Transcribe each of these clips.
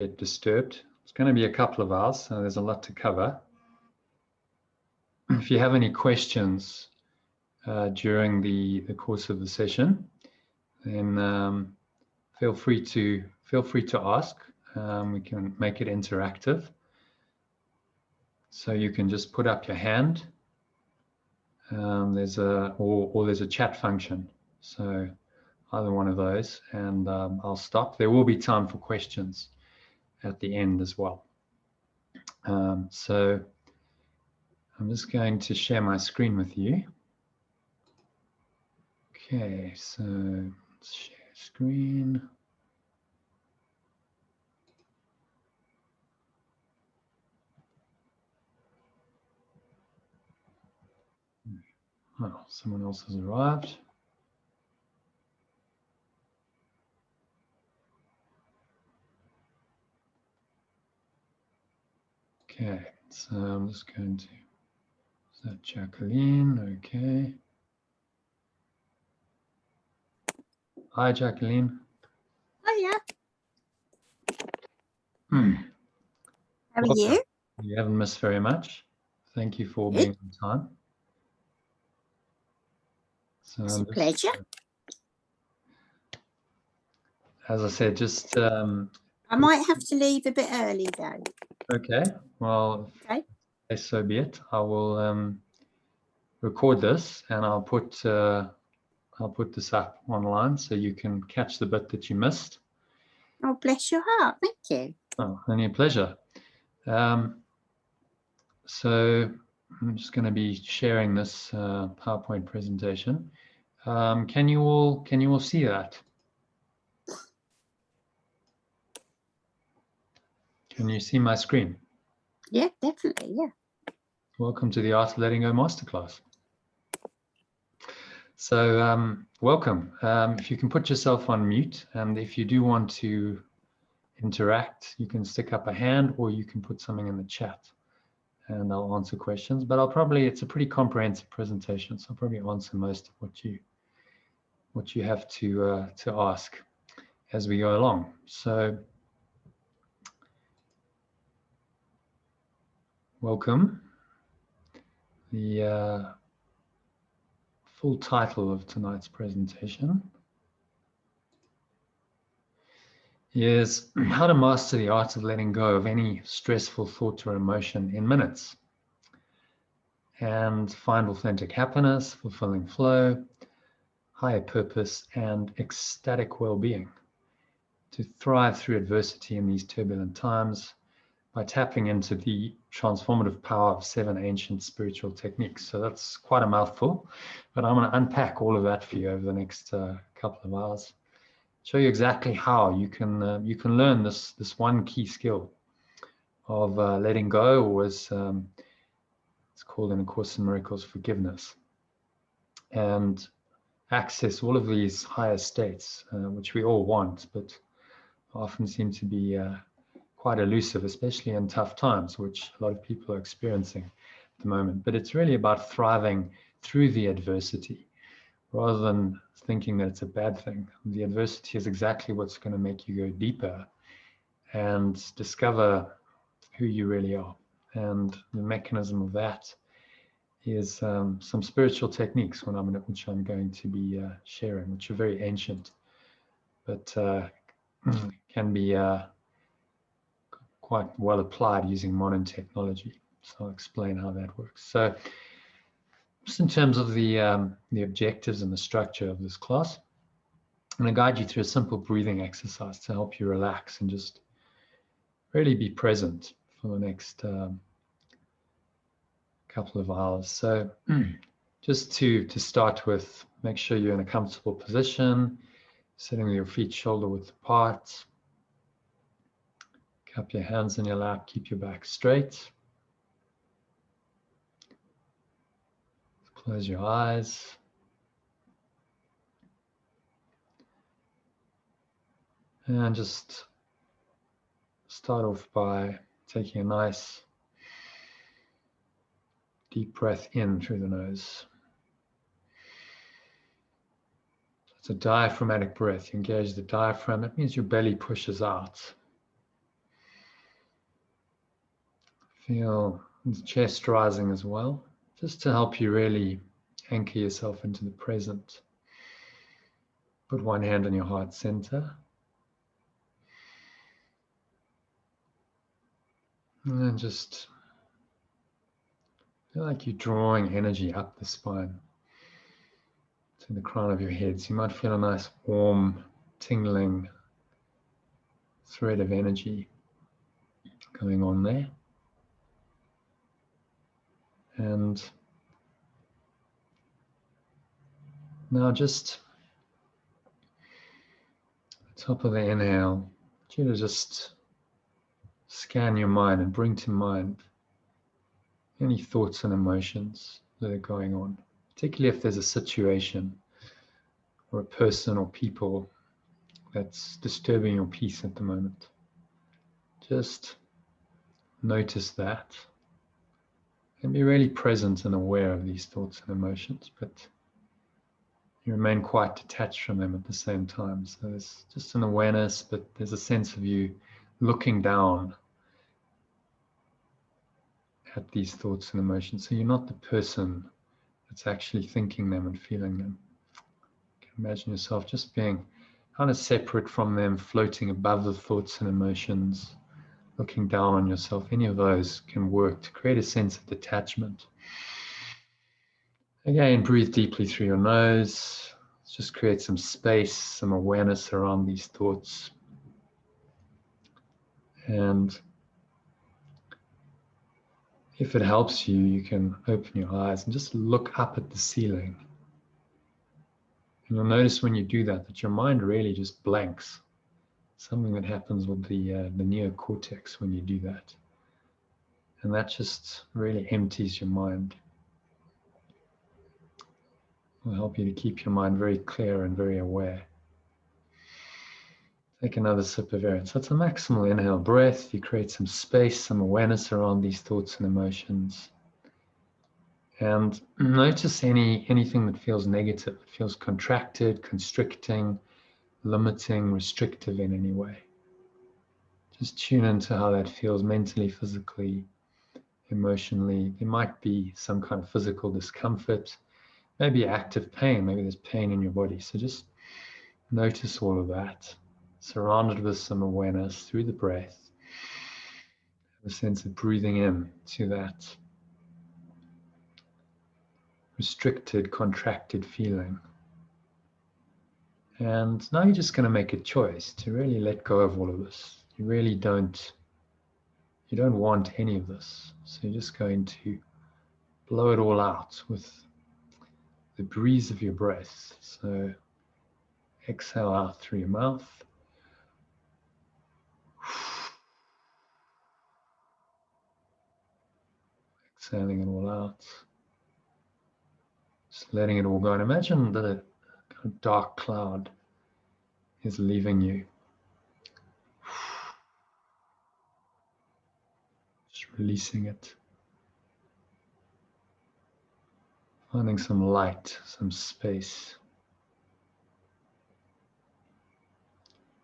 get disturbed. It's going to be a couple of hours, so there's a lot to cover. If you have any questions during the course of the session, then feel free to ask. We can make it interactive. So you can just put up your hand. There's a chat function. So either one of those, and I'll stop. There will be time for questions at the end as well. So I'm just going to share my screen with you. Okay, so let's share screen. Oh, someone else has arrived. Okay, so I'm just going to, is that Jacqueline? Okay. Hi, Jacqueline. Hiya. How are you? You haven't missed very much. Thank you for being on time. So it's a pleasure. As I said, just I might have to leave a bit early though. Okay, well, okay, so be it. I will record this and I'll put this up online so you can catch the bit that you missed. Oh, bless your heart. Thank you. Oh, only a pleasure. So I'm just going to be sharing this PowerPoint presentation. Can you all see that? Can you see my screen? Yeah, definitely. Yeah. Welcome to the Art of Letting Go Masterclass. So welcome. If you can put yourself on mute, and if you do want to interact, you can stick up a hand or you can put something in the chat and I'll answer questions. But it's a pretty comprehensive presentation, so I'll probably answer most of what you have to ask as we go along. So welcome. The full title of tonight's presentation is How to Master the Art of Letting Go of Any Stressful Thought or Emotion in Minutes and Find Authentic Happiness, Fulfilling Flow, Higher Purpose, and Ecstatic Well-Being to thrive through adversity in these turbulent times by tapping into the transformative power of 7 ancient spiritual techniques. So that's quite a mouthful, but I'm going to unpack all of that for you over the next couple of hours. Show you exactly how you can learn this one key skill of letting go, or as it's called in A Course in Miracles, forgiveness, and access all of these higher states, which we all want, but often seem to be quite elusive, especially in tough times, which a lot of people are experiencing at the moment. But it's really about thriving through the adversity, rather than thinking that it's a bad thing. The adversity is exactly what's going to make you go deeper and discover who you really are. And the mechanism of that is some spiritual techniques which I'm going to be sharing, which are very ancient, but can be quite well applied using modern technology. So I'll explain how that works. So just in terms of the objectives and the structure of this class, I'm going to guide you through a simple breathing exercise to help you relax and just really be present for the next couple of hours. So just to start with, make sure you're in a comfortable position, sitting with your feet shoulder width apart. Cup your hands in your lap, keep your back straight. Close your eyes. And just start off by taking a nice deep breath in through the nose. It's a diaphragmatic breath. You engage the diaphragm. That means your belly pushes out. Feel the chest rising as well, just to help you really anchor yourself into the present. Put one hand on your heart center. And then just feel like you're drawing energy up the spine to the crown of your head. So you might feel a nice warm, tingling thread of energy going on there. And now just at the top of the inhale, I want you to just scan your mind and bring to mind any thoughts and emotions that are going on, particularly if there's a situation or a person or people that's disturbing your peace at the moment. Just notice that and be really present and aware of these thoughts and emotions, but you remain quite detached from them at the same time. So there's just an awareness, but there's a sense of you looking down at these thoughts and emotions. So you're not the person that's actually thinking them and feeling them. You can imagine yourself just being kind of separate from them, floating above the thoughts and emotions, looking down on yourself. Any of those can work to create a sense of detachment. Again, breathe deeply through your nose. Just create some space, some awareness around these thoughts. And if it helps you, you can open your eyes and just look up at the ceiling. And you'll notice when you do that, that your mind really just blanks. Something that happens with the neocortex when you do that. And that just really empties your mind. It will help you to keep your mind very clear and very aware. Take another sip of air. So it's a maximal inhale breath. You create some space, some awareness around these thoughts and emotions. And notice anything that feels negative. It feels contracted, constricting, limiting, restrictive in any way. Just tune into how that feels mentally, physically, emotionally. There might be some kind of physical discomfort, maybe active pain, maybe there's pain in your body. So just notice all of that, surrounded with some awareness through the breath. Have a sense of breathing in to that restricted, contracted feeling. And now you're just going to make a choice to really let go of all of this. You really don't want any of this. So you're just going to blow it all out with the breeze of your breath. So exhale out through your mouth. Exhaling it all out. Just letting it all go. And imagine that a kind of dark cloud is leaving you. Just releasing it. Finding some light, some space.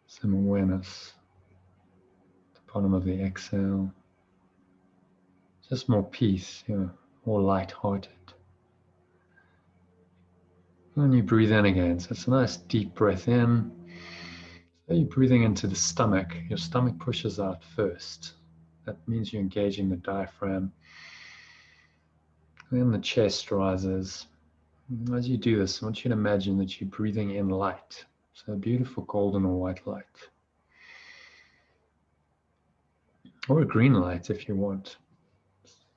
Some awareness. At the bottom of the exhale. Just more peace, more light-hearted. And you breathe in again. So it's a nice deep breath in. So you're breathing into the stomach. Your stomach pushes out first. That means you're engaging the diaphragm. And then the chest rises. As you do this, I want you to imagine that you're breathing in light. So a beautiful golden or white light. Or a green light if you want.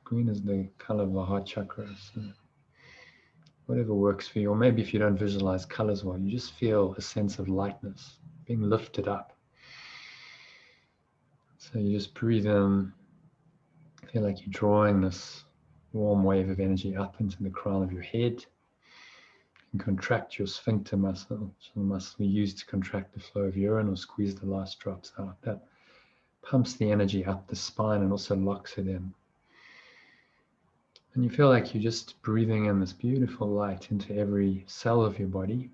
Green is the color of the heart chakra. So whatever works for you. Or maybe if you don't visualize colors well, you just feel a sense of lightness being lifted up. So you just breathe in. Feel like you're drawing this warm wave of energy up into the crown of your head. And contract your sphincter muscle, so the muscle you use to contract the flow of urine or squeeze the last drops out. That pumps the energy up the spine and also locks it in. And you feel like you're just breathing in this beautiful light into every cell of your body,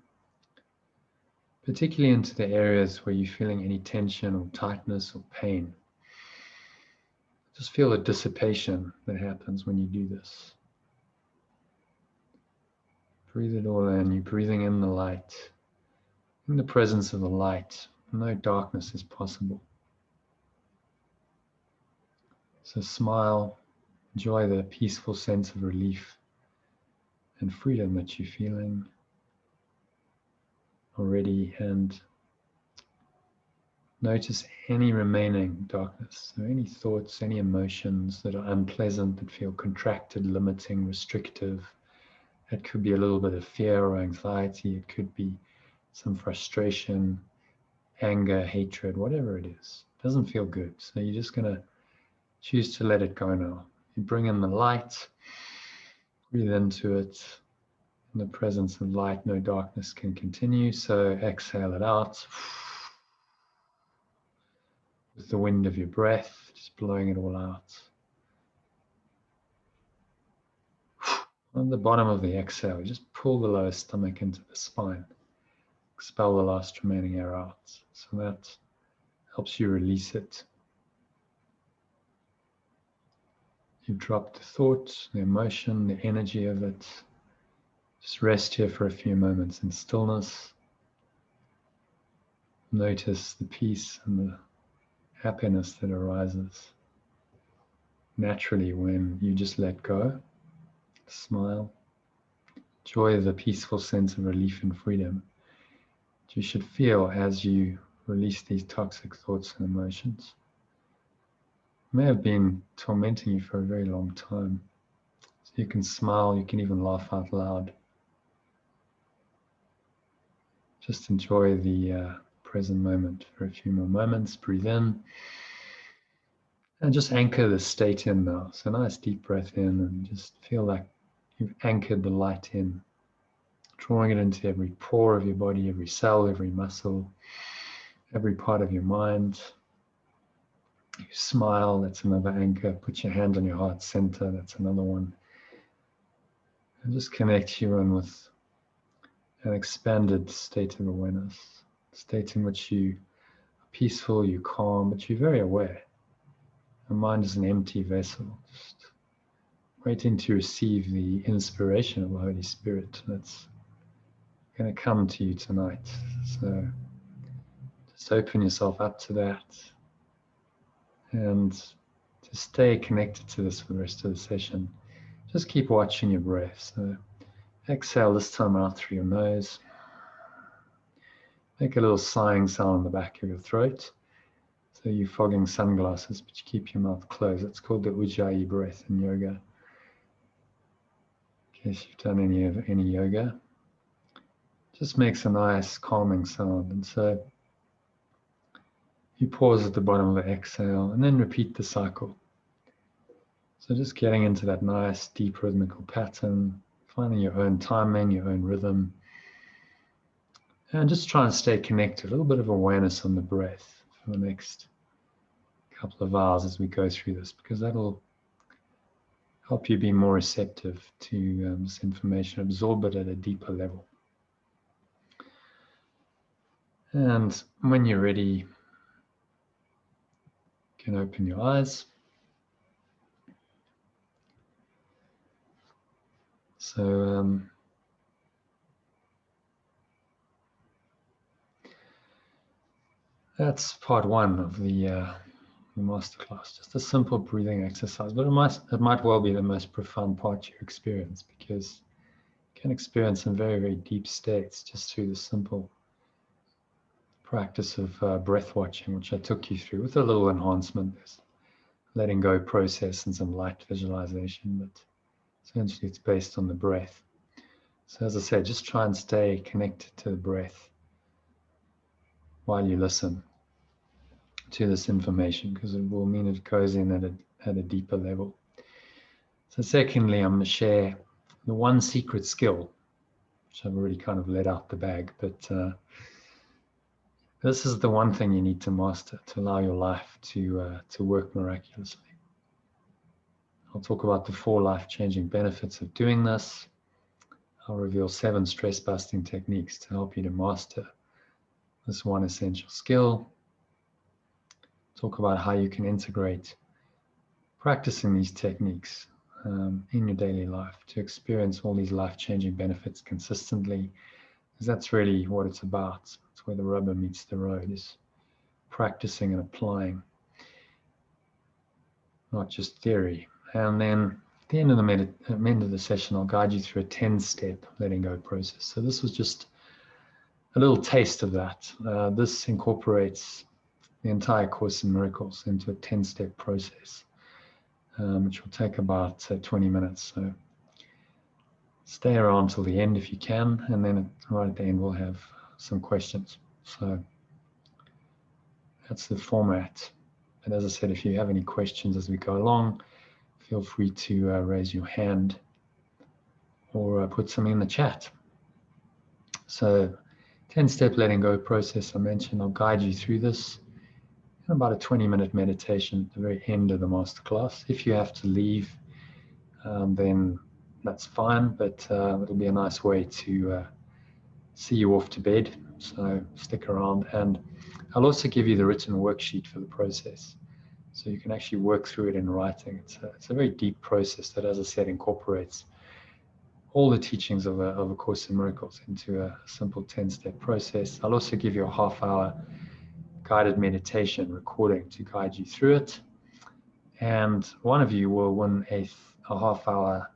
particularly into the areas where you're feeling any tension or tightness or pain. Just feel the dissipation that happens when you do this. Breathe it all in. You're breathing in the light. In the presence of the light, no darkness is possible. So smile, enjoy the peaceful sense of relief and freedom that you're feeling already, and notice any remaining darkness. So any thoughts, any emotions that are unpleasant, that feel contracted, limiting, restrictive. It could be a little bit of fear or anxiety. It could be some frustration, anger, hatred, whatever it is. It doesn't feel good. So you're just going to choose to let it go now. You bring in the light, breathe into it. In the presence of light, no darkness can continue. So exhale it out with the wind of your breath, just blowing it all out. On the bottom of the exhale, just pull the lower stomach into the spine. Expel the last remaining air out. So that helps you release it. You've dropped the thought, the emotion, the energy of it. Just rest here for a few moments in stillness. Notice the peace and the happiness that arises naturally when you just let go. Smile. Enjoy the peaceful sense of relief and freedom that you should feel as you release these toxic thoughts and emotions. It may have been tormenting you for a very long time. So you can smile, you can even laugh out loud. Just enjoy the present moment for a few more moments. Breathe in. And just anchor the state in now. So nice deep breath in and just feel like you've anchored the light in, drawing it into every pore of your body, every cell, every muscle, every part of your mind. You smile, that's another anchor. Put your hand on your heart center, that's another one. And just connect you in with an expanded state of awareness, a state in which you are peaceful, you're calm, but you're very aware. Your mind is an empty vessel, just waiting to receive the inspiration of the Holy Spirit that's going to come to you tonight. So just open yourself up to that and to stay connected to this for the rest of the session. Just keep watching your breath. So exhale this time out through your nose. Make a little sighing sound in the back of your throat. So you're fogging sunglasses, but you keep your mouth closed. It's called the Ujjayi breath in yoga. In case you've done any yoga. Just makes a nice calming sound. And so you pause at the bottom of the exhale and then repeat the cycle. So just getting into that nice deep rhythmical pattern, finding your own timing, your own rhythm. And just try and stay connected, a little bit of awareness on the breath for the next couple of hours as we go through this, because that'll help you be more receptive to this information, absorb it at a deeper level. And when you're ready, you can open your eyes. So that's part one of the masterclass, just a simple breathing exercise, but it might well be the most profound part you experience, because you can experience some very, very deep states just through the simple practice of breath watching, which I took you through with a little enhancement. There's letting go process and some light visualization, but essentially it's based on the breath. So as I said, just try and stay connected to the breath while you listen to this information, because it will mean it goes in at a deeper level. So secondly, I'm going to share the one secret skill, which I've already kind of let out the bag, but this is the one thing you need to master to allow your life to work miraculously. I'll talk about the 4 life-changing benefits of doing this. I'll reveal 7 stress-busting techniques to help you to master this one essential skill. Talk about how you can integrate practicing these techniques in your daily life to experience all these life-changing benefits consistently, because that's really what it's about. It's where the rubber meets the road, is practicing and applying, not just theory. And then at the end of the session, I'll guide you through a 10-step letting go process. So this was just a little taste of that. This incorporates the entire Course in Miracles into a 10-step process, which will take about 20 minutes. So stay around till the end if you can, and then right at the end we'll have some questions. So that's the format. And as I said, if you have any questions as we go along, feel free to raise your hand or put something in the chat. So 10-step letting go process I mentioned, I'll guide you through this in about a 20-minute meditation at the very end of the masterclass. If you have to leave, then that's fine, but it'll be a nice way to see you off to bed. So stick around, and I'll also give you the written worksheet for the process, so you can actually work through it in writing. It's a very deep process that, as I said, incorporates all the teachings of a Course in Miracles into a simple 10-step process. I'll also give you a half-hour guided meditation recording to guide you through it, and one of you will win a half-hour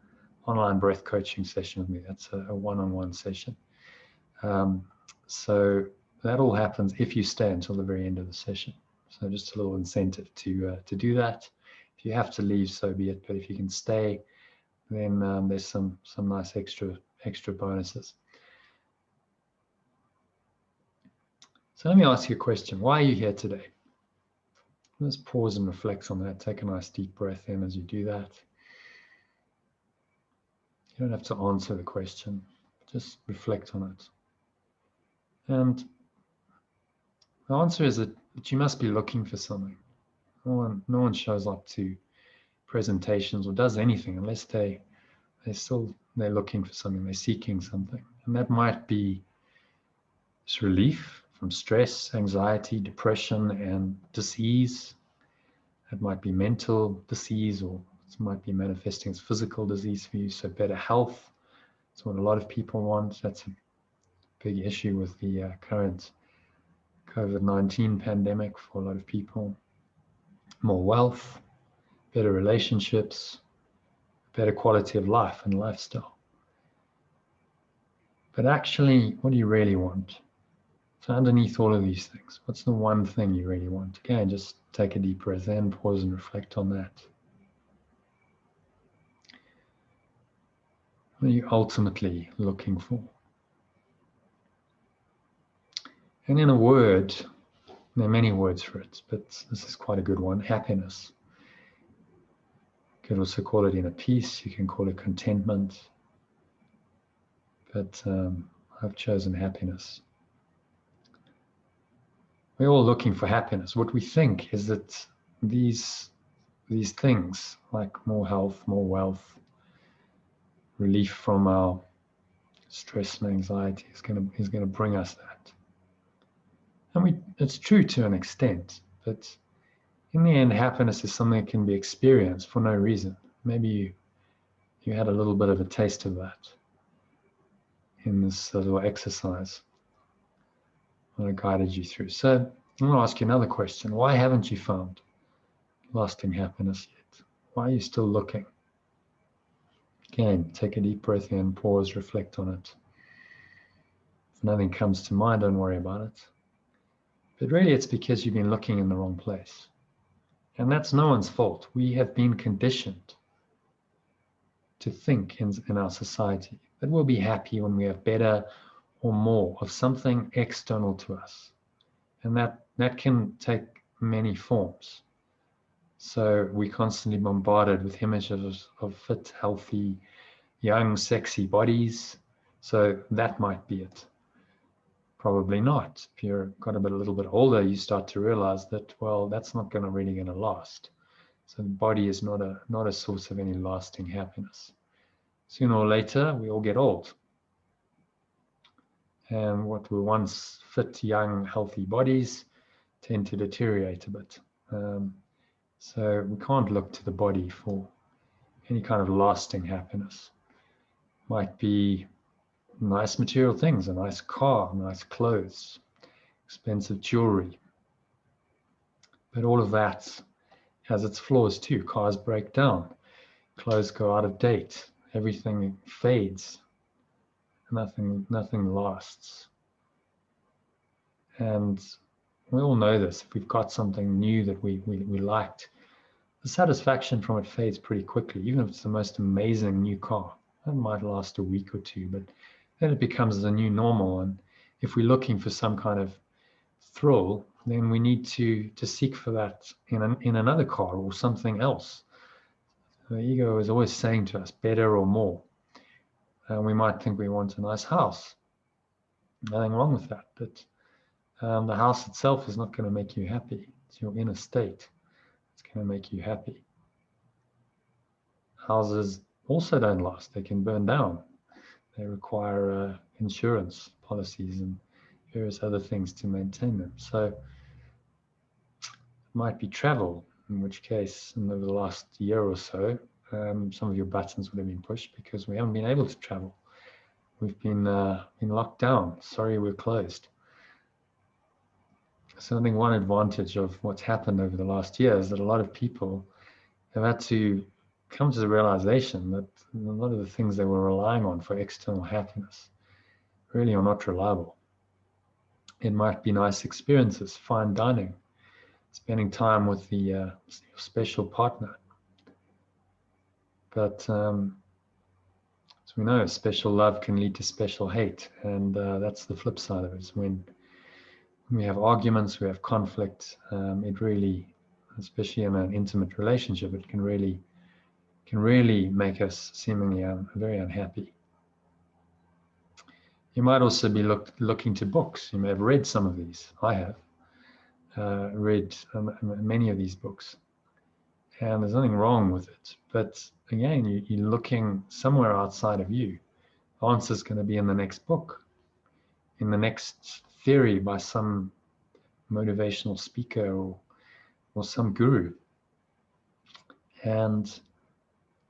online breath coaching session with me. That's a one-on-one session. So that all happens if you stay until the very end of the session. So just a little incentive to do that. If you have to leave, so be it. But if you can stay, then there's some nice extra bonuses. So let me ask you a question. Why are you here today? Let's pause and reflect on that. Take a nice deep breath in as you do that. You don't have to answer the question. Just reflect on it. And the answer is that you must be looking for something. No one shows up to presentations or does anything unless they're looking for something, they're seeking something. And that might be just relief from stress, anxiety, depression, and disease. It might be mental disease, or it might be manifesting as physical disease for you, so better health. That's what a lot of people want. That's a big issue with the current COVID-19 pandemic for a lot of people. More wealth, better relationships, better quality of life and lifestyle. But actually, what do you really want? So underneath all of these things, what's the one thing you really want? Again, just take a deep breath in, pause and reflect on that. What are you ultimately looking for? And in a word, there are many words for it, but this is quite a good one: happiness. You could also call it inner peace, you can call it contentment, but I've chosen happiness. We're all looking for happiness. What we think is that these things, like more health, more wealth, relief from our stress and anxiety, is going to bring us that. And it's true to an extent, but in the end, happiness is something that can be experienced for no reason. Maybe you had a little bit of a taste of that in this little exercise that I guided you through. So I'm going to ask you another question. Why haven't you found lasting happiness yet? Why are you still looking? Again, take a deep breath in, pause, reflect on it. If nothing comes to mind, don't worry about it. But really, it's because you've been looking in the wrong place. And that's no one's fault. We have been conditioned to think in our society that we'll be happy when we have better or more of something external to us. And that can take many forms. So we're constantly bombarded with images of fit, healthy, young, sexy bodies. So that might be it. Probably not. If you're got a little bit older, you start to realize that, well, that's not really going to last. So the body is not a source of any lasting happiness. Sooner or later, we all get old. And what were once fit, young, healthy bodies tend to deteriorate a bit. So we can't look to the body for any kind of lasting happiness. Might be nice material things, a nice car, nice clothes, expensive jewelry. But all of that has its flaws too. Cars break down, clothes go out of date, everything fades, nothing lasts. And we all know this. If we've got something new that we liked, the satisfaction from it fades pretty quickly, even if it's the most amazing new car. It might last a week or two, but then it becomes the new normal. And if we're looking for some kind of thrill, then we need to seek for that in another car or something else. The ego is always saying to us, better or more. We might think we want a nice house. Nothing wrong with that, but the house itself is not going to make you happy. It's your inner state. It's going to make you happy. Houses also don't last. They can burn down. They require insurance policies and various other things to maintain them. So it might be travel, in which case, in the last year or so, some of your buttons would have been pushed because we haven't been able to travel. We've been locked down. Sorry, we're closed. So I think one advantage of what's happened over the last year is that a lot of people have had to come to the realization that a lot of the things they were relying on for external happiness really are not reliable. It might be nice experiences, fine dining, spending time with your special partner. But as we know, special love can lead to special hate. And that's the flip side of it, is when we have arguments, we have conflict, it really, especially in an intimate relationship, it can really make us seemingly very unhappy. You might also be looking to books. You may have read some of these. I have read many of these books, and there's nothing wrong with it. But again, you're looking somewhere outside of you. The answer's going to be in the next book, in the next theory by some motivational speaker or some guru. And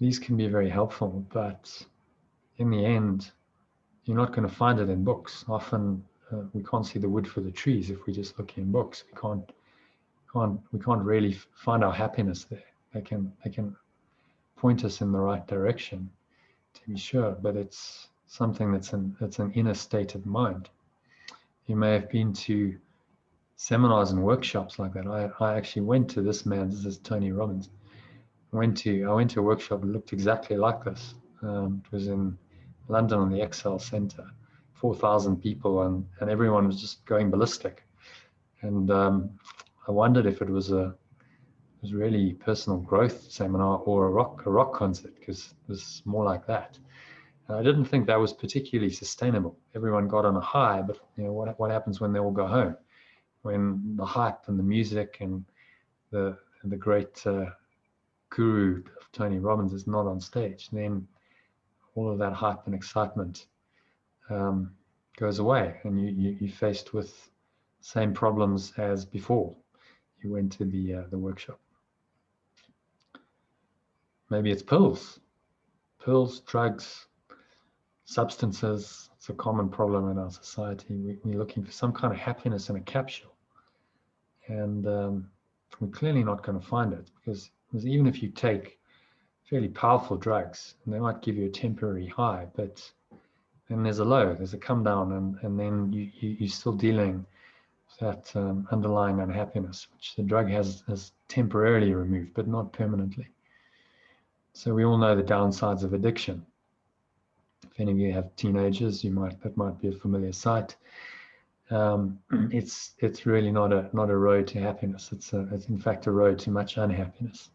these can be very helpful, but in the end, you're not going to find it in books. Often we can't see the wood for the trees if we just look in books. We can't really find our happiness there. They can point us in the right direction, to be sure, but it's something that's an inner state of mind. You may have been to seminars and workshops like that. I actually went to this is Tony Robbins. I went to a workshop that looked exactly like this. It was in London on the Excel Center, 4,000 people, and everyone was just going ballistic. And I wondered if it was really personal growth seminar or a rock concert, because it was more like that. And I didn't think that was particularly sustainable. Everyone got on a high, but what happens when they all go home? When the hype and the music and the great guru of Tony Robbins is not on stage, then all of that hype and excitement goes away, and you're faced with same problems as before you went to the workshop. Maybe it's pills, drugs, substances. It's a common problem in our society. We're looking for some kind of happiness in a capsule, and we're clearly not going to find it, because even if you take fairly powerful drugs, and they might give you a temporary high, but then there's a low, there's a come down, and then you're still dealing with that underlying unhappiness, which the drug has temporarily removed, but not permanently. So we all know the downsides of addiction. If any of you have teenagers, that might be a familiar sight. It's really not a road to happiness. It's in fact a road to much unhappiness.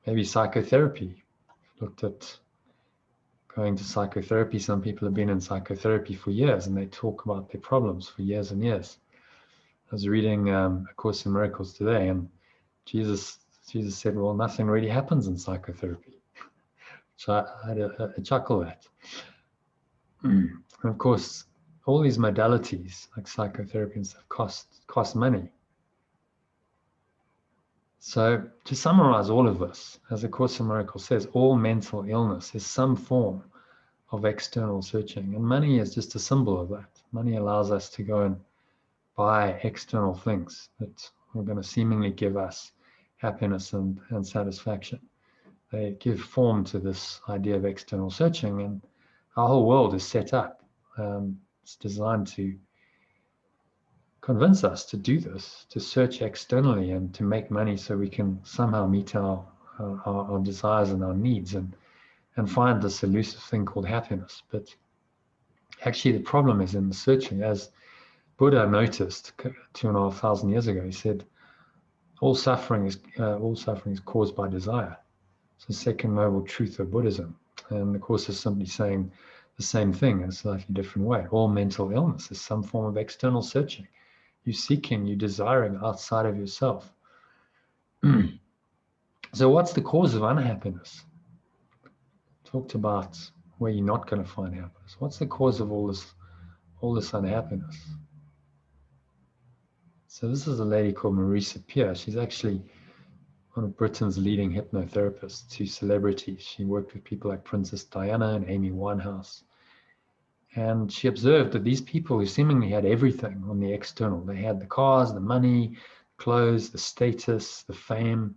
Maybe psychotherapy. Looked at going to psychotherapy. Some people have been in psychotherapy for years, and they talk about their problems for years and years. I was reading A Course in Miracles today, and Jesus said, well, nothing really happens in psychotherapy. So I had a chuckle at. And of course, all these modalities like psychotherapy and stuff cost money. So to summarize all of this, as the Course in Miracles says, all mental illness is some form of external searching, and money is just a symbol of that. Money allows us to go and buy external things that are going to seemingly give us happiness and satisfaction. They give form to this idea of external searching, and our whole world is set up. It's designed to convince us to do this, to search externally and to make money so we can somehow meet our desires and our needs and find this elusive thing called happiness. But actually the problem is in the searching. As Buddha noticed 2,500 years ago, he said, all suffering is caused by desire. It's the second noble truth of Buddhism. And the Course is simply saying the same thing in a slightly different way. All mental illness is some form of external searching. You're seeking, you're desiring outside of yourself. So what's the cause of unhappiness? Talked about where you're not going to find happiness. What's the cause of all this unhappiness? So this is a lady called Marisa Peer. She's actually one of Britain's leading hypnotherapists to celebrities. She worked with people like Princess Diana and Amy Winehouse. And she observed that these people who seemingly had everything on the external, they had the cars, the money, clothes, the status, the fame,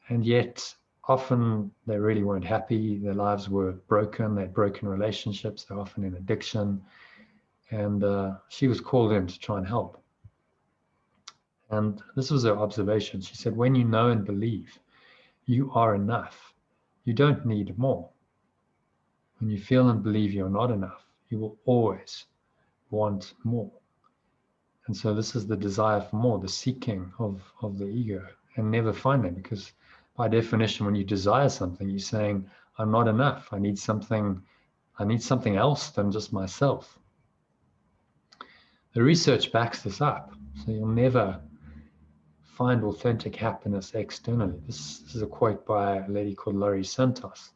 and yet often they really weren't happy. Their lives were broken. They had broken relationships. They're often in addiction. And she was called in to try and help. And this was her observation. She said, when you know and believe you are enough, you don't need more. When you feel and believe you're not enough, you will always want more. And so this is the desire for more, the seeking of the ego, and never finding, because by definition, when you desire something, you're saying, I'm not enough. I need something else than just myself. The research backs this up. So you'll never find authentic happiness externally. This is a quote by a lady called Laurie Santos,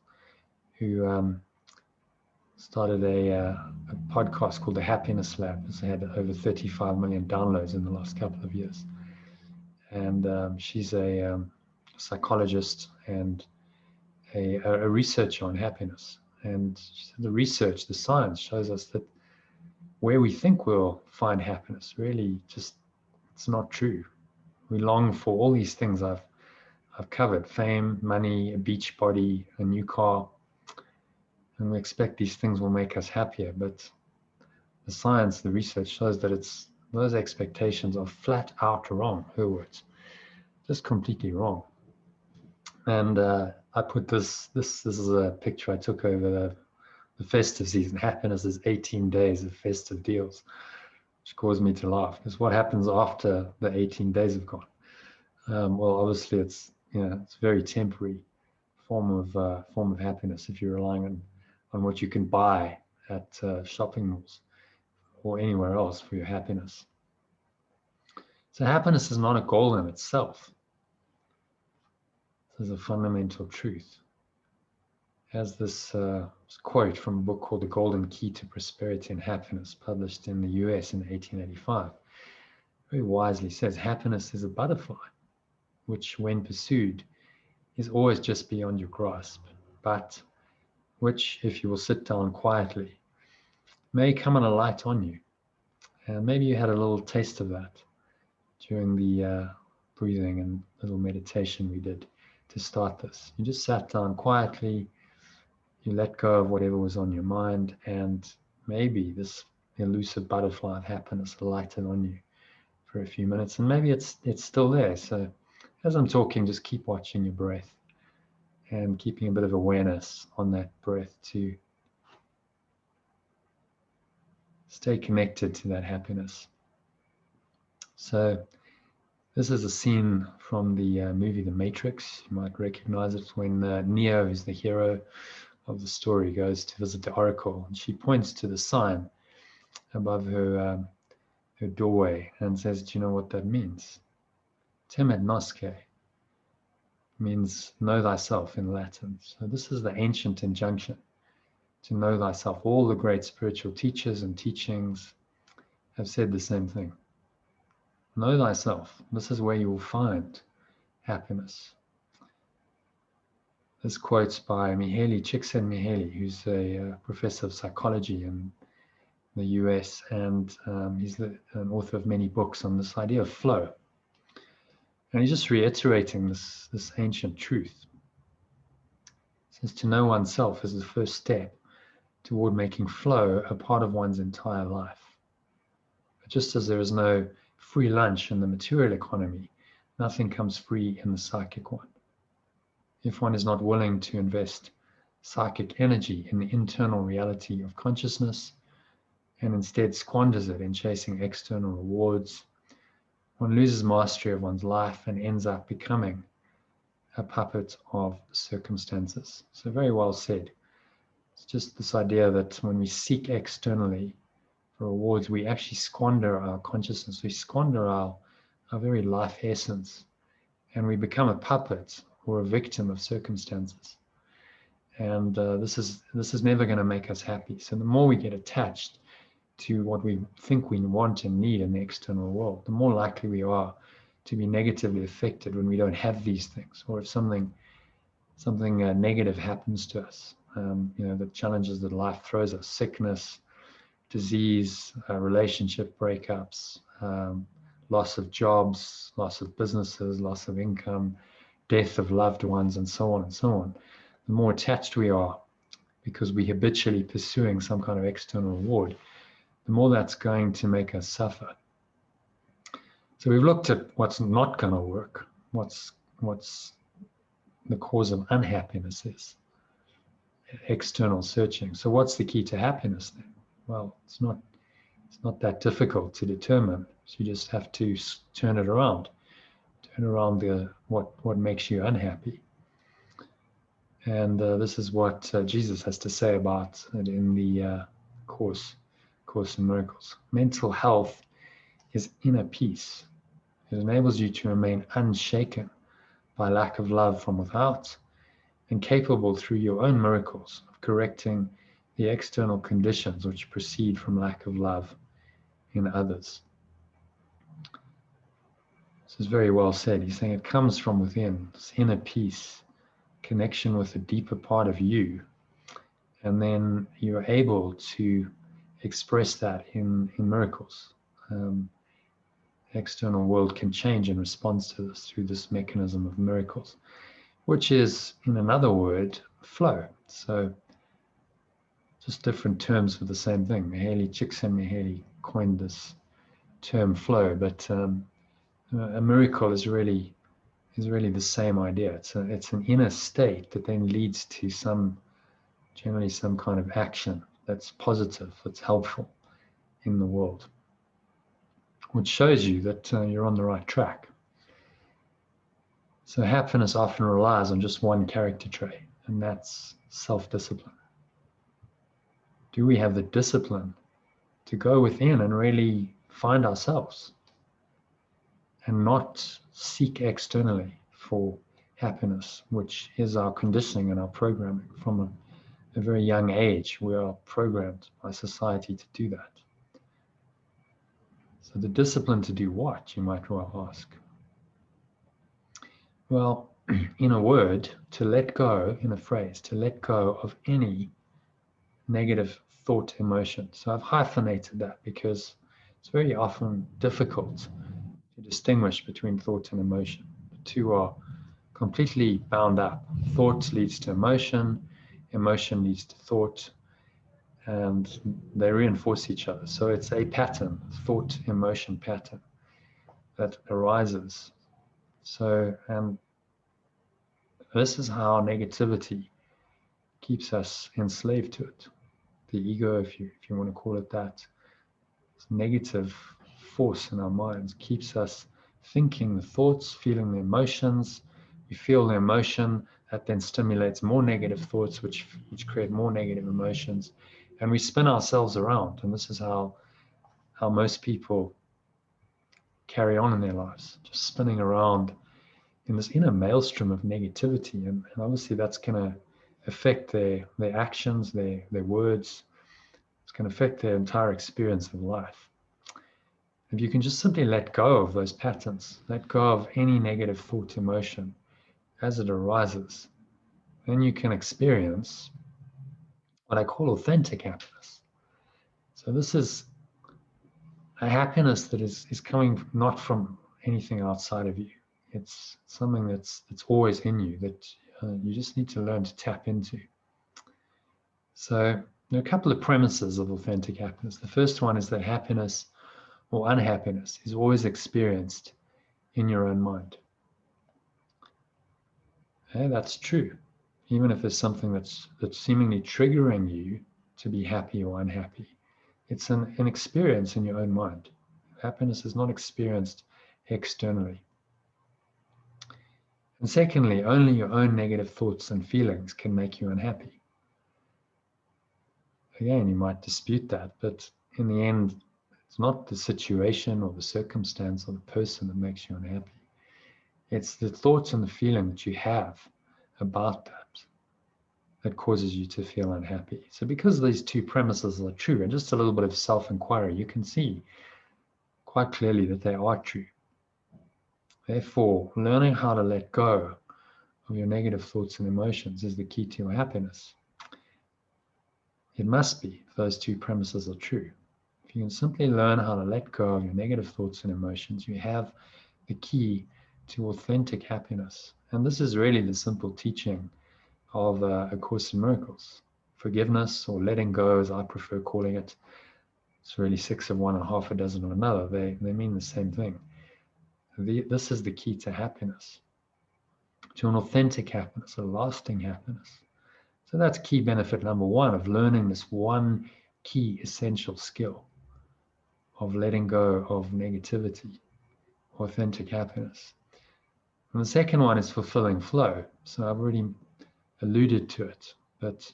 who started a podcast called The Happiness Lab. It's had over 35 million downloads in the last couple of years. And she's a psychologist and a researcher on happiness. And the research, the science shows us that where we think we'll find happiness, really just, it's not true. We long for all these things I've covered: fame, money, a beach body, a new car. And we expect these things will make us happier. But the science, the research shows that those expectations are flat out wrong, her words. Just completely wrong. And I put this is a picture I took over the festive season. Happiness is 18 days of festive deals, which caused me to laugh, because what happens after the 18 days have gone? Well, obviously it's a very temporary form of happiness if you're relying on what you can buy at shopping malls or anywhere else for your happiness. So happiness is not a goal in itself. This is a fundamental truth. As this quote from a book called The Golden Key to Prosperity and Happiness, published in the US in 1885, very wisely says, happiness is a butterfly, which when pursued is always just beyond your grasp, but which, if you will sit down quietly, may come and alight on you. And maybe you had a little taste of that during the breathing and little meditation we did to start this. You just sat down quietly, you let go of whatever was on your mind, and maybe this elusive butterfly of happiness alighted on you for a few minutes, and maybe it's still there. So as I'm talking, just keep watching your breath and keeping a bit of awareness on that breath to stay connected to that happiness. So this is a scene from the movie The Matrix. You might recognize it when Neo, who's the hero of the story, goes to visit the Oracle, and she points to the sign above her doorway and says, do you know what that means? Temet nosce means know thyself in Latin. So this is the ancient injunction, to know thyself. All the great spiritual teachers and teachings have said the same thing. Know thyself. This is where you will find happiness. This quote's by Mihaly Csikszentmihalyi, who's a professor of psychology in the US, and he's an author of many books on this idea of flow. And he's just reiterating this ancient truth. He says to know oneself is the first step toward making flow a part of one's entire life. But just as there is no free lunch in the material economy, nothing comes free in the psychic one. If one is not willing to invest psychic energy in the internal reality of consciousness and instead squanders it in chasing external rewards, one loses mastery of one's life and ends up becoming a puppet of circumstances. So very well said. It's just this idea that when we seek externally for rewards, we actually squander our consciousness. We squander our very life essence, and we become a puppet or a victim of circumstances. And this is never going to make us happy. So the more we get attached to what we think we want and need in the external world, the more likely we are to be negatively affected when we don't have these things, or if something negative happens to us. The challenges that life throws us: sickness, disease, relationship breakups, loss of jobs, loss of businesses, loss of income, death of loved ones, and so on and so on. The more attached we are, because we're habitually pursuing some kind of external reward, the more that's going to make us suffer. So we've looked at what's not going to work, what's the cause of unhappiness is, external searching. So what's the key to happiness then? Well, it's not that difficult to determine. So you just have to turn around what makes you unhappy. And this is what Jesus has to say about it in the Course in Miracles. Mental health is inner peace. It enables you to remain unshaken by lack of love from without, and capable through your own miracles of correcting the external conditions which proceed from lack of love in others. This is very well said. He's saying it comes from within, this inner peace, connection with a deeper part of you, and then you're able to express that in miracles. External world can change in response to this through this mechanism of miracles, which is, in another word, flow. So just different terms for the same thing. Mihaly Csikszentmihalyi coined this term flow, but a miracle is really the same idea. It's an inner state that then leads to generally some kind of action that's positive, that's helpful in the world, which shows you that you're on the right track. So happiness often relies on just one character trait, and that's self-discipline. Do we have the discipline to go within and really find ourselves and not seek externally for happiness, which is our conditioning and our programming? From a very young age, we are programmed by society to do that. So the discipline to do what, you might well ask? Well, in a word, to let go, in a phrase, to let go of any negative thought, emotion. So I've hyphenated that because it's very often difficult to distinguish between thought and emotion. The two are completely bound up. Thought leads to emotion, emotion leads to thought, and they reinforce each other. So it's a pattern, thought, emotion pattern that arises. So, and this is how negativity keeps us enslaved to it. The ego, if you want to call it that, this negative force in our minds keeps us thinking the thoughts, feeling the emotions. We feel the emotion, that then stimulates more negative thoughts, which create more negative emotions, and we spin ourselves around. And this is how most people carry on in their lives, just spinning around in this inner maelstrom of negativity. And obviously that's going to affect their actions, their words. It's going to affect their entire experience of life. If you can just simply let go of those patterns, let go of any negative thought, emotion as it arises, then you can experience what I call authentic happiness. So this is a happiness that is coming not from anything outside of you. It's something that's always in you that you just need to learn to tap into. So there are a couple of premises of authentic happiness. The first one is that happiness or unhappiness is always experienced in your own mind. Okay, that's true. Even if there's something that's seemingly triggering you to be happy or unhappy, it's an experience in your own mind. Happiness is not experienced externally. And secondly, only your own negative thoughts and feelings can make you unhappy. Again, you might dispute that, but in the end, it's not the situation or the circumstance or the person that makes you unhappy. It's the thoughts and the feeling that you have about that causes you to feel unhappy. So because these two premises are true, and just a little bit of self-inquiry, you can see quite clearly that they are true. Therefore, learning how to let go of your negative thoughts and emotions is the key to your happiness. It must be if those two premises are true. If you can simply learn how to let go of your negative thoughts and emotions, you have the key to authentic happiness. And this is really the simple teaching of A Course in Miracles. Forgiveness, or letting go, as I prefer calling it. It's really 6 of one and half a dozen of another. They mean the same thing. This is the key to happiness, to an authentic happiness, a lasting happiness. So that's key benefit number one of learning this one key essential skill of letting go of negativity, authentic happiness. And the second one is fulfilling flow. So I've already alluded to it, but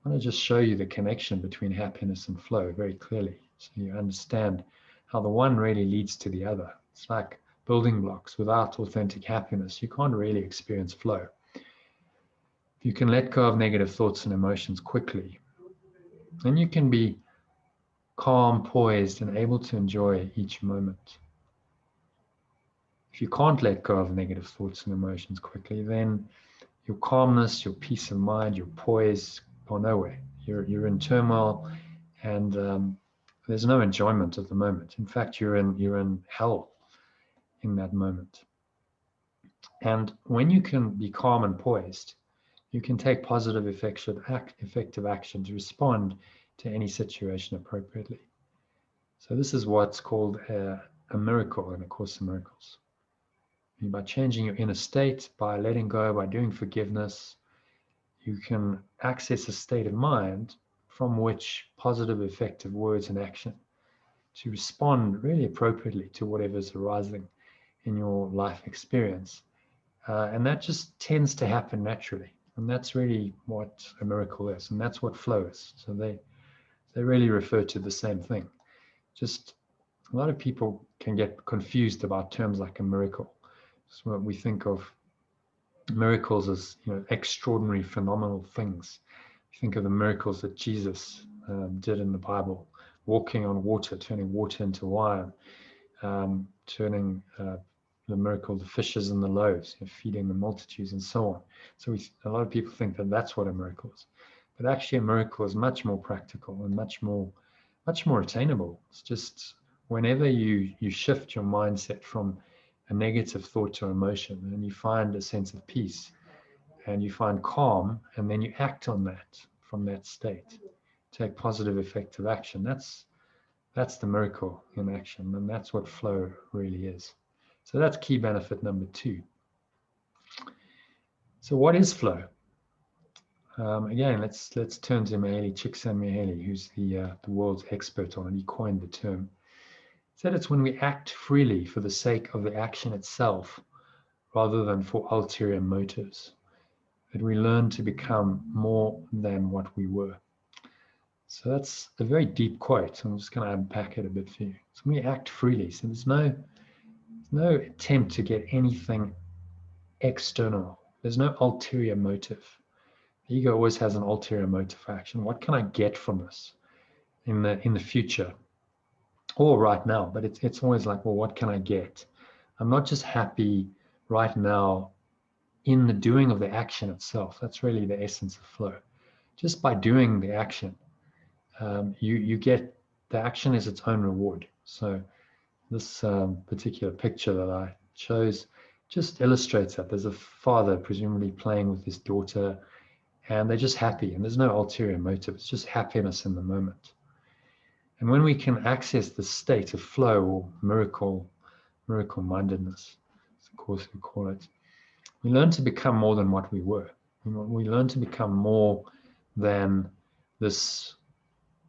I want to just show you the connection between happiness and flow very clearly, so you understand how the one really leads to the other. It's like building blocks. Without authentic happiness, you can't really experience flow. If you can let go of negative thoughts and emotions quickly, then you can be calm, poised, and able to enjoy each moment. If you can't let go of negative thoughts and emotions quickly, then your calmness, your peace of mind, your poise are nowhere. You're in turmoil, and there's no enjoyment at the moment. In fact, you're in hell in that moment. And when you can be calm and poised, you can take positive, effective action to respond to any situation appropriately. So this is what's called a miracle in A Course in Miracles. By changing your inner state, by letting go, by doing forgiveness, you can access a state of mind from which positive, effective words and action to respond really appropriately to whatever's arising in your life experience. And that just tends to happen naturally. And that's really what a miracle is. And that's what flow is. So they really refer to the same thing. Just a lot of people can get confused about terms like a miracle. So we think of miracles as, extraordinary, phenomenal things. You think of the miracles that Jesus did in the Bible, walking on water, turning water into wine, turning the miracle, the fishes and the loaves, feeding the multitudes and so on. So a lot of people think that that's what a miracle is. But actually a miracle is much more practical and much more attainable. It's just whenever you shift your mindset from a negative thought to emotion, and you find a sense of peace and you find calm, and then you act on that from that state, take positive, effective action. That's the miracle in action, and that's what flow really is. So that's key benefit number 2. So what is flow? Again, let's turn to Mihaly Csikszentmihalyi, who's the world's expert on it. He coined the term. He said it's when we act freely for the sake of the action itself, rather than for ulterior motives, that we learn to become more than what we were. So that's a very deep quote. I'm just going to unpack it a bit for you. So when we act freely, so there's no attempt to get anything external. There's no ulterior motive. The ego always has an ulterior motive for action. What can I get from this in the future? or right now, but it's always like, well, what can I get? I'm not just happy right now in the doing of the action itself. That's really the essence of flow. Just by doing the action, you get, the action is its own reward. So this particular picture that I chose just illustrates that. There's a father presumably playing with his daughter, and they're just happy, and there's no ulterior motive. It's just happiness in the moment. And when we can access the state of flow or miracle mindedness, of course we call it, we learn to become more than what we were. We learn to become more than this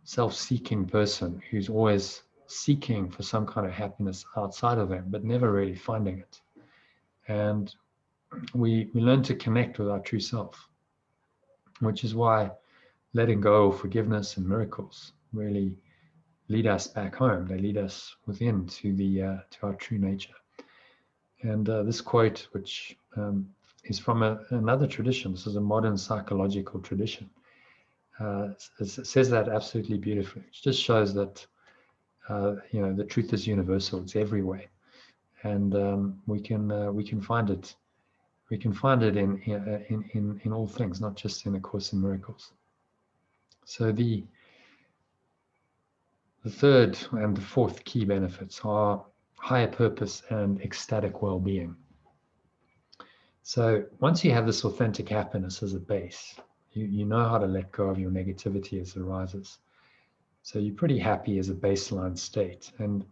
self-seeking person who's always seeking for some kind of happiness outside of them, but never really finding it. And we learn to connect with our true self, which is why letting go, forgiveness, and miracles really lead us back home. They lead us within to our true nature. And this quote, which is from another tradition, this is a modern psychological tradition, it says that absolutely beautifully. It just shows that the truth is universal. It's everywhere, and we can find it. We can find it in all things, not just in the Course in Miracles. So the third and the fourth key benefits are higher purpose and ecstatic well-being. So once you have this authentic happiness as a base, you know how to let go of your negativity as it arises. So you're pretty happy as a baseline state, and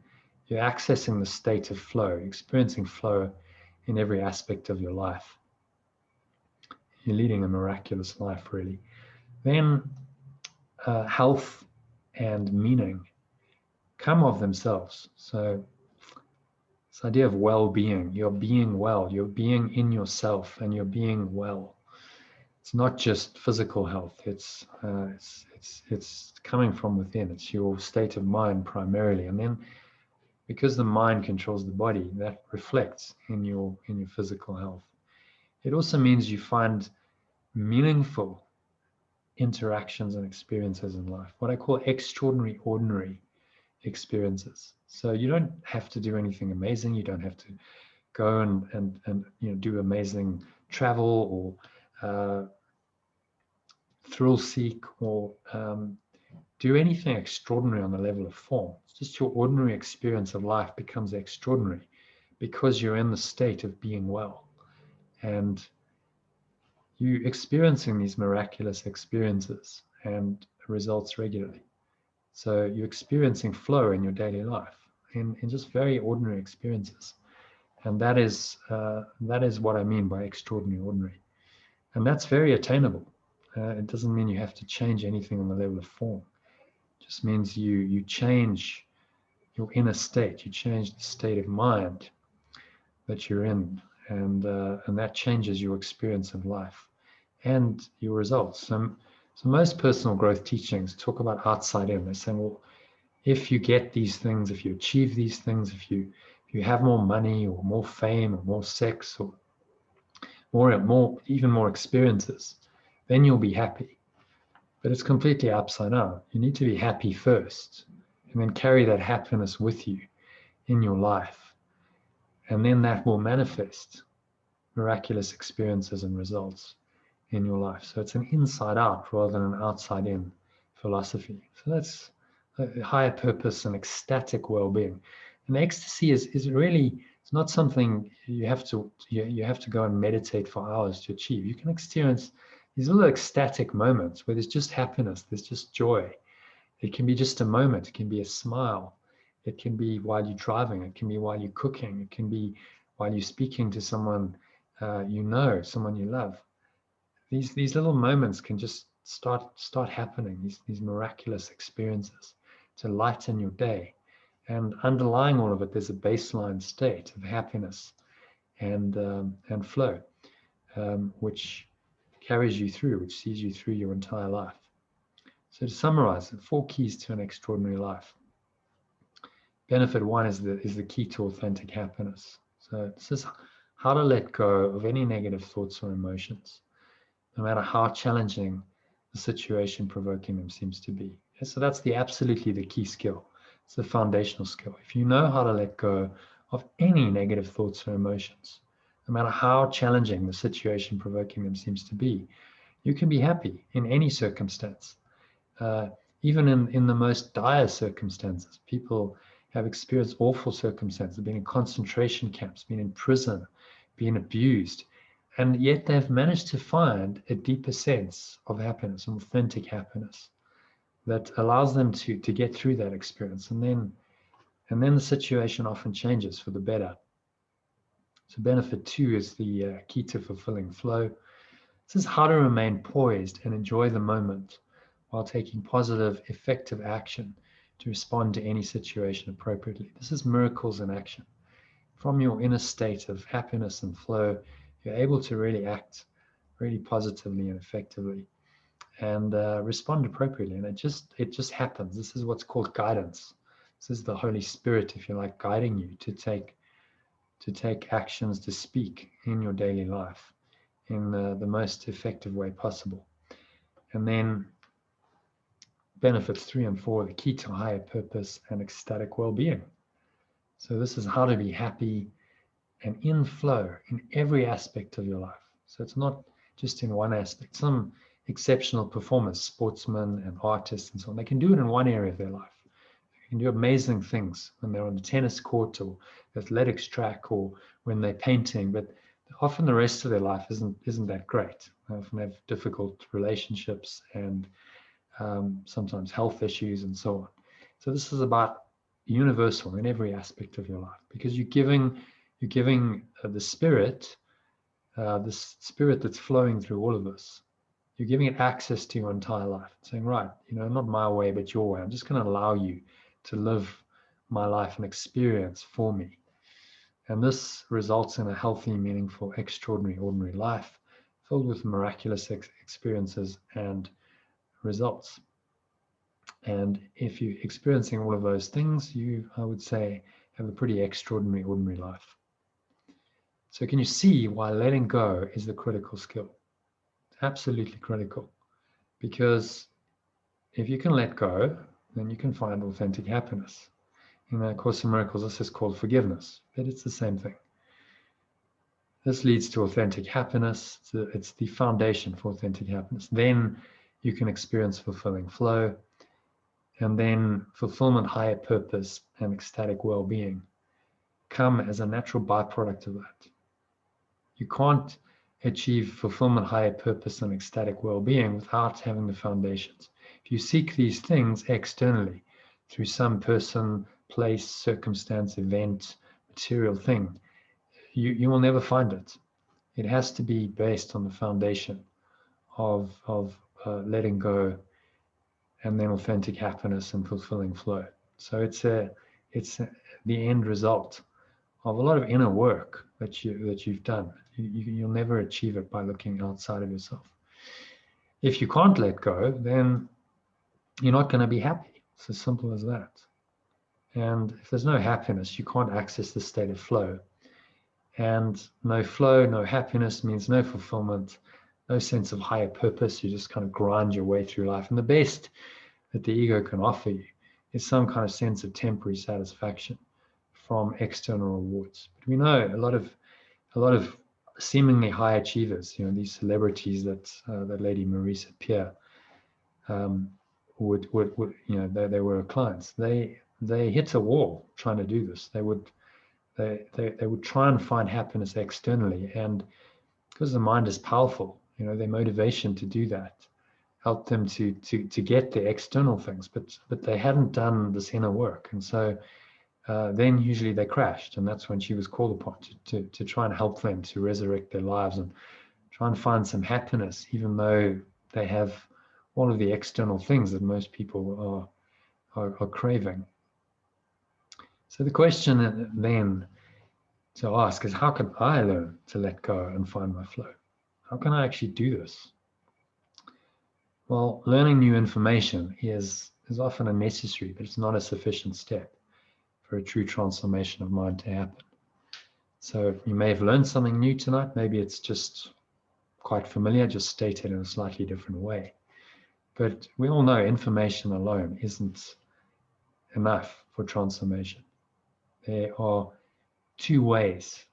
you're accessing the state of flow, experiencing flow in every aspect of your life. You're leading a miraculous life, really. Then health and meaning come of themselves. So this idea of well-being, you're being well, you're being in yourself, and you're being well. It's not just physical health. It's coming from within. It's your state of mind primarily, and then because the mind controls the body, that reflects in your physical health. It also means you find meaningful interactions and experiences in life, what I call extraordinary, ordinary experiences. So you don't have to do anything amazing. You don't have to go and do amazing travel or thrill seek or do anything extraordinary on the level of form. It's just your ordinary experience of life becomes extraordinary because you're in the state of being well, and you experiencing these miraculous experiences and results regularly. So you're experiencing flow in your daily life in just very ordinary experiences. And that is what I mean by extraordinary, ordinary. And that's very attainable. It doesn't mean you have to change anything on the level of form. It just means you change your inner state. You change the state of mind that you're in, and that changes your experience of life and your results. So most personal growth teachings talk about outside in. They're saying, well, if you get these things, if you achieve these things, if you have more money or more fame or more sex or even more experiences, then you'll be happy. But it's completely upside down. You need to be happy first, and then carry that happiness with you in your life. And then that will manifest miraculous experiences and results in your life. So it's an inside out rather than an outside in philosophy. So that's a higher purpose and ecstatic well-being. And ecstasy is really, it's not something you have to go and meditate for hours to achieve. You can experience these little ecstatic moments where there's just happiness, there's just joy. It can be just a moment, it can be a smile, it can be while you're driving, it can be while you're cooking, it can be while you're speaking to someone someone you love. These little moments can just start happening, these miraculous experiences to lighten your day. And underlying all of it, there's a baseline state of happiness and flow, which carries you through, which sees you through your entire life. So to summarize, the 4 keys to an extraordinary life. Benefit 1 is the key to authentic happiness. So this is how to let go of any negative thoughts or emotions, no matter how challenging the situation provoking them seems to be. So that's absolutely the key skill. It's a foundational skill. If you know how to let go of any negative thoughts or emotions, no matter how challenging the situation provoking them seems to be, you can be happy in any circumstance. Even in the most dire circumstances. People have experienced awful circumstances, been in concentration camps, been in prison, been abused, and yet they've managed to find a deeper sense of happiness, an authentic happiness that allows them to get through that experience. And then the situation often changes for the better. So benefit 2 is the key to fulfilling flow. This is how to remain poised and enjoy the moment while taking positive, effective action to respond to any situation appropriately. This is miracles in action. From your inner state of happiness and flow, you're able to really act really positively and effectively and respond appropriately. And it just happens. This is what's called guidance. This is the Holy Spirit, if you like, guiding you to take actions, to speak in your daily life in the most effective way possible. And then benefits 3 and 4, the key to higher purpose and ecstatic well-being. So this is how to be happy and in flow in every aspect of your life. So it's not just in one aspect. Some exceptional performers, sportsmen and artists and so on, they can do it in one area of their life. They can do amazing things when they're on the tennis court or athletics track or when they're painting, but often the rest of their life isn't that great. They often have difficult relationships and sometimes health issues and so on. So this is about universal in every aspect of your life, because you're giving the spirit, this spirit that's flowing through all of us, you're giving it access to your entire life, saying, right, not my way, but your way. I'm just going to allow you to live my life and experience for me. And this results in a healthy, meaningful, extraordinary, ordinary life filled with miraculous experiences and results. And if you're experiencing all of those things, you, I would say, have a pretty extraordinary, ordinary life. So can you see why letting go is the critical skill? Absolutely critical. Because if you can let go, then you can find authentic happiness. In the Course in Miracles, this is called forgiveness, but it's the same thing. This leads to authentic happiness. It's the foundation for authentic happiness. Then you can experience fulfilling flow, and then fulfillment, higher purpose, and ecstatic well-being come as a natural byproduct of that. You can't achieve fulfillment, higher purpose, and ecstatic well-being without having the foundations. If you seek these things externally through some person, place, circumstance, event, material thing, you will never find it. It has to be based on the foundation of letting go, and then authentic happiness and fulfilling flow. So it's the end result of a lot of inner work that you've done. You'll never achieve it by looking outside of yourself. If you can't let go, then you're not going to be happy. It's as simple as that. And if there's no happiness, you can't access the state of flow. And no flow, no happiness means no fulfillment, no sense of higher purpose. You just kind of grind your way through life. And the best that the ego can offer you is some kind of sense of temporary satisfaction from external rewards. But we know a lot of seemingly high achievers, these celebrities that lady Marisa Peer would they were clients. They hit a wall trying to do this. They would try and find happiness externally, and because the mind is powerful, their motivation to do that helped them to get the external things, but they hadn't done this inner work, and so then usually they crashed, and that's when she was called upon to try and help them to resurrect their lives and try and find some happiness, even though they have all of the external things that most people are craving. So the question then to ask is, how can I learn to let go and find my flow? How can I actually do this? Well, learning new information is often a necessary, but it's not a sufficient step for a true transformation of mind to happen. So you may have learned something new tonight. Maybe it's just quite familiar, just stated in a slightly different way. But we all know information alone isn't enough for transformation. There are two ways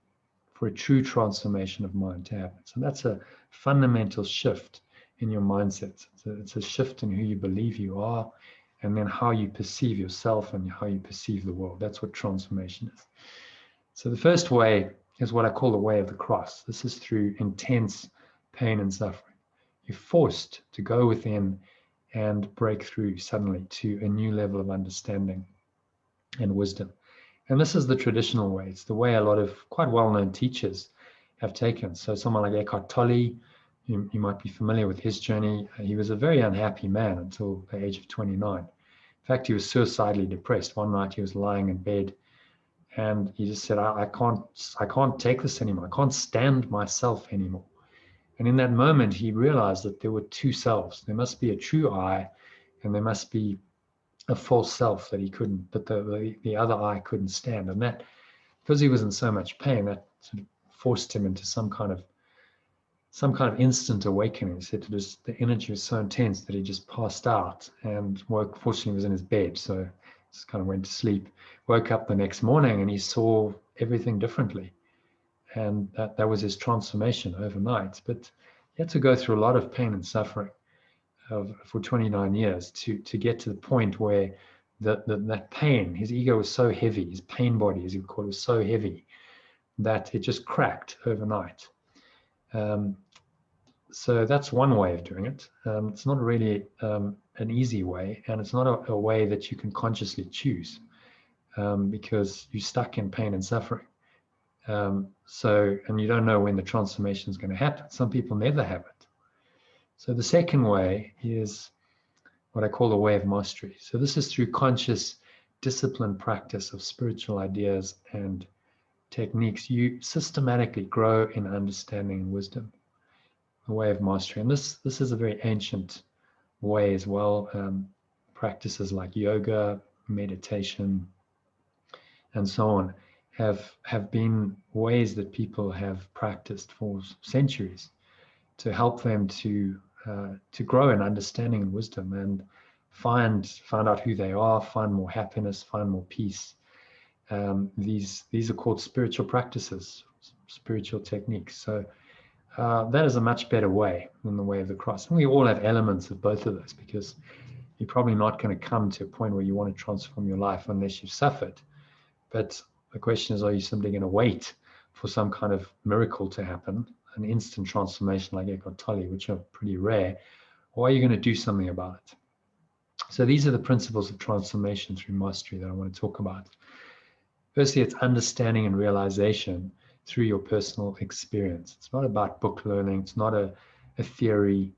for a true transformation of mind to happen. So that's a fundamental shift in your mindset. It's a shift in who you believe you are, and then how you perceive yourself and how you perceive the world. That's what transformation is. So the first way is what I call the way of the cross. This is through intense pain and suffering. You're forced to go within and break through suddenly to a new level of understanding and wisdom. And this is the traditional way. It's the way a lot of quite well-known teachers have taken. So someone like Eckhart Tolle, you might be familiar with his journey. He was a very unhappy man until the age of 29. In fact, he was suicidally depressed. One night he was lying in bed and he just said, I can't take this anymore. I can't stand myself anymore. And in that moment, he realized that there were two selves. There must be a true I, and there must be a false self that he couldn't, but the other I couldn't stand. And that, because he was in so much pain, that sort of forced him into some kind of instant awakening. He said the energy was so intense that he just passed out and woke. Fortunately, he was in his bed, so just kind of went to sleep. Woke up the next morning and he saw everything differently. And that was his transformation overnight. But he had to go through a lot of pain and suffering for 29 years to get to the point where that pain, his ego was so heavy, his pain body, as you call it, was so heavy that it just cracked overnight. So that's one way of doing it. It's not really an easy way, and it's not a way that you can consciously choose because you're stuck in pain and suffering. And you don't know when the transformation is going to happen. Some people never have it. So the second way is what I call the way of mastery. So this is through conscious, disciplined practice of spiritual ideas and techniques. You systematically grow in understanding and wisdom. The way of mastery. And this is a very ancient way as well. Practices like yoga, meditation, and so on have been ways that people have practiced for centuries to help them to grow in understanding and wisdom and find out who they are, find more happiness, find more peace. These are called spiritual practices, spiritual techniques. So that is a much better way than the way of the cross. And we all have elements of both of those, because you're probably not going to come to a point where you want to transform your life unless you've suffered. But the question is, are you simply going to wait for some kind of miracle to happen, an instant transformation like Eckhart Tolle, which are pretty rare, or are you going to do something about it? So these are the principles of transformation through mastery that I want to talk about. Firstly, it's understanding and realization through your personal experience. It's not about book learning. It's not a theory.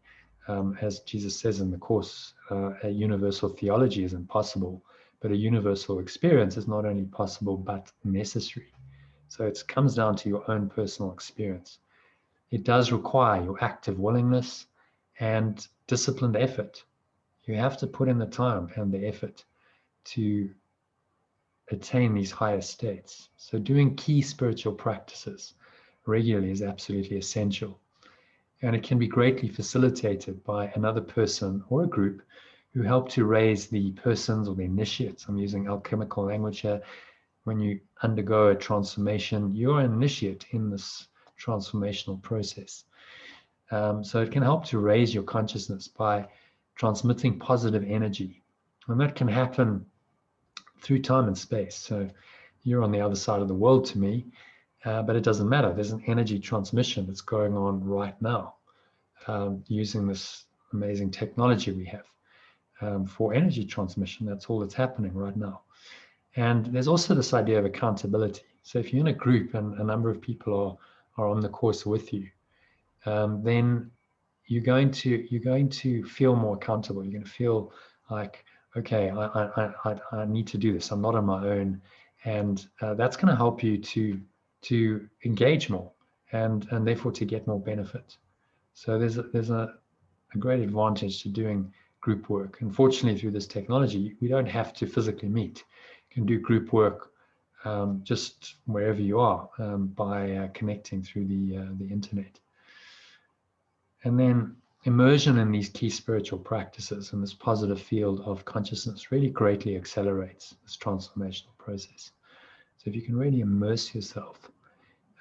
As Jesus says in the Course, a universal theology is impossible, but a universal experience is not only possible, but necessary. So it comes down to your own personal experience. It does require your active willingness and disciplined effort. You have to put in the time and the effort to attain these higher states. So doing key spiritual practices regularly is absolutely essential. And it can be greatly facilitated by another person or a group who help to raise the persons or the initiates. I'm using alchemical language here. When you undergo a transformation, you're an initiate in this transformational process. So it can help to raise your consciousness by transmitting positive energy. And that can happen through time and space. So you're on the other side of the world to me, but it doesn't matter. There's an energy transmission that's going on right now using this amazing technology we have for energy transmission. That's all that's happening right now. And there's also this idea of accountability. So if you're in a group and a number of people are on the course with you, then you're going to feel more accountable. You're going to feel like, okay, I need to do this. I'm not on my own, and that's going to help you to engage more and therefore to get more benefit. So there's a great advantage to doing group work. Unfortunately, through this technology, we don't have to physically meet. You can do group work just wherever you are by connecting through the internet. And then immersion in these key spiritual practices and this positive field of consciousness really greatly accelerates this transformational process. So if you can really immerse yourself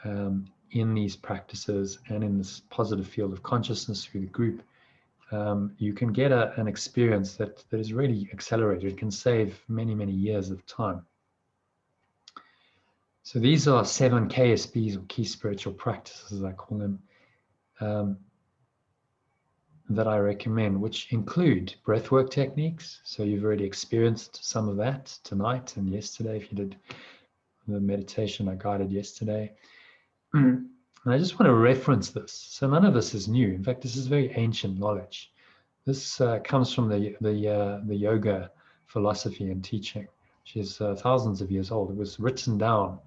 in these practices and in this positive field of consciousness through the group, you can get an experience that is really accelerated. It can save many, many years of time. So these are 7 KSPs, or key spiritual practices, as I call them, that I recommend, which include breathwork techniques. So you've already experienced some of that tonight and yesterday, if you did the meditation I guided yesterday. And I just want to reference this. So none of this is new. In fact, this is very ancient knowledge. This comes from the yoga philosophy and teaching, which is thousands of years old. It was written down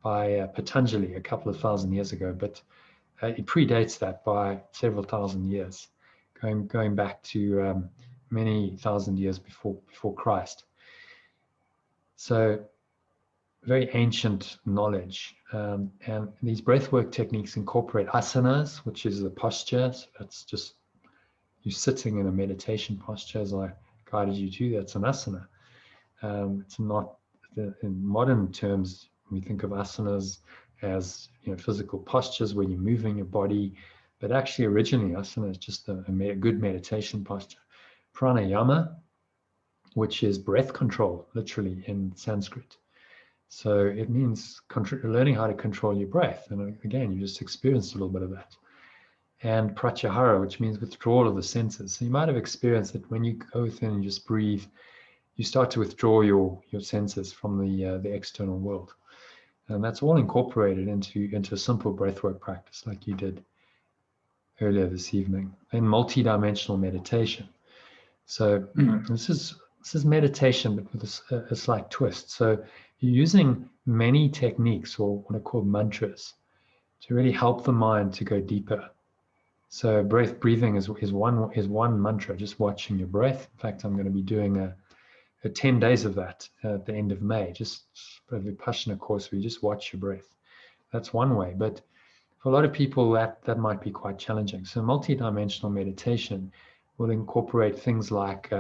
by Patanjali a couple of thousand years ago, but it predates that by several thousand years, going back to many thousand years before Christ. So very ancient knowledge, and these breathwork techniques incorporate asanas, which is the posture. So that's just you sitting in a meditation posture, as I guided you to. That's an asana. It's not, in modern terms, we think of asanas as physical postures where you're moving your body, but actually originally asana is just a good meditation posture. Pranayama, which is breath control, literally in Sanskrit. So it means learning how to control your breath. And again, you just experienced a little bit of that. And pratyahara, which means withdrawal of the senses. So you might have experienced that when you go within and just breathe, you start to withdraw your senses from the external world. And that's all incorporated into a simple breathwork practice like you did earlier this evening. And multi-dimensional meditation. So this is meditation, but with a slight twist. So you're using many techniques, or what are called mantras, to really help the mind to go deeper. So breathing is one mantra, just watching your breath. In fact, I'm going to be doing a 10 days of that at the end of May, just a Vipassana course where you just watch your breath. That's one way, but for a lot of people that might be quite challenging. So multi-dimensional meditation will incorporate things like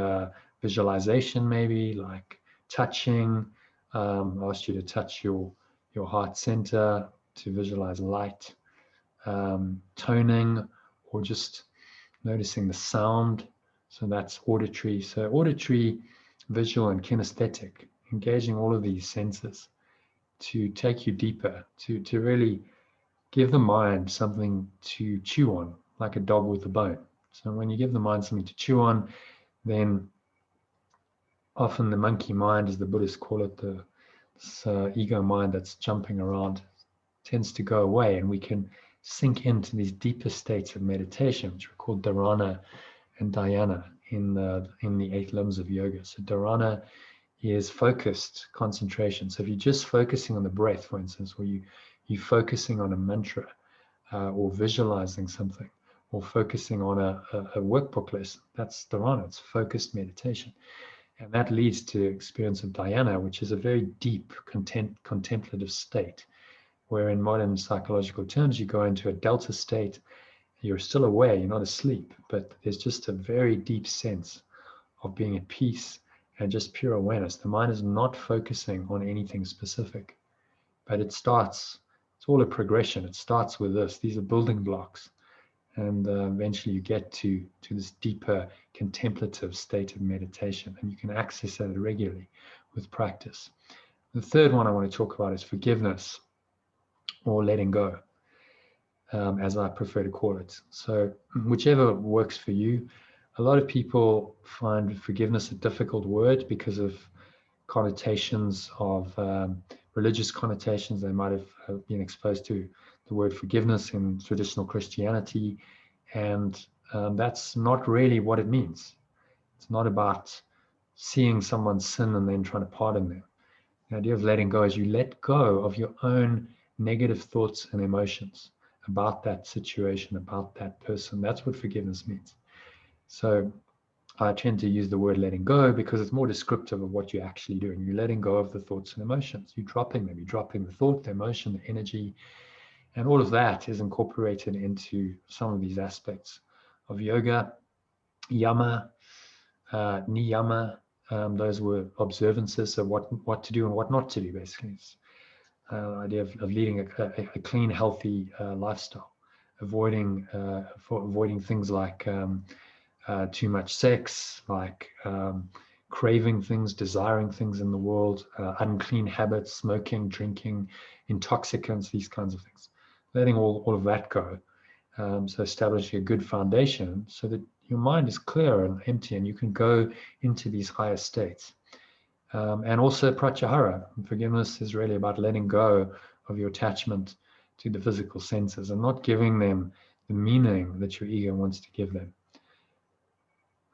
visualization, maybe like touching. I asked you to touch your heart center to visualize light, toning, or just noticing the sound. So that's auditory. So auditory, visual, and kinesthetic, engaging all of these senses to take you deeper, to really give the mind something to chew on, like a dog with a bone. So when you give the mind something to chew on, then often the monkey mind, as the Buddhists call it, this ego mind that's jumping around, tends to go away, and we can sink into these deeper states of meditation, which are called dharana and dhyana in the 8 limbs of yoga. So dharana is focused concentration. So if you're just focusing on the breath, for instance, or you're focusing on a mantra, or visualizing something, or focusing on a workbook lesson, that's dharana. It's focused meditation. And that leads to experience of dhyana, which is a very deep contemplative state, where in modern psychological terms, you go into a delta state. You're still aware, you're not asleep, but there's just a very deep sense of being at peace and just pure awareness. The mind is not focusing on anything specific, but it's all a progression. It starts with this. These are building blocks. And eventually you get to this deeper contemplative state of meditation, and you can access that regularly with practice. The third one I want to talk about is forgiveness, or letting go, as I prefer to call it. So whichever works for you. A lot of people find forgiveness a difficult word because of connotations of religious connotations. They might have been exposed to the word forgiveness in traditional Christianity, and that's not really what it means. It's not about seeing someone sin and then trying to pardon them. The idea of letting go is you let go of your own negative thoughts and emotions about that situation, about that person. That's what forgiveness means. So I tend to use the word letting go because it's more descriptive of what you're actually doing. You're letting go of the thoughts and emotions. You're dropping them. You're dropping the thought, the emotion, the energy, and all of that is incorporated into some of these aspects of yoga. Yama, niyama, those were observances of what to do and what not to do, basically. It's the idea of leading a clean, healthy lifestyle, avoiding things like too much sex, like craving things, desiring things in the world, unclean habits, smoking, drinking, intoxicants, these kinds of things. Letting all of that go. So establishing a good foundation so that your mind is clear and empty and you can go into these higher states. And also pratyahara. Forgiveness is really about letting go of your attachment to the physical senses and not giving them the meaning that your ego wants to give them.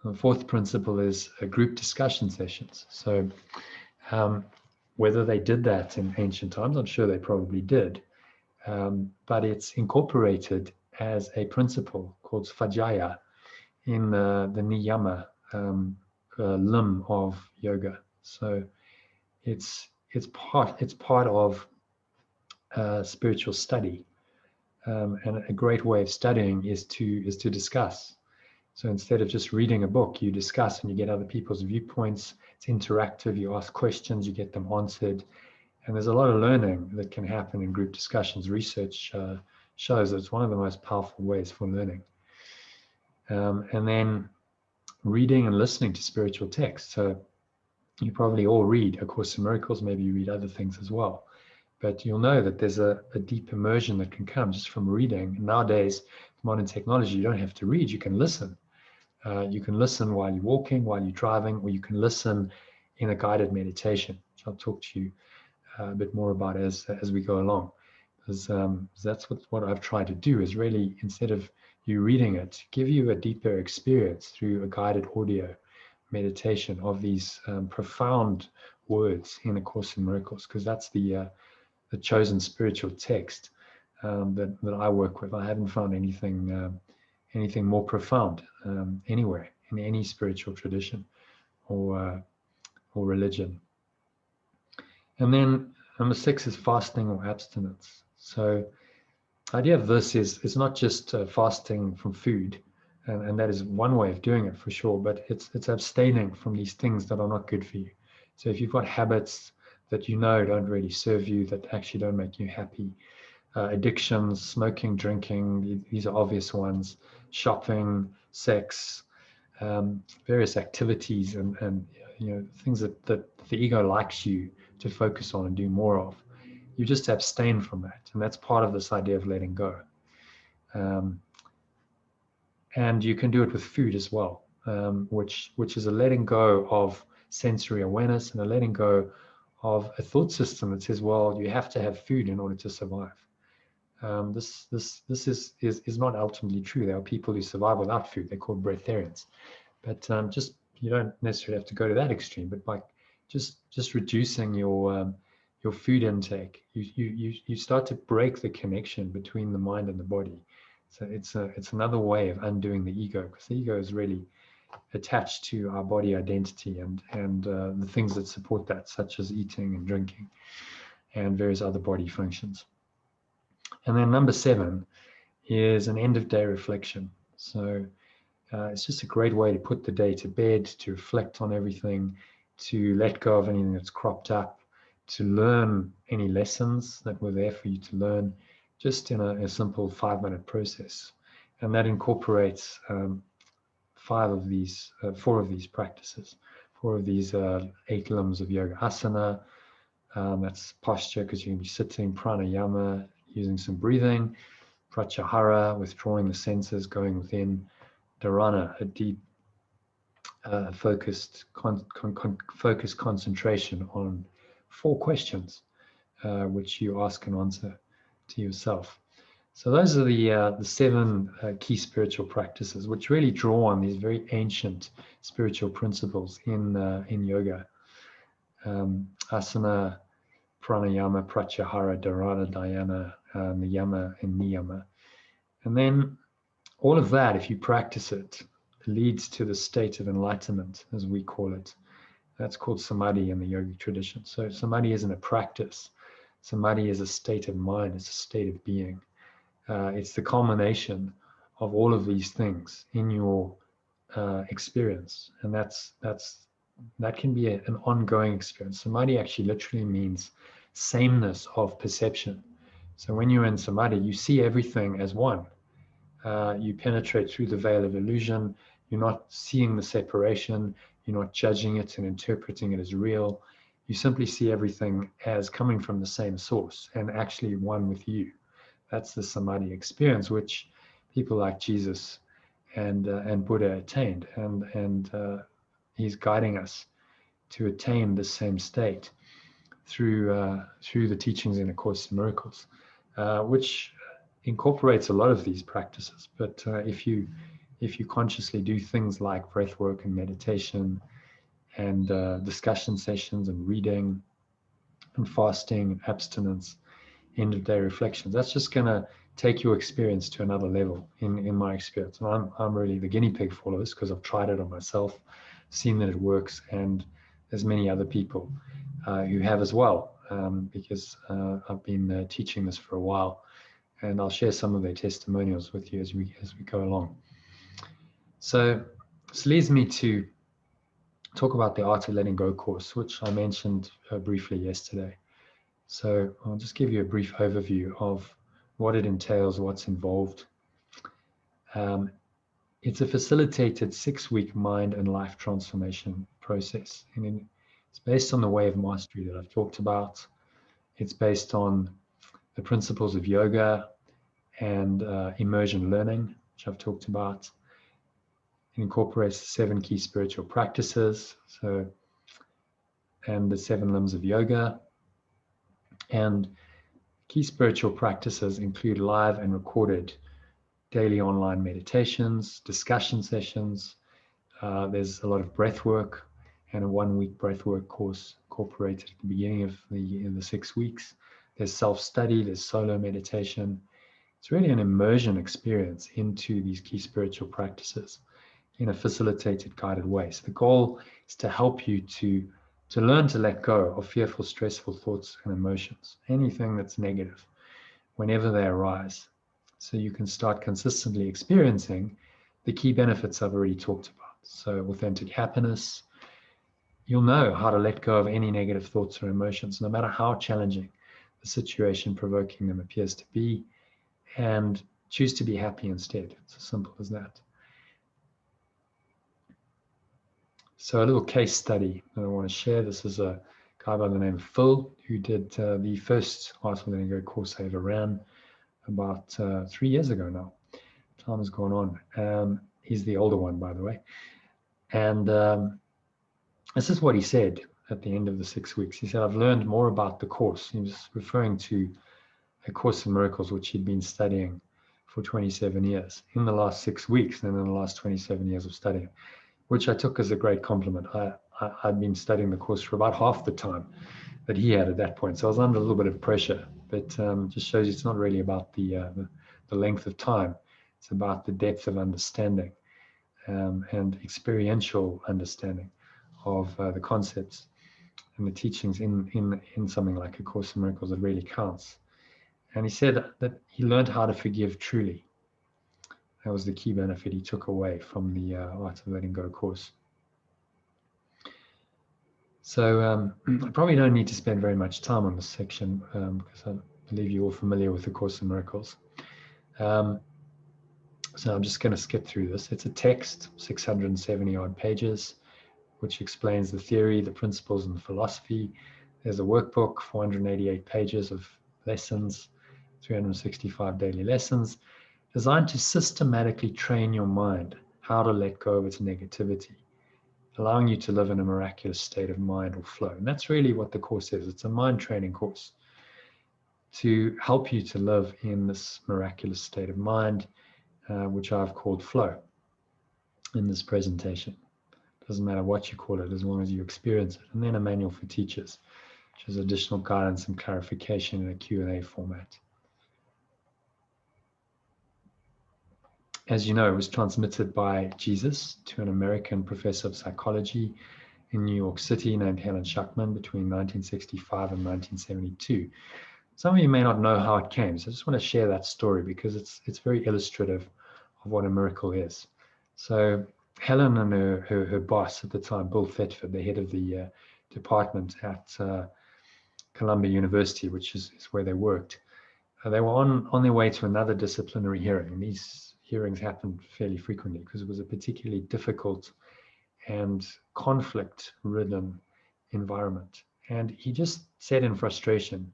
The fourth principle is group discussion sessions. So whether they did that in ancient times, I'm sure they probably did, but it's incorporated as a principle called svajaya in the niyama limb of yoga. So it's part of spiritual study, and a great way of studying is to discuss. So instead of just reading a book, you discuss and you get other people's viewpoints. It's interactive. You ask questions, you get them answered, and there's a lot of learning that can happen in group discussions. Research shows that it's one of the most powerful ways for learning. And then reading and listening to spiritual texts. So you probably all read A Course in Miracles, maybe you read other things as well. But you'll know that there's a deep immersion that can come just from reading. Nowadays, modern technology, you don't have to read, you can listen. You can listen while you're walking, while you're driving, or you can listen in a guided meditation, which I'll talk to you a bit more about as we go along. Because that's what I've tried to do, is really, instead of you reading it, give you a deeper experience through a guided audio meditation of these profound words in A Course in Miracles, because that's the chosen spiritual text that I work with. I haven't found anything more profound anywhere in any spiritual tradition or religion. And then number 6 is fasting or abstinence. So the idea of this is it's not just fasting from food, and that is one way of doing it for sure, but it's abstaining from these things that are not good for you. So if you've got habits that you know don't really serve you, that actually don't make you happy, addictions, smoking, drinking, these are obvious ones, shopping, sex, various activities, and things that the ego likes you to focus on and do more of. You just abstain from that, and that's part of this idea of letting go. And you can do it with food as well, which is a letting go of sensory awareness and a letting go of a thought system that says, well, you have to have food in order to survive. This is not ultimately true. There are people who survive without food. They're called breatharians. But you don't necessarily have to go to that extreme. But by just reducing your food intake, you start to break the connection between the mind and the body. So it's another way of undoing the ego, because the ego is really attached to our body identity and the things that support that, such as eating and drinking and various other body functions. And then number 7 is an end of day reflection. So it's just a great way to put the day to bed, to reflect on everything, to let go of anything that's cropped up, to learn any lessons that were there for you to learn, just in a simple 5-minute process. And that incorporates 4 of these practices, 4 of these 8 limbs of yoga. Asana, that's posture, because you're going to be sitting. Pranayama, using some breathing. Pratyahara, withdrawing the senses, going within. Dharana, a deep focused concentration on 4 questions, which you ask and answer to yourself. So those are the 7 key spiritual practices, which really draw on these very ancient spiritual principles in yoga. Asana, pranayama, pratyahara, dharana, dhyana, niyama, and niyama. And then all of that, if you practice it, leads to the state of enlightenment, as we call it. That's called samadhi in the yogic tradition. So samadhi isn't a practice. Samadhi is a state of mind. It's a state of being. It's the culmination of all of these things in your experience, and that can be an ongoing experience. Samadhi actually literally means sameness of perception. So when you're in samadhi, you see everything as one. You penetrate through the veil of illusion. You're not seeing the separation. You're not judging it and interpreting it as real. You simply see everything as coming from the same source and actually one with you. That's the samadhi experience, which people like Jesus and Buddha attained, and he's guiding us to attain the same state through the teachings in A Course in Miracles, which incorporates a lot of these practices. But if you consciously do things like breath work and meditation and discussion sessions and reading and fasting and abstinence, end of day reflections, that's just going to take your experience to another level in my experience. And I'm really the guinea pig for all of this because I've tried it on myself, seen that it works, and there's many other people who have as well, because I've been teaching this for a while, and I'll share some of their testimonials with you as we go along. So this leads me to talk about the Art of Letting Go course, which I mentioned briefly yesterday. So I'll just give you a brief overview of what it entails, what's involved. It's a facilitated 6-week mind and life transformation process. And it's based on the way of mastery that I've talked about. It's based on the principles of yoga and immersion learning, which I've talked about. It incorporates the 7 key spiritual practices, and the 7 limbs of yoga. And key spiritual practices include live and recorded daily online meditations, discussion sessions. There's a lot of breath work and a 1-week breath work course incorporated at the beginning of the 6 weeks. There's self-study, there's solo meditation. It's really an immersion experience into these key spiritual practices in a facilitated, guided way. So the goal is to help you to learn to let go of fearful, stressful thoughts and emotions, anything that's negative, whenever they arise, so you can start consistently experiencing the key benefits I've already talked about. So authentic happiness, you'll know how to let go of any negative thoughts or emotions, no matter how challenging the situation provoking them appears to be, and choose to be happy instead. It's as simple as that. So a little case study that I want to share. This is a guy by the name of Phil, who did the first Art of Letting Go course I ever ran about 3 years ago now. Time has gone on. He's the older one, by the way. And this is what he said at the end of the 6 weeks. He said, I've learned more about the course. He was referring to A Course in Miracles, which he'd been studying for 27 years in the last 6 weeks, and in the last 27 years of studying, which I took as a great compliment. I'd been studying the course for about half the time that he had at that point. So I was under a little bit of pressure, but just shows you it's not really about the length of time. It's about the depth of understanding and experiential understanding of the concepts and the teachings in something like A Course in Miracles that really counts. And he said that he learned how to forgive truly. That was the key benefit he took away from the Art of Letting Go course. So I probably don't need to spend very much time on this section because I believe you're all familiar with A Course in Miracles. So I'm just going to skip through this. It's a text, 670 odd pages, which explains the theory, the principles, and the philosophy. There's a workbook, 488 pages of lessons, 365 daily lessons, designed to systematically train your mind how to let go of its negativity, allowing you to live in a miraculous state of mind or flow. And that's really what the course is. It's a mind training course to help you to live in this miraculous state of mind, which I've called flow in this presentation. Doesn't matter what you call it, as long as you experience it. And then a manual for teachers, which is additional guidance and clarification in a Q&A format. As you know, it was transmitted by Jesus to an American professor of psychology in New York City named Helen Schuckman between 1965 and 1972. Some of you may not know how it came, so I just want to share that story because it's very illustrative what a miracle is. So Helen and her boss at the time, Bill Thetford, the head of the department at Columbia University, which is where they worked, they were on their way to another disciplinary hearing. And these hearings happened fairly frequently because it was a particularly difficult and conflict-ridden environment. And he just said in frustration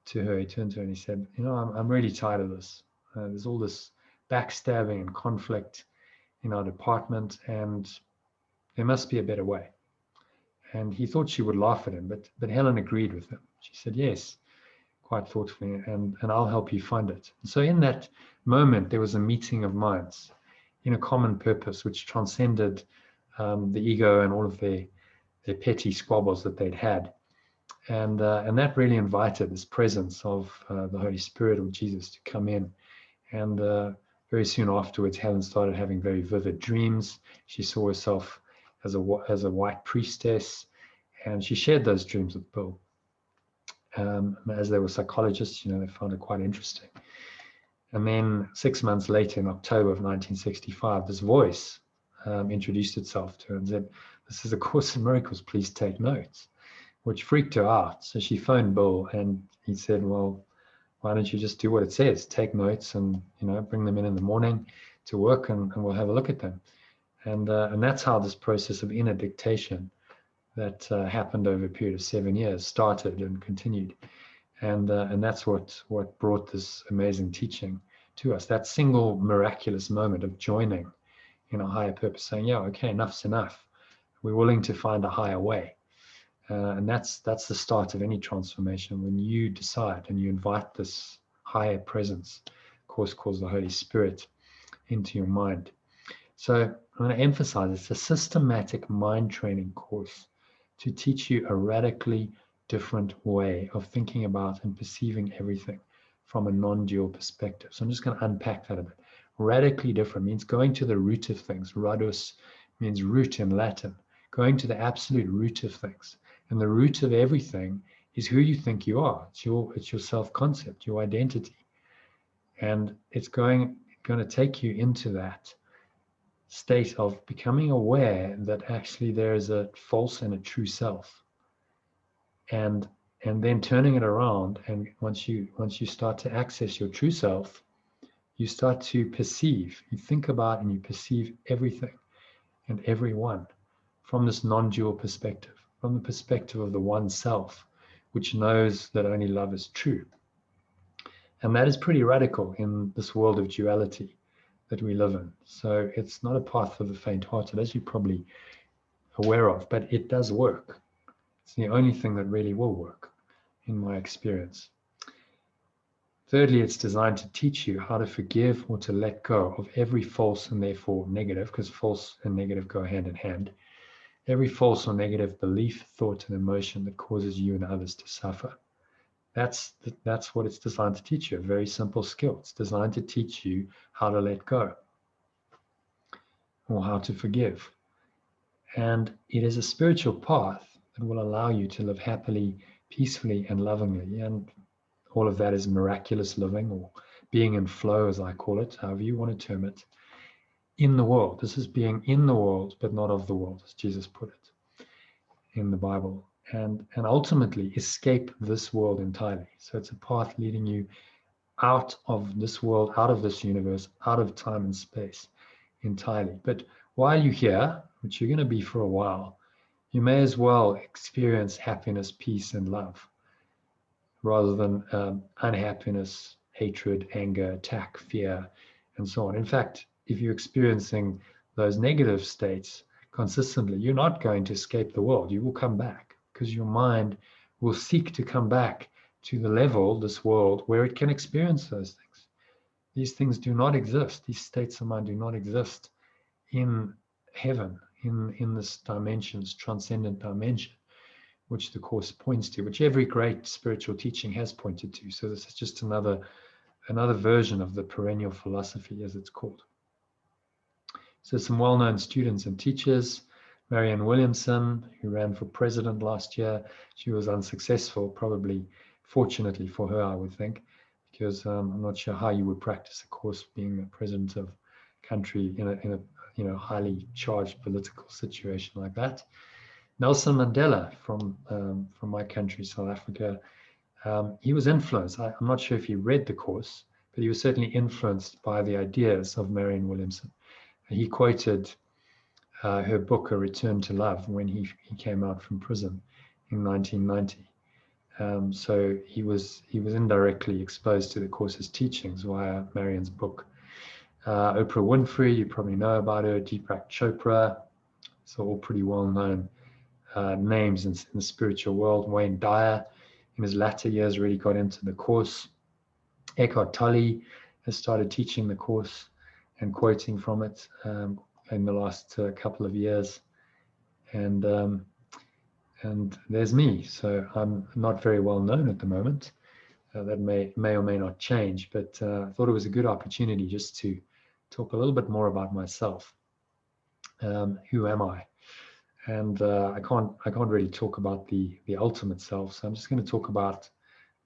to her, he turned to her and he said, I'm really tired of this. There's all this backstabbing and conflict in our department, and there must be a better way. And he thought she would laugh at him, but Helen agreed with him. She said, yes, quite thoughtfully, and I'll help you find it. So in that moment, there was a meeting of minds in a common purpose, which transcended the ego and all of their petty squabbles that they'd had. And that really invited this presence of the Holy Spirit or Jesus to come in. And very soon afterwards, Helen started having very vivid dreams. She saw herself as a white priestess, and she shared those dreams with Bill. As they were psychologists, they found it quite interesting. And then 6 months later, in October of 1965, this voice introduced itself to her and said, "This is a Course in Miracles, please take notes," which freaked her out. So she phoned Bill and he said, well, why don't you just do what it says? Take notes and, bring them in the morning to work and we'll have a look at them. And that's how this process of inner dictation that happened over a period of 7 years started and continued. And that's what brought this amazing teaching to us. That single miraculous moment of joining in a higher purpose, saying, yeah, okay, enough's enough. We're willing to find a higher way. And that's the start of any transformation, when you decide and you invite this higher presence, course calls the Holy Spirit, into your mind. So I'm going to emphasize it's a systematic mind training course to teach you a radically different way of thinking about and perceiving everything from a non-dual perspective. So I'm just going to unpack that a bit. Radically different means going to the root of things. Radus means root in Latin. Going to the absolute root of things. And the root of everything is who you think you are. It's your self-concept, your identity. And it's going to take you into that state of becoming aware that actually there is a false and a true self. And then turning it around, and once you start to access your true self, you start to perceive, you think about and you perceive everything and everyone from this non-dual perspective, from the perspective of the one self, which knows that only love is true. And that is pretty radical in this world of duality that we live in. So it's not a path for the faint-hearted, as you're probably aware of, but it does work. It's the only thing that really will work, in my experience. Thirdly, it's designed to teach you how to forgive or to let go of every false and therefore negative, because false and negative go hand in hand, every false or negative belief, thought, and emotion that causes you and others to suffer. That's what it's designed to teach you, a very simple skill. It's designed to teach you how to let go or how to forgive. And it is a spiritual path that will allow you to live happily, peacefully, and lovingly. And all of that is miraculous living, or being in flow, as I call it, however you want to term it, in the world. This is being in the world, but not of the world, as Jesus put it in the Bible. And ultimately escape this world entirely. So it's a path leading you out of this world, out of this universe, out of time and space entirely. But while you're here, which you're going to be for a while, you may as well experience happiness, peace, and love, rather than unhappiness, hatred, anger, attack, fear, and so on. In fact, if you're experiencing those negative states consistently, you're not going to escape the world. You will come back, because your mind will seek to come back to the level, this world, where it can experience those things. These things do not exist. These states of mind do not exist in heaven, in this dimension, this transcendent dimension, which the Course points to, which every great spiritual teaching has pointed to. So this is just another version of the perennial philosophy, as it's called. So some well-known students and teachers, Marianne Williamson, who ran for president last year. She was unsuccessful, probably fortunately for her, I would think, because I'm not sure how you would practice a course being the president of a country in a highly charged political situation like that. Nelson Mandela from my country, South Africa. He was influenced. I'm not sure if he read the course, but he was certainly influenced by the ideas of Marianne Williamson. He quoted her book, A Return to Love, when he came out from prison in 1990. So he was indirectly exposed to the course's teachings via Marianne's book. Oprah Winfrey, you probably know about her. Deepak Chopra, so all pretty well-known names in the spiritual world. Wayne Dyer, in his latter years, really got into the course. Eckhart Tolle has started teaching the course and quoting from it in the last couple of years. And there's me. So I'm not very well known at the moment. That may or may not change, but I thought it was a good opportunity just to talk a little bit more about myself. Who am I? And I can't really talk about the ultimate self, so I'm just going to talk about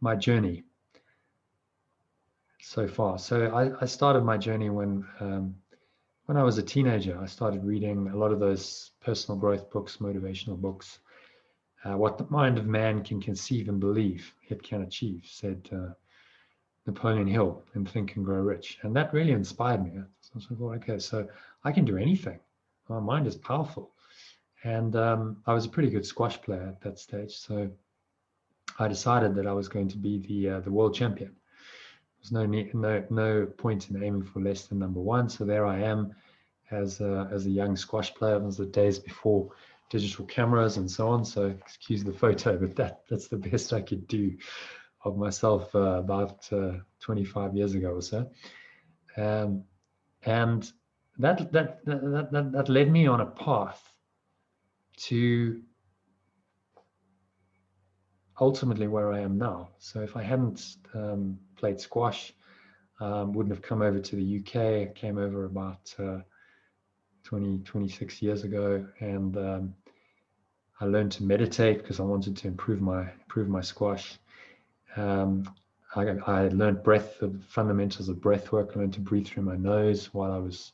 my journey so far. So I started my journey when I was a teenager. I started reading a lot of those personal growth books, motivational books. What the mind of man can conceive and believe, it can achieve, said Napoleon Hill in Think and Grow Rich. And that really inspired me. So I thought, okay, so I can do anything. My mind is powerful. And I was a pretty good squash player at that stage. So I decided that I was going to be the world champion. There's no point in aiming for less than number one. So there I am as a young squash player. It was the days before digital cameras and so on. So excuse the photo, but that's the best I could do of myself about 25 years ago or so. And that led me on a path to ultimately where I am now. So if I hadn't played squash, wouldn't have come over to the UK. I came over about 26 years ago, and I learned to meditate because I wanted to improve my squash. I learned the fundamentals of breath work. I learned to breathe through my nose while I was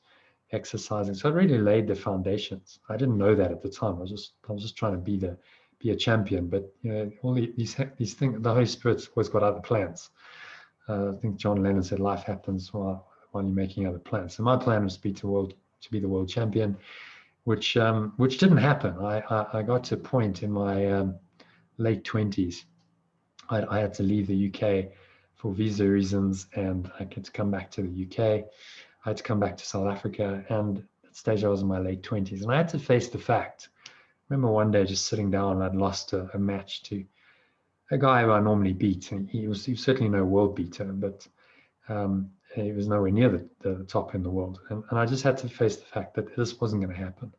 exercising. So I really laid the foundations. I didn't know that at the time. I was just trying to be a champion. But all these things, the Holy Spirit's always got other plans. I think John Lennon said, "Life happens while you're making other plans." So my plan was to be the world champion, which didn't happen. I got to a point in my late 20s. I had to leave the UK for visa reasons, and I had to come back to the UK. I had to come back to South Africa, and at that stage I was in my late 20s, and I had to face the fact. I remember one day just sitting down, and I'd lost a match to a guy who I normally beat, and he was certainly no world beater, but he was nowhere near the top in the world, and I just had to face the fact that this wasn't going to happen.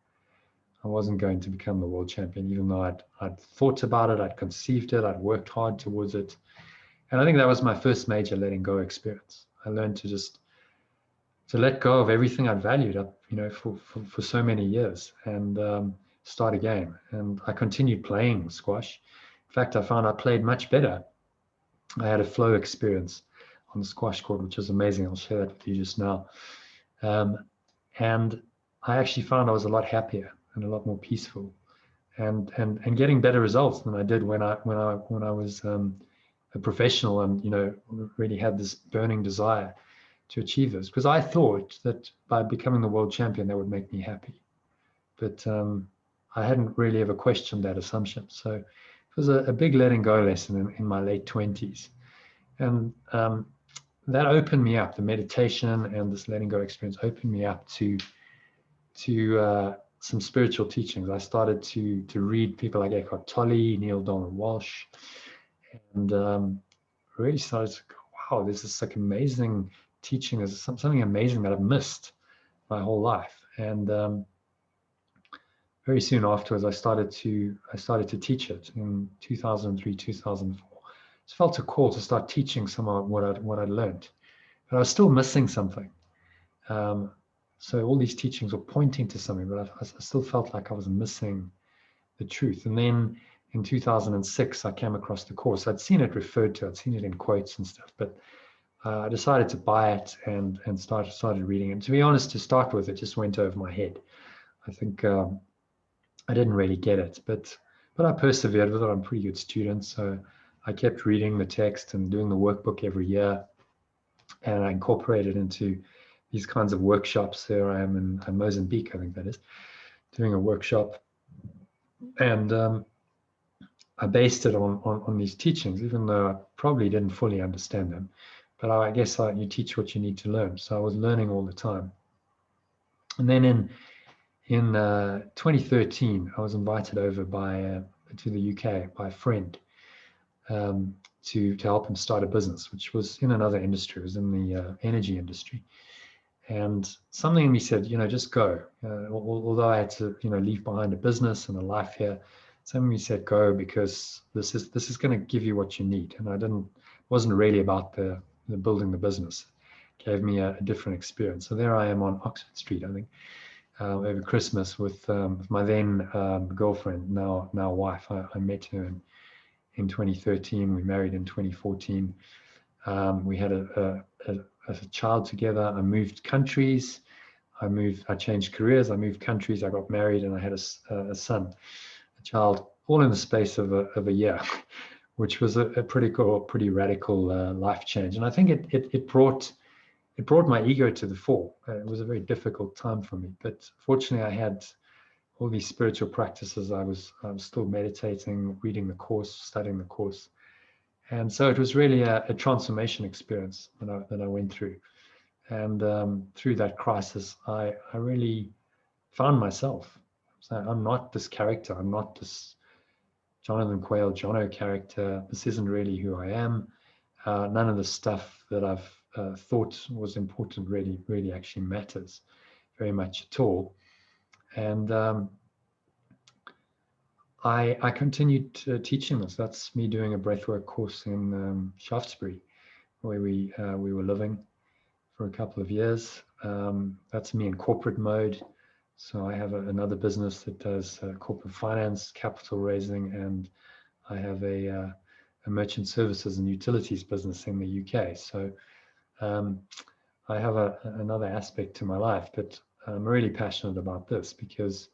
I wasn't going to become the world champion, even though I'd thought about it, I'd conceived it, I'd worked hard towards it. And I think that was my first major letting go experience. I learned to let go of everything I'd valued up, for so many years, and start again. And I continued playing squash. In fact, I found I played much better. I had a flow experience on the squash court, which was amazing. I'll share that with you just now. And I actually found I was a lot happier and a lot more peaceful, and getting better results than I did when I was a professional, and really had this burning desire to achieve this, because I thought that by becoming the world champion that would make me happy, but I hadn't really ever questioned that assumption. So it was a big letting go lesson in my late 20s, and that opened me up. The meditation and this letting go experience opened me up to some spiritual teachings. I started to read people like Eckhart Tolle, Neil Donald Walsh, and really started to go, wow, this is like amazing teaching. There's something amazing that I've missed my whole life. And very soon afterwards, I started to teach it in 2003, 2004. Just felt a call to start teaching some of what I'd learned, but I was still missing something. So all these teachings were pointing to something, but I still felt like I was missing the truth. And then in 2006, I came across the course. I'd seen it referred to, I'd seen it in quotes and stuff, but I decided to buy it and started reading it. And to be honest, to start with, it just went over my head. I think I didn't really get it, but I persevered with it. I'm a pretty good student, so I kept reading the text and doing the workbook every year, and I incorporated into these kinds of workshops. There I am in Mozambique, I think that is, doing a workshop, and I based it on these teachings, even though I probably didn't fully understand them. But I guess you teach what you need to learn. So I was learning all the time. And then in 2013, I was invited over to the UK by a friend to help him start a business, which was in another industry. It was in the energy industry. And something in me said, just go. Although I had to, leave behind a business and a life here, something in me said, go, because this is going to give you what you need. And wasn't really about the building the business. It gave me a different experience. So there I am on Oxford Street, I think, over Christmas with my then girlfriend, now wife. I met her in 2013. We married in 2014. We had a child together. I moved countries. I changed careers. I moved countries. I got married, and I had a son, a child, all in the space of a year, which was a pretty cool, pretty radical life change. And I think it brought my ego to the fore. It was a very difficult time for me, but fortunately, I had all these spiritual practices. I was still meditating, reading the course, studying the course. And so it was really a transformation experience that I went through. And through that crisis, I really found myself. So I'm not this character. I'm not this Jonathan Quail, Jono character. This isn't really who I am. None of the stuff that I've thought was important really actually matters very much at all. And I continued teaching this. That's me doing a breathwork course in Shaftesbury, where we were living for a couple of years. That's me in corporate mode. So I have another business that does corporate finance, capital raising, and I have a merchant services and utilities business in the UK. So I have another aspect to my life, but I'm really passionate about this because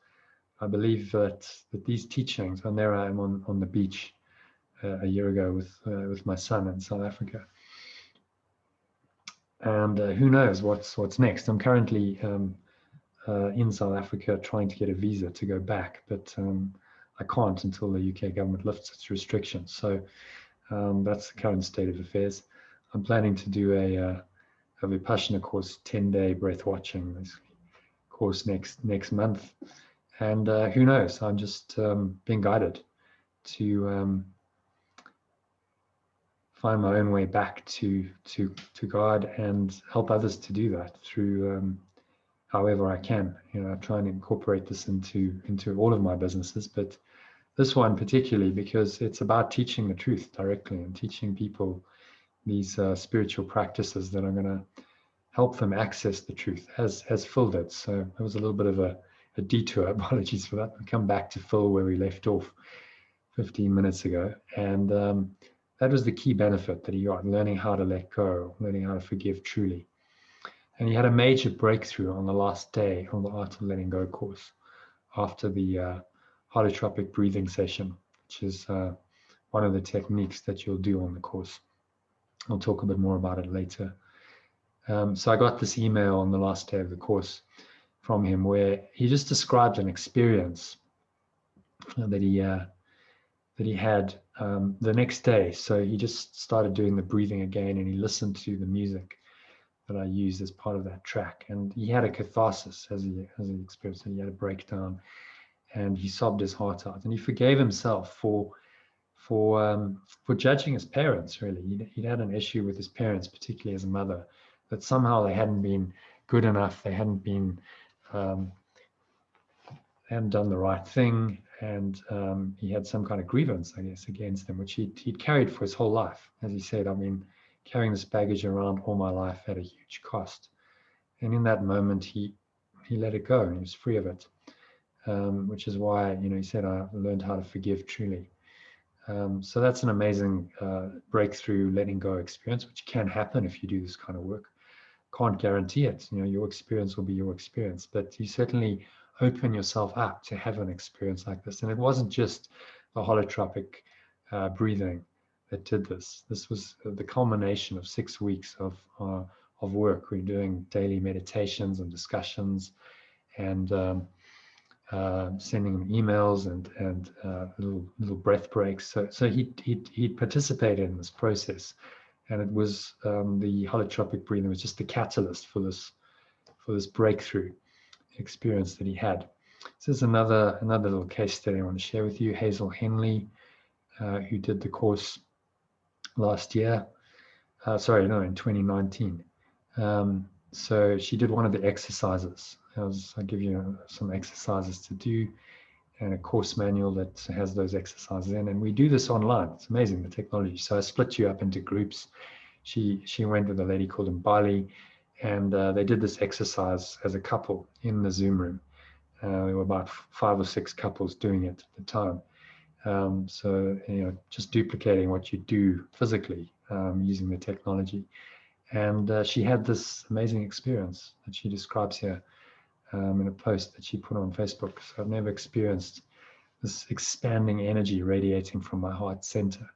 I believe that these teachings, and there I am on the beach a year ago with my son in South Africa. And who knows what's next. I'm currently in South Africa trying to get a visa to go back, but I can't until the UK government lifts its restrictions. So that's the current state of affairs. I'm planning to do a Vipassana course, 10-day breath watching course next month. And who knows, I'm just being guided to find my own way back to God and help others to do that through however I can. I try and incorporate this into all of my businesses, but this one particularly because it's about teaching the truth directly and teaching people these spiritual practices that are going to help them access the truth, as Phil did. So it was a little bit of a detour. Apologies for that. We'll come back to Phil where we left off 15 minutes ago. And that was the key benefit that he got, learning how to let go, learning how to forgive truly. And he had a major breakthrough on the last day on the Art of Letting Go course after the holotropic breathing session, which is one of the techniques that you'll do on the course. I'll talk a bit more about it later. So I got this email on the last day of the course from him where he just described an experience that he had the next day. So he just started doing the breathing again, and he listened to the music that I used as part of that track. And he had a catharsis as he experienced it. He had a breakdown, and he sobbed his heart out. And he forgave himself for judging his parents. Really, he'd had an issue with his parents, particularly as a mother, that somehow they hadn't been good enough. They hadn't done the right thing, and he had some kind of grievance, I guess, against them, which he'd carried for his whole life. As he said, carrying this baggage around all my life at a huge cost. And in that moment, he let it go, and he was free of it, which is why, he said, I learned how to forgive truly. So that's an amazing breakthrough letting go experience, which can happen if you do this kind of work. Can't guarantee it. Your experience will be your experience, but you certainly open yourself up to have an experience like this. And it wasn't just the holotropic breathing that did this. This was the culmination of 6 weeks of work. We're doing daily meditations and discussions, and sending him emails and little breath breaks. So he participated in this process, and it was the holotropic breathing was just the catalyst for this breakthrough experience that he had. So there's another little case study I want to share with you. Hazel Henley, who did the course last year. In 2019. So she did one of the exercises. I'll give you some exercises to do, and a course manual that has those exercises in. And we do this online. It's amazing, the technology. So I split you up into groups. She went with a lady called Mbali, and they did this exercise as a couple in the Zoom room. There were about 5 or 6 couples doing it at the time. So just duplicating what you do physically using the technology. And she had this amazing experience that she describes here in a post that she put on Facebook. So I've never experienced this expanding energy radiating from my heart center.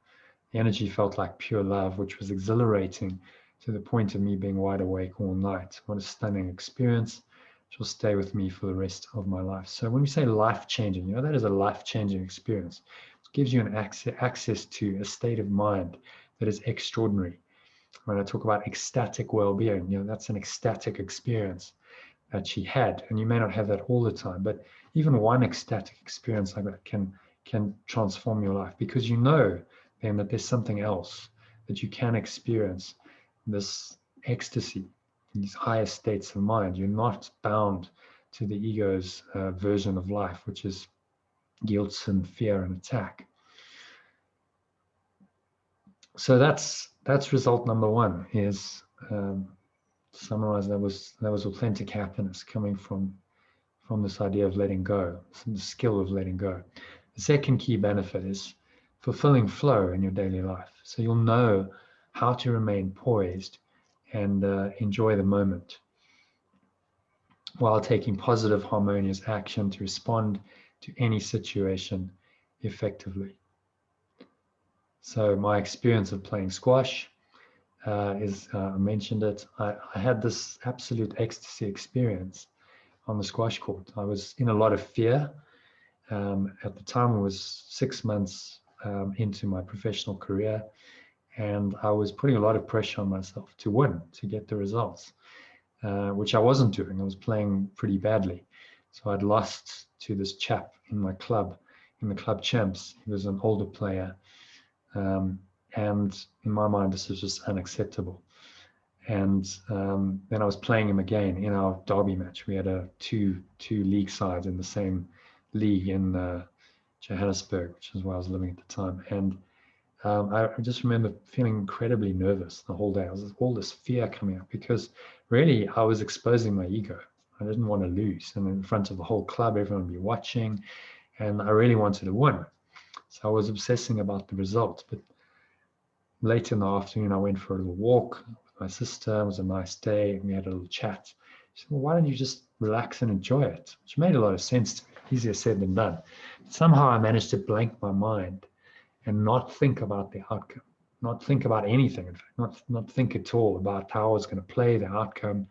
The energy felt like pure love, which was exhilarating to the point of me being wide awake all night. What a stunning experience. Which will stay with me for the rest of my life. So when we say life-changing, that is a life-changing experience. It gives you an access to a state of mind that is extraordinary. When I talk about ecstatic well-being, that's an ecstatic experience that she had, and you may not have that all the time, but even one ecstatic experience like that can transform your life, because then that there's something else that you can experience, this ecstasy, these higher states of mind. You're not bound to the ego's version of life, which is guilt and fear and attack. So that's result number 1 is, to summarize, that was authentic happiness coming from this idea of letting go, the skill of letting go. The second key benefit is fulfilling flow in your daily life. So you'll know how to remain poised and enjoy the moment while taking positive, harmonious action to respond to any situation effectively. So my experience of playing squash is, I mentioned it, I had this absolute ecstasy experience on the squash court. I was in a lot of fear. At the time, I was 6 months into my professional career, and I was putting a lot of pressure on myself to win, to get the results, which I wasn't doing. I was playing pretty badly. So I'd lost to this chap in my club, in the club champs. He was an older player. And in my mind, this was just unacceptable. And then I was playing him again in our derby match. We had two league sides in the same league in Johannesburg, which is where I was living at the time. And I just remember feeling incredibly nervous the whole day. I was all this fear coming up, because really I was exposing my ego. I didn't want to lose. And in front of the whole club, everyone would be watching. And I really wanted to win. So I was obsessing about the results. But late in the afternoon, I went for a little walk with my sister. It was a nice day. We had a little chat. She said, well, why don't you just relax and enjoy it? Which made a lot of sense to me. Easier said than done. Somehow I managed to blank my mind and not think about the outcome, not think about anything, in fact, not think at all about how I was going to play, the outcome.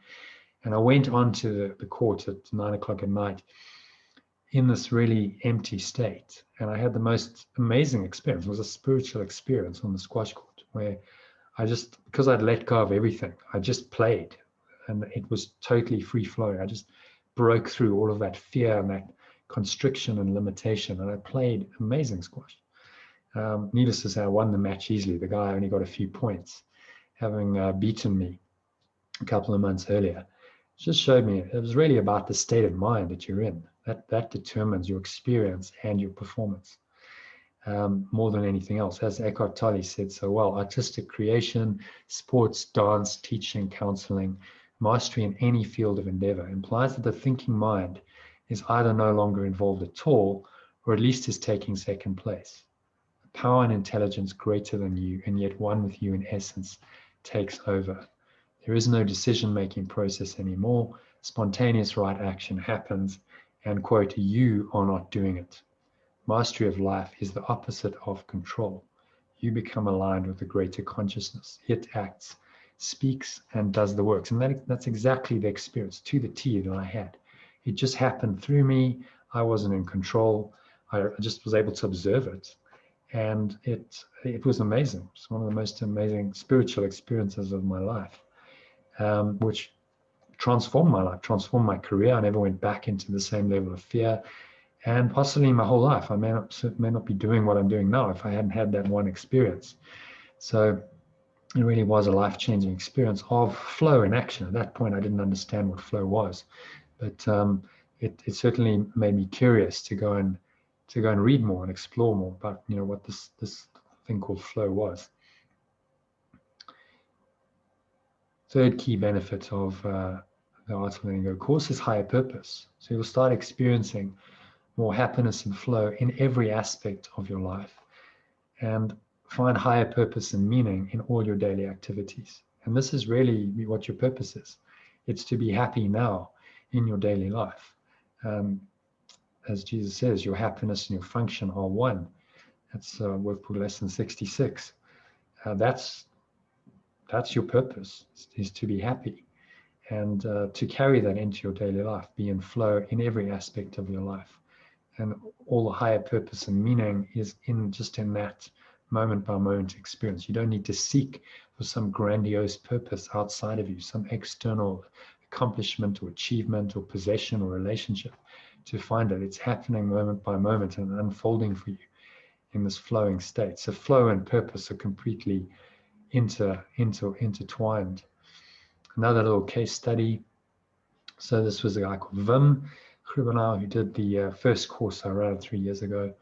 And I went onto the court at 9 o'clock at night in this really empty state. And I had the most amazing experience. It was a spiritual experience on the squash court, where because I'd let go of everything, I just played, and it was totally free flowing. I just broke through all of that fear and that constriction and limitation, and I played amazing squash. Needless to say, I won the match easily. The guy only got a few points, having beaten me a couple of months earlier. It just showed me it was really about the state of mind that you're in. That determines your experience and your performance more than anything else. As Eckhart Tolle said so well, artistic creation, sports, dance, teaching, counseling, mastery in any field of endeavor implies that the thinking mind is either no longer involved at all, or at least is taking second place. power and intelligence greater than you, and yet one with you in essence, takes over. There is no decision-making process anymore. Spontaneous right action happens, and, quote, you are not doing it. Mastery of life is the opposite of control. You become aligned with the greater consciousness. It acts, speaks, and does the works. And that's exactly the experience, to the T, that I had. It just happened through me. I wasn't in control. I just was able to observe it. And it was amazing. It's one of the most amazing spiritual experiences of my life, which transformed my life, transformed my career. I never went back into the same level of fear. And possibly my whole life, I may not be doing what I'm doing now if I hadn't had that one experience. So it really was a life-changing experience of flow in action. At that point, I didn't understand what flow was, but it certainly made me curious to go and read more and explore more about what this thing called flow was. Third key benefit of the Art of Letting Go course is higher purpose. So you'll start experiencing more happiness and flow in every aspect of your life, and find higher purpose and meaning in all your daily activities. And this is really what your purpose is. It's to be happy now in your daily life. As Jesus says, your happiness and your function are one. That's Workbook Lesson 66. That's your purpose, is to be happy, and to carry that into your daily life, be in flow in every aspect of your life. And all the higher purpose and meaning is in that moment by moment experience. You don't need to seek for some grandiose purpose outside of you, some external accomplishment or achievement or possession or relationship to find it. It's happening moment by moment and unfolding for you in this flowing state. So flow and purpose are completely intertwined. Another little case study. So this was a guy called Wim who did the first course I ran 3 years ago.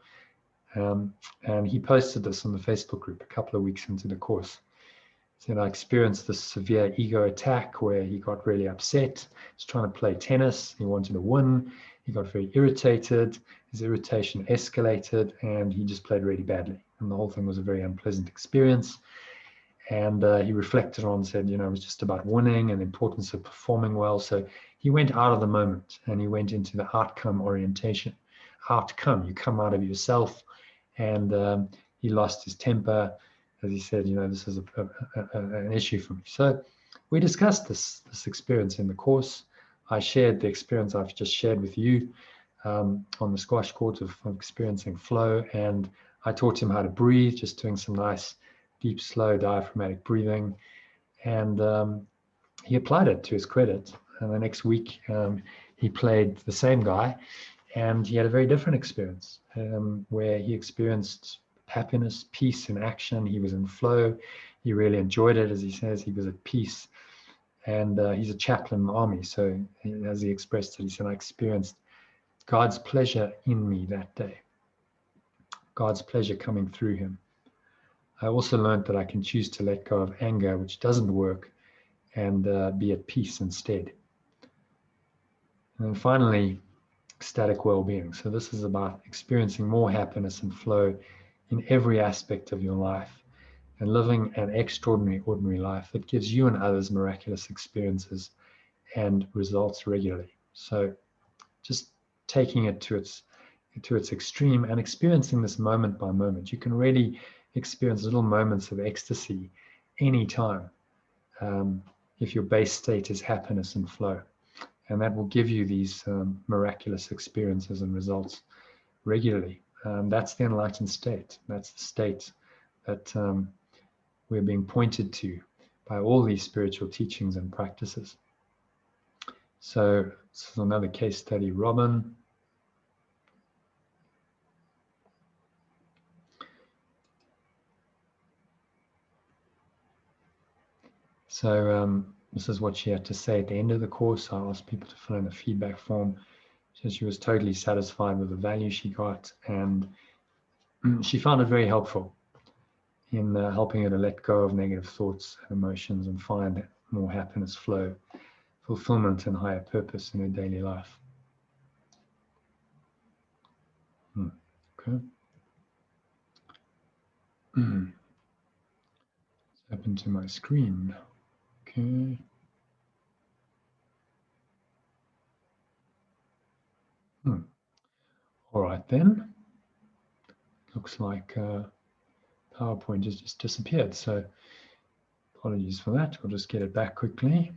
And he posted this on the Facebook group a couple of weeks into the course. He said, I experienced this severe ego attack where he got really upset. He was trying to play tennis. He wanted to win. He got very irritated. His irritation escalated and he just played really badly. And the whole thing was a very unpleasant experience. And he reflected on and said, it was just about winning and the importance of performing well. So he went out of the moment and he went into the outcome orientation. Outcome, you come out of yourself. And he lost his temper. As he said, this is an issue for me. So we discussed this experience in the course. I shared the experience I've just shared with you on the squash court of experiencing flow. And I taught him how to breathe, just doing some nice deep, slow diaphragmatic breathing. And he applied it to his credit. And the next week, he played the same guy. And he had a very different experience where he experienced happiness, peace in action. He was in flow. He really enjoyed it. As he says, he was at peace. And he's a chaplain in the army. So as he expressed it, he said, I experienced God's pleasure in me that day. God's pleasure coming through him. I also learned that I can choose to let go of anger, which doesn't work, and be at peace instead. And then finally, ecstatic well-being. So this is about experiencing more happiness and flow in every aspect of your life and living an extraordinary, ordinary life that gives you and others miraculous experiences and results regularly. So just taking it to its extreme and experiencing this moment by moment. You can really experience little moments of ecstasy anytime if your base state is happiness and flow. And that will give you these miraculous experiences and results regularly. That's the enlightened state. That's the state that we're being pointed to by all these spiritual teachings and practices. So this is another case study, Robin. So this is what she had to say at the end of the course. I asked people to fill in a feedback form. So she was totally satisfied with the value she got, and she found it very helpful in helping her to let go of negative thoughts and emotions and find more happiness, flow, fulfillment, and higher purpose in her daily life. Okay. What's happened to my screen? Okay. All right then. Looks like PowerPoint has just disappeared. So apologies for that. We'll just get it back quickly.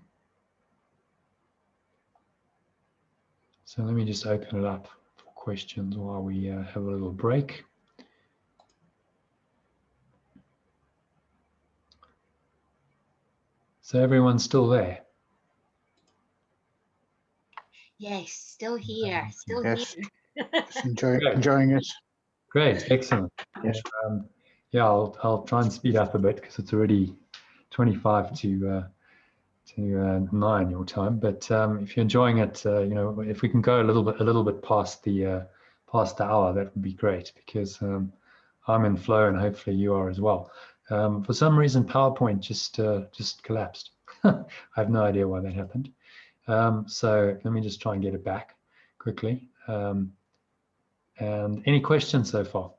So let me just open it up for questions while we have a little break. So everyone's still there? Yes, still here, still Yes. here. Just enjoying it. Great, excellent. Yeah. Yeah, I'll try and speed up a bit because it's already 25 to 9 your time. But if you're enjoying it, you know, if we can go a little bit past the hour, that would be great because I'm in flow and hopefully you are as well. For some reason, PowerPoint just collapsed. I have no idea why that happened. So let me just try and get it back quickly. And any questions so far?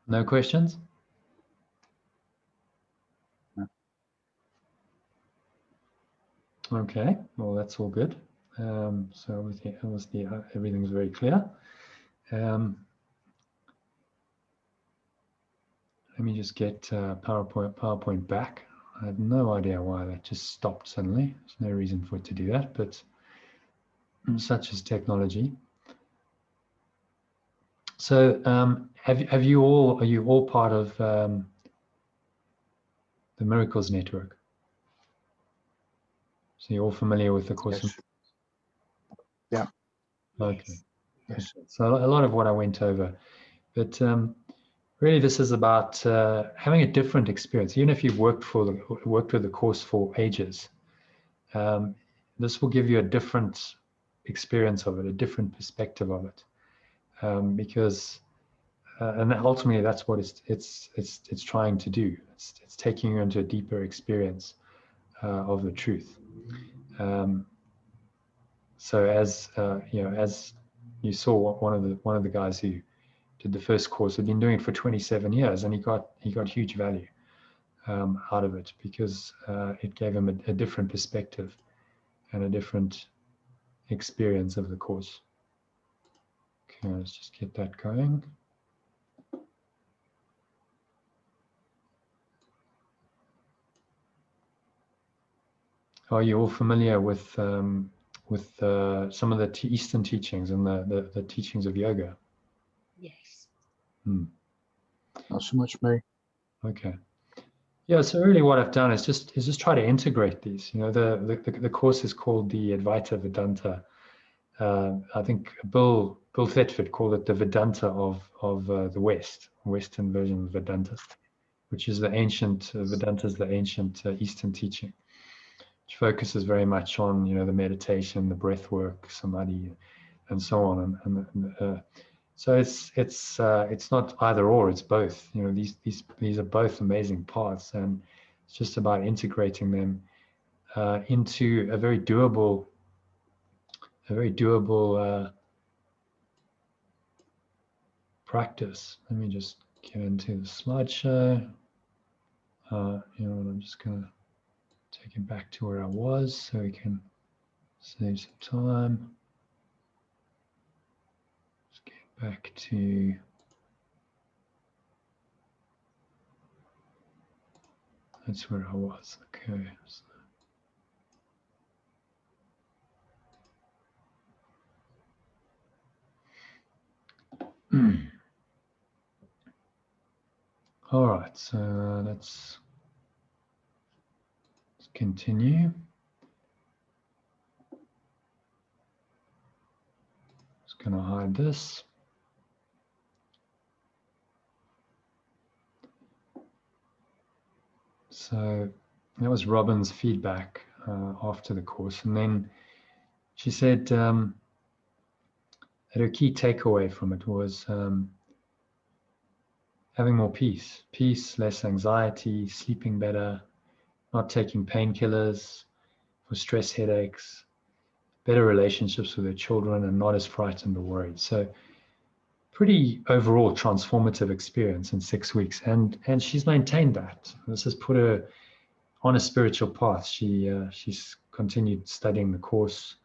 No questions? No. Okay, well, that's all good. So obviously everything's very clear. Let me just get PowerPoint back. I have no idea why that just stopped suddenly. There's no reason for it to do that, but such is technology. So are you all part of the Miracles Network? So you're all familiar with the course? Yes. Yeah. Okay. Yes. So a lot of what I went over, but really this is about having a different experience. Even if you've worked with the course for ages, this will give you a different experience of it, a different perspective of it, because and ultimately that's what it's trying to do. It's taking you into a deeper experience of the truth. So as you know, as you saw, one of the guys who did the first course had been doing it for 27 years, and he got huge value out of it because it gave him a different perspective and a different experience of the course. Okay, let's just get that going. Are you all familiar with some of the Eastern teachings and the teachings of yoga? Yes. Not so much me. Okay. Yeah, so really what I've done is just try to integrate these. You know, the course is called the Advaita Vedanta. I think Bill Thetford called it the Vedanta of the Western version of Vedanta, which is the ancient Vedanta is the ancient Eastern teaching, which focuses very much on, you know, the meditation, the breath work, samadhi, and so on. So it's not either or, it's both. You know, these are both amazing paths, and it's just about integrating them into a very doable practice. Let me just get into the slideshow. You know, I'm just gonna take it back to where I was so we can save some time. Let's get back to that's where I was. Okay. All right, so let's continue. Just going to hide this. So that was Robin's feedback after the course, and then she said that her key takeaway from it was having more peace, less anxiety, sleeping better, not taking painkillers for stress headaches, better relationships with her children, and not as frightened or worried. So pretty overall transformative experience in 6 weeks. And she's maintained that. This has put her on a spiritual path. She's continued studying the course.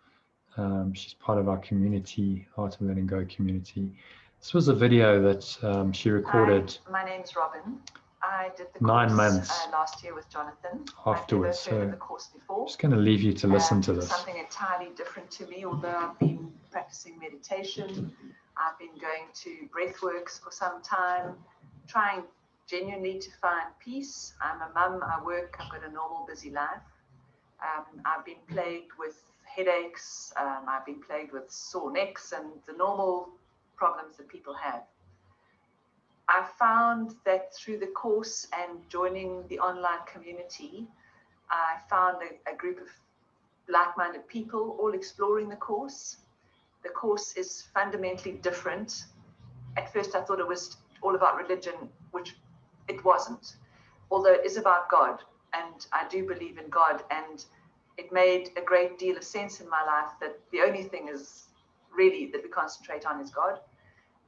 She's part of our community, Art of Letting Go community. This was a video that she recorded. Hi, my name's Robin. I did the 9 course months last year with Jonathan. afterwards. I've never heard So of the course before. I'm just going to leave you to listen to this. Something entirely different to me, although I've been practicing meditation. I've been going to breathworks for some time, trying genuinely to find peace. I'm a mum, I work, I've got a normal busy life. I've been plagued with headaches, I've been plagued with sore necks and the normal problems that people have. I found that through the course and joining the online community, I found a group of like-minded people all exploring the course. The course is fundamentally different. At first I thought it was all about religion, which it wasn't, although it is about God, and I do believe in God, and it made a great deal of sense in my life that the only thing is really that we concentrate on is God.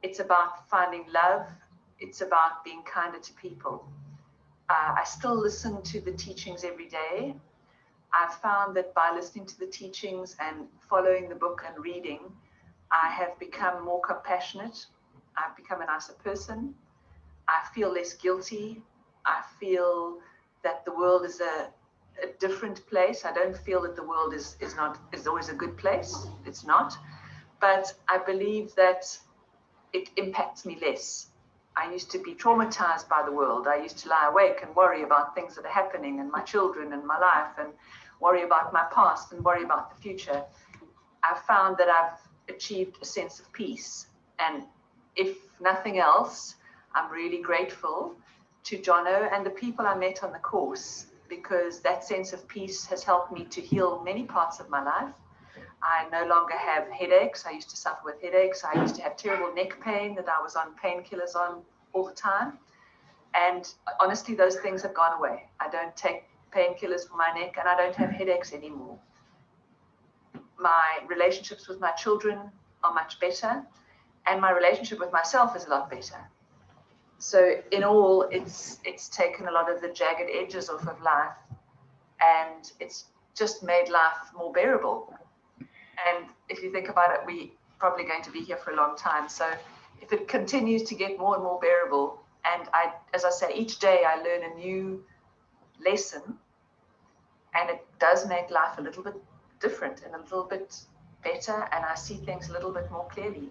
It's about finding love. It's about being kinder to people. I still listen to the teachings every day. I've found that by listening to the teachings and following the book and reading, I have become more compassionate. I've become a nicer person. I feel less guilty. I feel that the world is a different place. I don't feel that the world is always a good place. It's not. But I believe that it impacts me less. I used to be traumatized by the world. I used to lie awake and worry about things that are happening and my children and my life, and worry about my past and worry about the future. I've found that I've achieved a sense of peace. And if nothing else, I'm really grateful to Jono and the people I met on the course, because that sense of peace has helped me to heal many parts of my life. I no longer have headaches. I used to suffer with headaches. I used to have terrible neck pain that I was on painkillers on all the time. And honestly, those things have gone away. I don't take painkillers for my neck, and I don't have headaches anymore. My relationships with my children are much better, and my relationship with myself is a lot better. So in all, it's taken a lot of the jagged edges off of life, and it's just made life more bearable. And if you think about it, we're probably going to be here for a long time. So if it continues to get more and more bearable, and as I say, each day I learn a new lesson, and it does make life a little bit different and a little bit better, and I see things a little bit more clearly.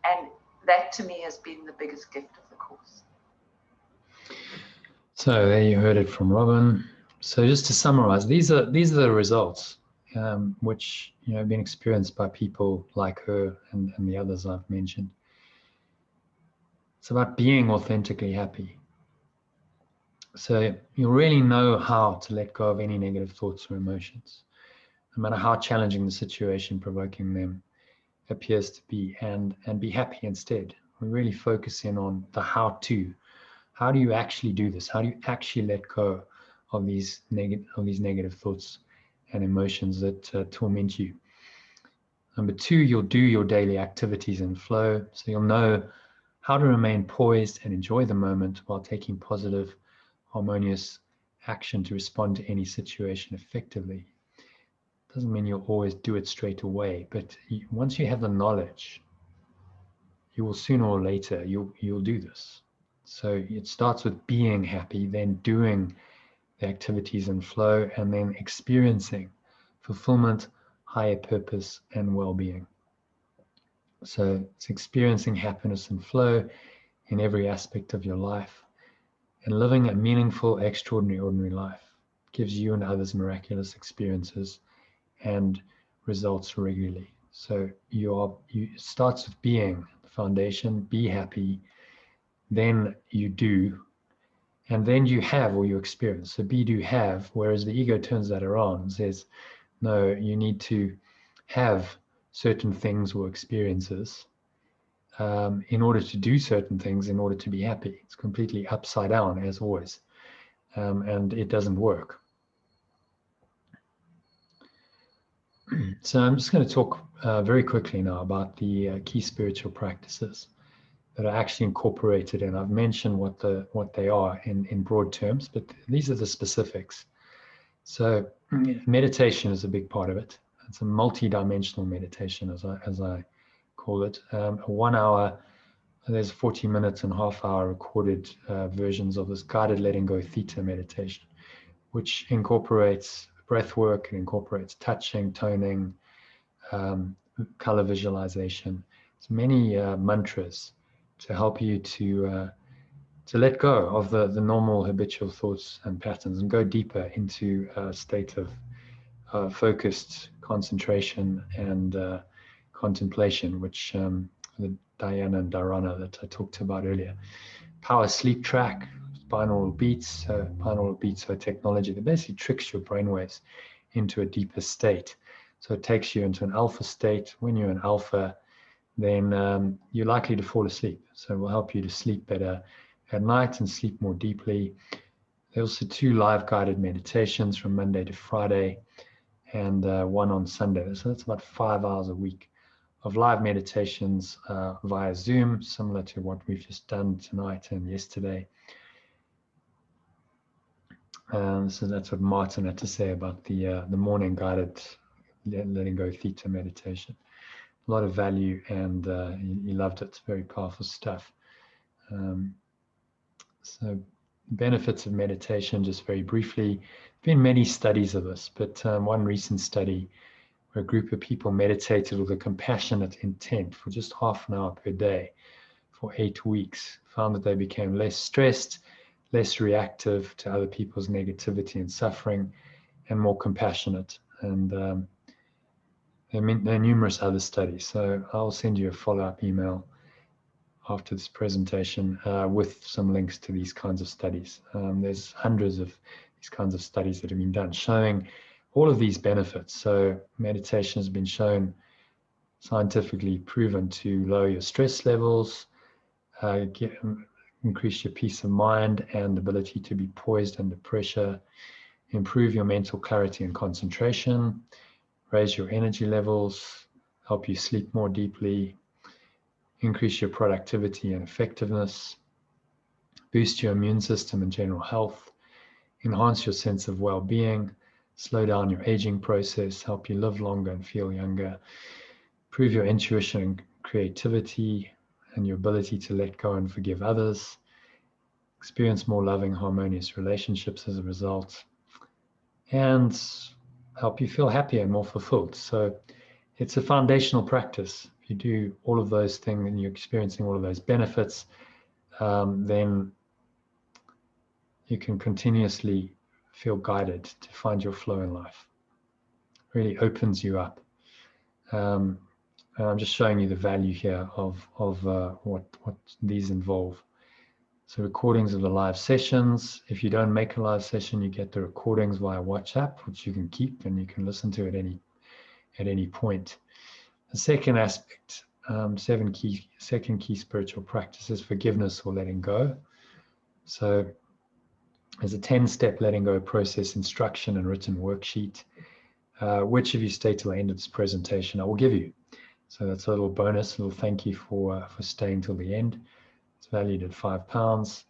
And that to me has been the biggest gift of the course. So there you heard it from Robin. So just to summarize, these are the results, which have been experienced by people like her and the others I've mentioned. It's about being authentically happy. So you really know how to let go of any negative thoughts or emotions, no matter how challenging the situation provoking them appears to be, and be happy instead. We really focus in on the how-to. How do you actually do this? How do you actually let go of these negative thoughts and emotions that torment you? Number 2, you'll do your daily activities in flow. So you'll know how to remain poised and enjoy the moment while taking positive, harmonious action to respond to any situation effectively. Doesn't mean you'll always do it straight away, but once you have the knowledge, you will sooner or later, you'll do this. So it starts with being happy, then doing the activities in flow, and then experiencing fulfillment, higher purpose, and well-being. So it's experiencing happiness and flow in every aspect of your life, and living a meaningful, extraordinary, ordinary life. It gives you and others miraculous experiences and results regularly. So it starts with being the foundation, be happy, then you do, and then you have or you experience. So be, do, have, whereas the ego turns that around and says, no, you need to have certain things or experiences in order to do certain things, in order to be happy. It's completely upside down, as always, and it doesn't work. So I'm just going to talk very quickly now about the key spiritual practices that are actually incorporated in. I've mentioned what they are in broad terms, but these are the specifics. So meditation is a big part of it. It's a multi-dimensional meditation, as I call it. A 1 hour, there's 40 minutes and half-hour recorded versions of this guided letting go theta meditation, which incorporates breath work, it incorporates touching, toning, color visualization. There's many mantras to help you to let go of the normal habitual thoughts and patterns and go deeper into a state of focused concentration and contemplation, which the Dhyana and Dharana that I talked about earlier. Power sleep track, binaural beats. Binaural beats are technology that basically tricks your brainwaves into a deeper state. So it takes you into an alpha state. When you're in alpha, then you're likely to fall asleep. So it will help you to sleep better at night and sleep more deeply. There's also 2 live guided meditations from Monday to Friday and 1 on Sunday. So that's about 5 hours a week of live meditations via Zoom, similar to what we've just done tonight and yesterday. So that's what Martin had to say about the morning guided letting go theta meditation. A lot of value, and he loved it. Very powerful stuff. So benefits of meditation, just very briefly. There have been many studies of this, but one recent study where a group of people meditated with a compassionate intent for just half an hour per day for 8 weeks found that they became less stressed, less reactive to other people's negativity and suffering, and more compassionate. And there are numerous other studies. So I'll send you a follow-up email after this presentation with some links to these kinds of studies. There's hundreds of these kinds of studies that have been done showing all of these benefits. So meditation has been shown, scientifically proven, to lower your stress levels, increase your peace of mind and ability to be poised under pressure, improve your mental clarity and concentration, raise your energy levels, help you sleep more deeply, increase your productivity and effectiveness, boost your immune system and general health, enhance your sense of well-being, slow down your aging process, help you live longer and feel younger, improve your intuition and creativity and your ability to let go and forgive others, experience more loving, harmonious relationships as a result, and help you feel happier and more fulfilled. So it's a foundational practice. If you do all of those things and you're experiencing all of those benefits, then you can continuously feel guided to find your flow in life. It really opens you up. And I'm just showing you the value here of what these involve. So recordings of the live sessions. If you don't make a live session, you get the recordings via WhatsApp, which you can keep and you can listen to at any point. The second aspect, second key spiritual practice is forgiveness or letting go. So there's a 10-step letting go process instruction and written worksheet, which if you stay till the end of this presentation, I will give you. So that's a little bonus, a little thank you for staying till the end. It's valued at £5.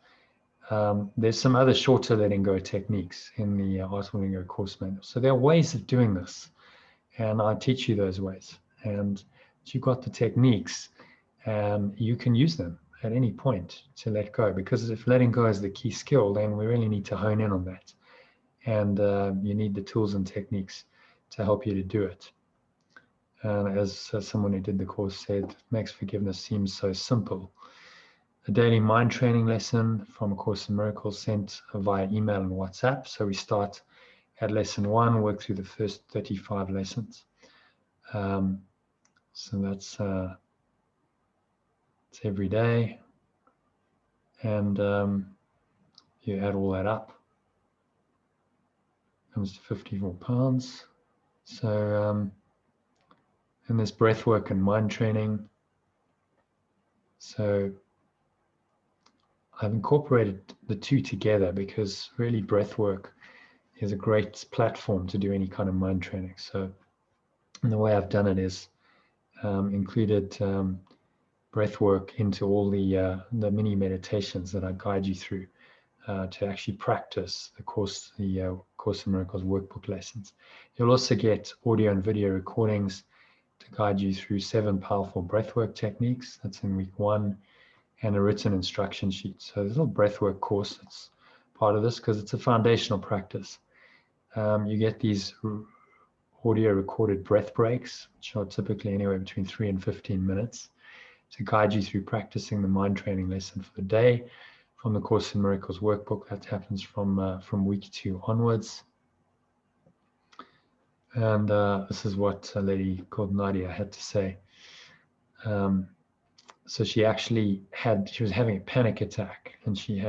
There's some other shorter letting go techniques in the Art of Letting Go course manual. So there are ways of doing this, and I teach you those ways. And once you've got the techniques, you can use them at any point to let go, because if letting go is the key skill, then we really need to hone in on that. And you need the tools and techniques to help you to do it. And as someone who did the course said, it makes forgiveness seem so simple. A daily mind training lesson from A Course in Miracles sent via email and WhatsApp. So we start at lesson 1, work through the first 35 lessons. So that's it's every day. And you add all that up, comes to £54. So and there's breath work and mind training. So I've incorporated the two together because really breath work is a great platform to do any kind of mind training. So And the way I've done it is included breath work into all the mini meditations that I guide you through to actually practice the Course in Miracles workbook lessons. You'll also get audio and video recordings to guide you through 7 powerful breathwork techniques. That's in week 1, and a written instruction sheet. So there's a little breathwork course that's part of this because it's a foundational practice. You get these audio recorded breath breaks, which are typically anywhere between 3 and 15 minutes, to guide you through practicing the mind training lesson for the day from the Course in Miracles workbook. That happens from week 2 onwards. And this is what a lady called Nadia had to say. So she actually she was having a panic attack, and she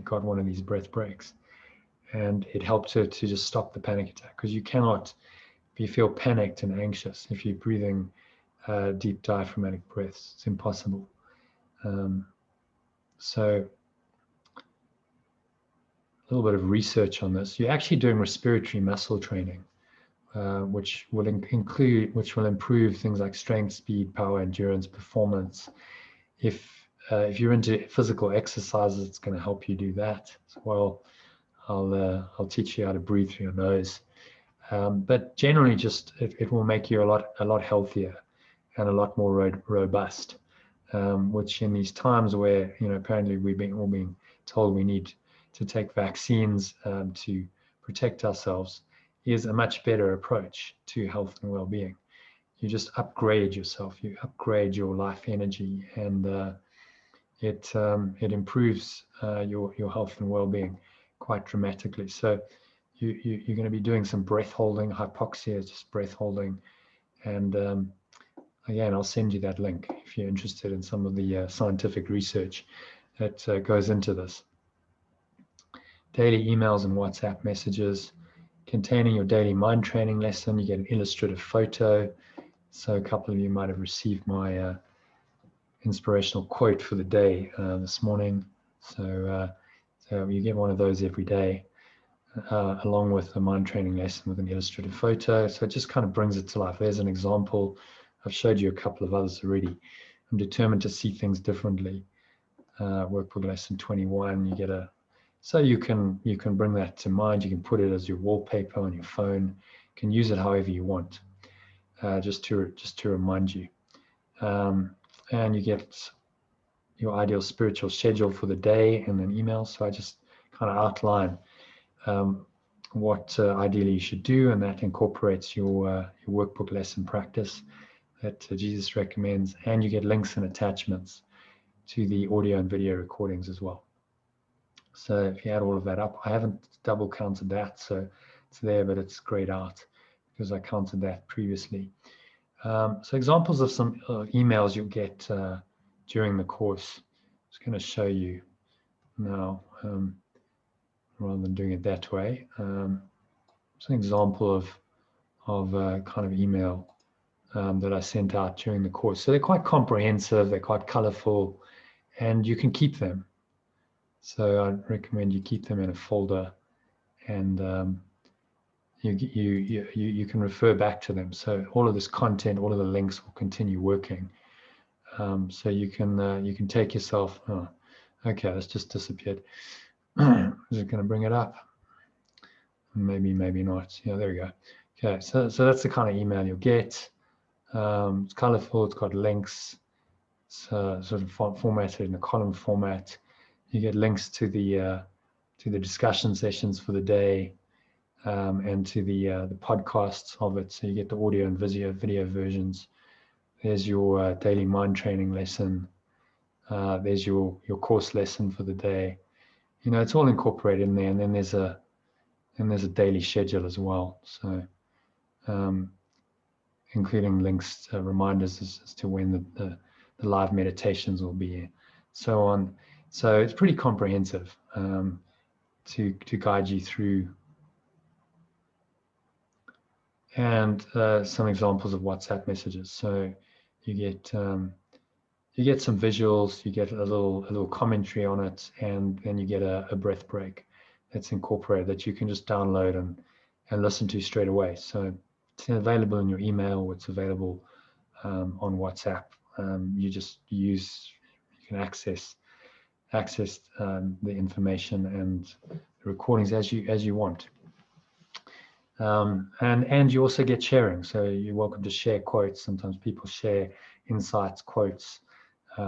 got one of these breath breaks, and it helped her to just stop the panic attack, because you cannot, if you feel panicked and anxious, if you're breathing deep diaphragmatic breaths, it's impossible. So a little bit of research on this. You're actually doing respiratory muscle training, which will improve things like strength, speed, power, endurance, performance. If you're into physical exercises, it's going to help you do that as well. I'll teach you how to breathe through your nose, but generally, just it will make you a lot healthier and a lot more robust. Which in these times where apparently we're all being told we need to take vaccines to protect ourselves, is a much better approach to health and well-being. You just upgrade yourself, you upgrade your life energy, and it improves your health and well-being quite dramatically. So you're going to be doing some breath holding. Hypoxia is just breath holding, and again, I'll send you that link if you're interested in some of the scientific research that goes into this. Daily emails and WhatsApp messages containing your daily mind training lesson. You get an illustrative photo. So a couple of you might have received my inspirational quote for the day this morning. So you get one of those every day, along with the mind training lesson with an illustrative photo. So it just kind of brings it to life. There's an example. I've showed you a couple of others already. I'm determined to see things differently. Workbook lesson 21. You get so you can bring that to mind. You can put it as your wallpaper on your phone. You can use it however you want, just to remind you. And you get your ideal spiritual schedule for the day in an email. So I just kind of outline what ideally you should do, and that incorporates your workbook lesson practice that Jesus recommends, and you get links and attachments to the audio and video recordings as well. So if you add all of that up, I haven't double counted that, so it's there, but it's grayed out because I counted that previously. So examples of some emails you'll get during the course. I'm just going to show you now, rather than doing it that way. It's an example of kind of email that I sent out during the course. So they're quite comprehensive, they're quite colorful, and you can keep them. So I recommend you keep them in a folder, and you can refer back to them. So all of this content, all of the links will continue working. So you can take yourself. Oh, okay, that's just disappeared. Is it going to bring it up? Maybe not. Yeah, there we go. Okay, so that's the kind of email you'll get. It's colorful. It's got links. It's sort of formatted in a column format. You get links to the discussion sessions for the day, and to the podcasts of it. So you get the audio and video versions. There's your daily mind training lesson. There's your course lesson for the day. It's all incorporated in there, and then there's a daily schedule as well. So including links, reminders as to when the live meditations will be, so on. So it's pretty comprehensive to guide you through. And some examples of WhatsApp messages. So you get some visuals, you get a little commentary on it, and then you get a breath break that's incorporated that you can just download and listen to straight away. So It's available in your email. It's available on WhatsApp. You can access the information and the recordings as you want. And you also get sharing, so you're welcome to share quotes. Sometimes people share insights, quotes.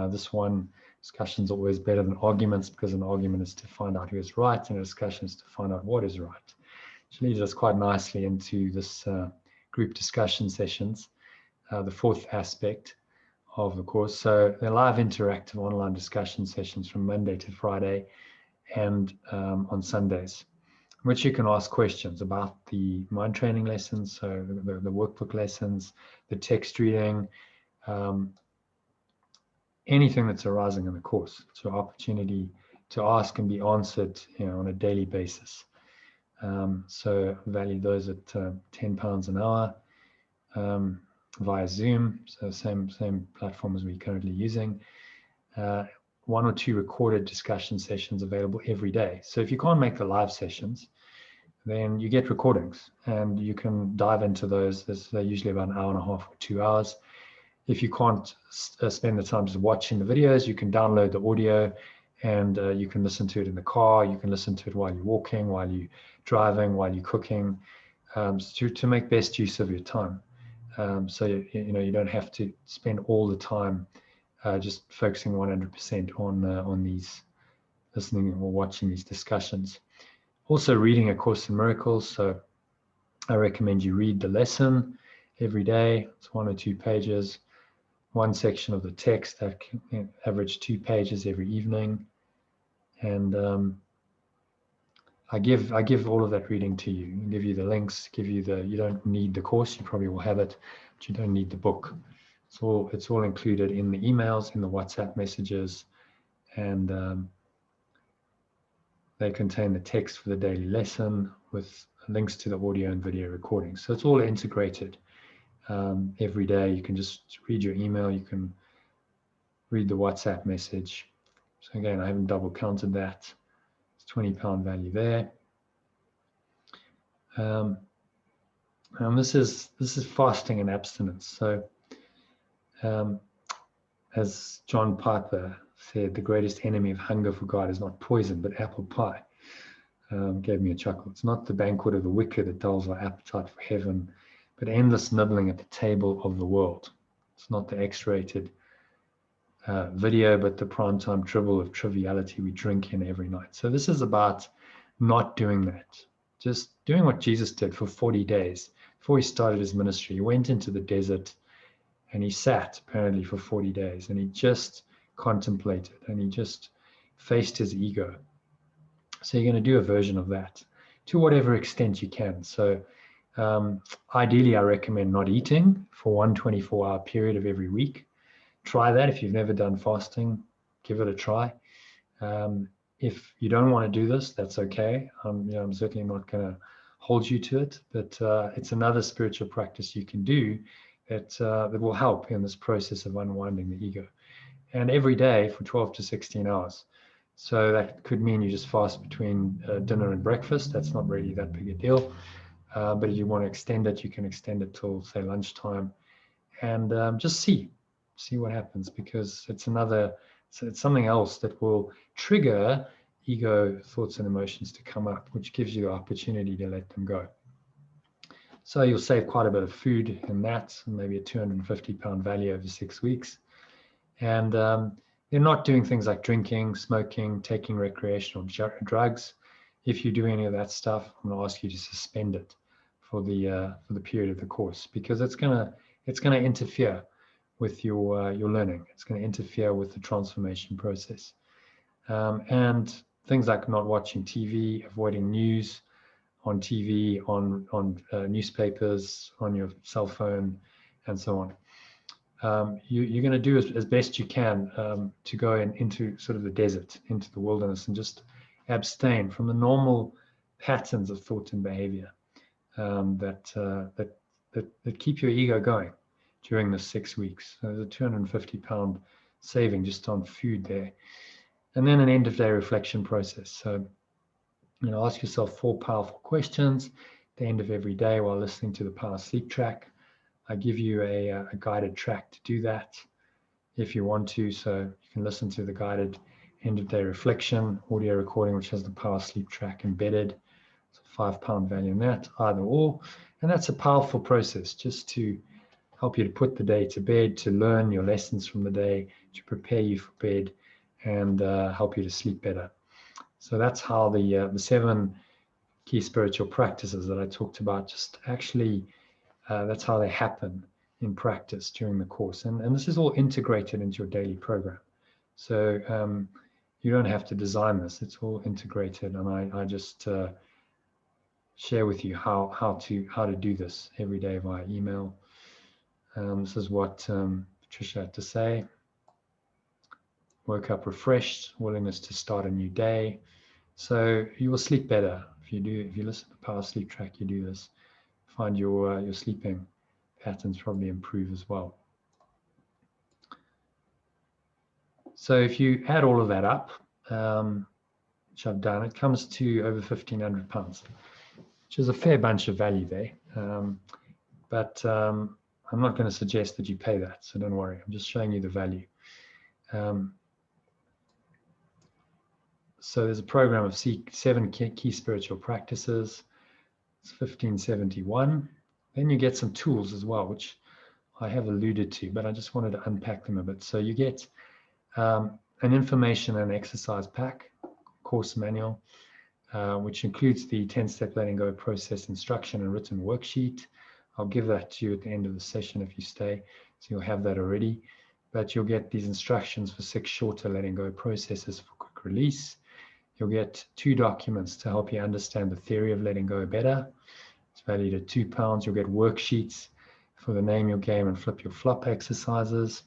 This one, discussion is always better than arguments, because an argument is to find out who is right, and a discussion is to find out what is right, which leads us quite nicely into this group discussion sessions, the fourth aspect of the course. So they're live interactive online discussion sessions from Monday to Friday, and on Sundays, which you can ask questions about the mind training lessons, so the workbook lessons, the text reading, anything that's arising in the course. It's an opportunity to ask and be answered, on a daily basis. So value those at £10 an hour via Zoom, so same platform as we're currently using. 1 or 2 recorded discussion sessions available every day. So if you can't make the live sessions, then you get recordings and you can dive into those. They're usually about an hour and a half or 2 hours. If you can't spend the time just watching the videos, you can download the audio, and you can listen to it in the car. You can listen to it while you're walking, while you're driving, while you're cooking, to make best use of your time. So you don't have to spend all the time just focusing 100% on these listening or watching these discussions. Also reading A Course in Miracles. So I recommend you read the lesson every day. It's 1 or 2 pages, one section of the text that can average 2 pages every evening. And I give all of that reading to you. I give you the links, you don't need the course, you probably will have it, but you don't need the book. It's all included in the emails, in the WhatsApp messages, and they contain the text for the daily lesson with links to the audio and video recordings. So it's all integrated. Every day you can just read your email, you can read the WhatsApp message. So again, I haven't double counted that. It's £20 value there. And this is fasting and abstinence. So as John Piper said, the greatest enemy of hunger for God is not poison, but apple pie. Gave me a chuckle. It's not the banquet of the wicked that dulls our appetite for heaven, but endless nibbling at the table of the world. It's not the X-rated video, but the primetime dribble of triviality we drink in every night. So this is about not doing that. Just doing what Jesus did for 40 days. Before he started his ministry, he went into the desert and he sat apparently for 40 days and he just contemplated and he just faced his ego. So you're going to do a version of that to whatever extent you can. So ideally, I recommend not eating for 1 24-hour period of every week. Try that. If you've never done fasting, give it a try. If you don't want to do this, that's okay. I'm certainly not going to hold you to it, but it's another spiritual practice you can do that will help in this process of unwinding the ego. And every day for 12 to 16 hours. So that could mean you just fast between dinner and breakfast. That's not really that big a deal. But if you want to extend it, you can extend it till, say, lunchtime. And just see what happens, because it's something else that will trigger ego thoughts and emotions to come up, which gives you the opportunity to let them go. So you'll save quite a bit of food in that, maybe a £250 value over 6 weeks. And they're not doing things like drinking, smoking, taking recreational drugs. If you do any of that stuff, I'm going to ask you to suspend it for the period of the course, because it's going to interfere with your learning. It's going to interfere with the transformation process. And things like not watching TV, avoiding news on TV, on newspapers, on your cell phone, and so on. You're going to do as best you can to go into sort of the desert, into the wilderness, and just abstain from the normal patterns of thought and behavior that keep your ego going during the 6 weeks. So there's a £250 saving just on food there. And then an end of day reflection process. So ask yourself 4 powerful questions the end of every day while listening to the Power Sleep track. I give you a guided track to do that if you want to. So you can listen to the guided end of day reflection audio recording, which has the Power Sleep track embedded. It's a £5 value in that, either or. And that's a powerful process just to help you to put the day to bed, to learn your lessons from the day, to prepare you for bed, and help you to sleep better. So that's how the 7 key spiritual practices that I talked about just actually, that's how they happen in practice during the course. And this is all integrated into your daily program. So you don't have to design this. It's all integrated. And I just share with you how to do this every day via email. This is what Patricia had to say. Woke up refreshed, willingness to start a new day. So you will sleep better if you listen to the Power Sleep track. You do this, find your sleeping patterns probably improve as well. So if you add all of that up, which I've done, it comes to over £1,500, which is a fair bunch of value there. But I'm not going to suggest that you pay that, so don't worry. I'm just showing you the value. So there's a program of 7 key spiritual practices. It's $1,571. Then you get some tools as well, which I have alluded to, but I just wanted to unpack them a bit. So you get an information and exercise pack, course manual, which includes the 10-step letting go process instruction and written worksheet. I'll give that to you at the end of the session if you stay, so you'll have that already. But you'll get these instructions for 6 shorter letting go processes for quick release. You'll get 2 documents to help you understand the theory of letting go better. It's valued at £2. You'll get worksheets for the name your game and flip your flop exercises.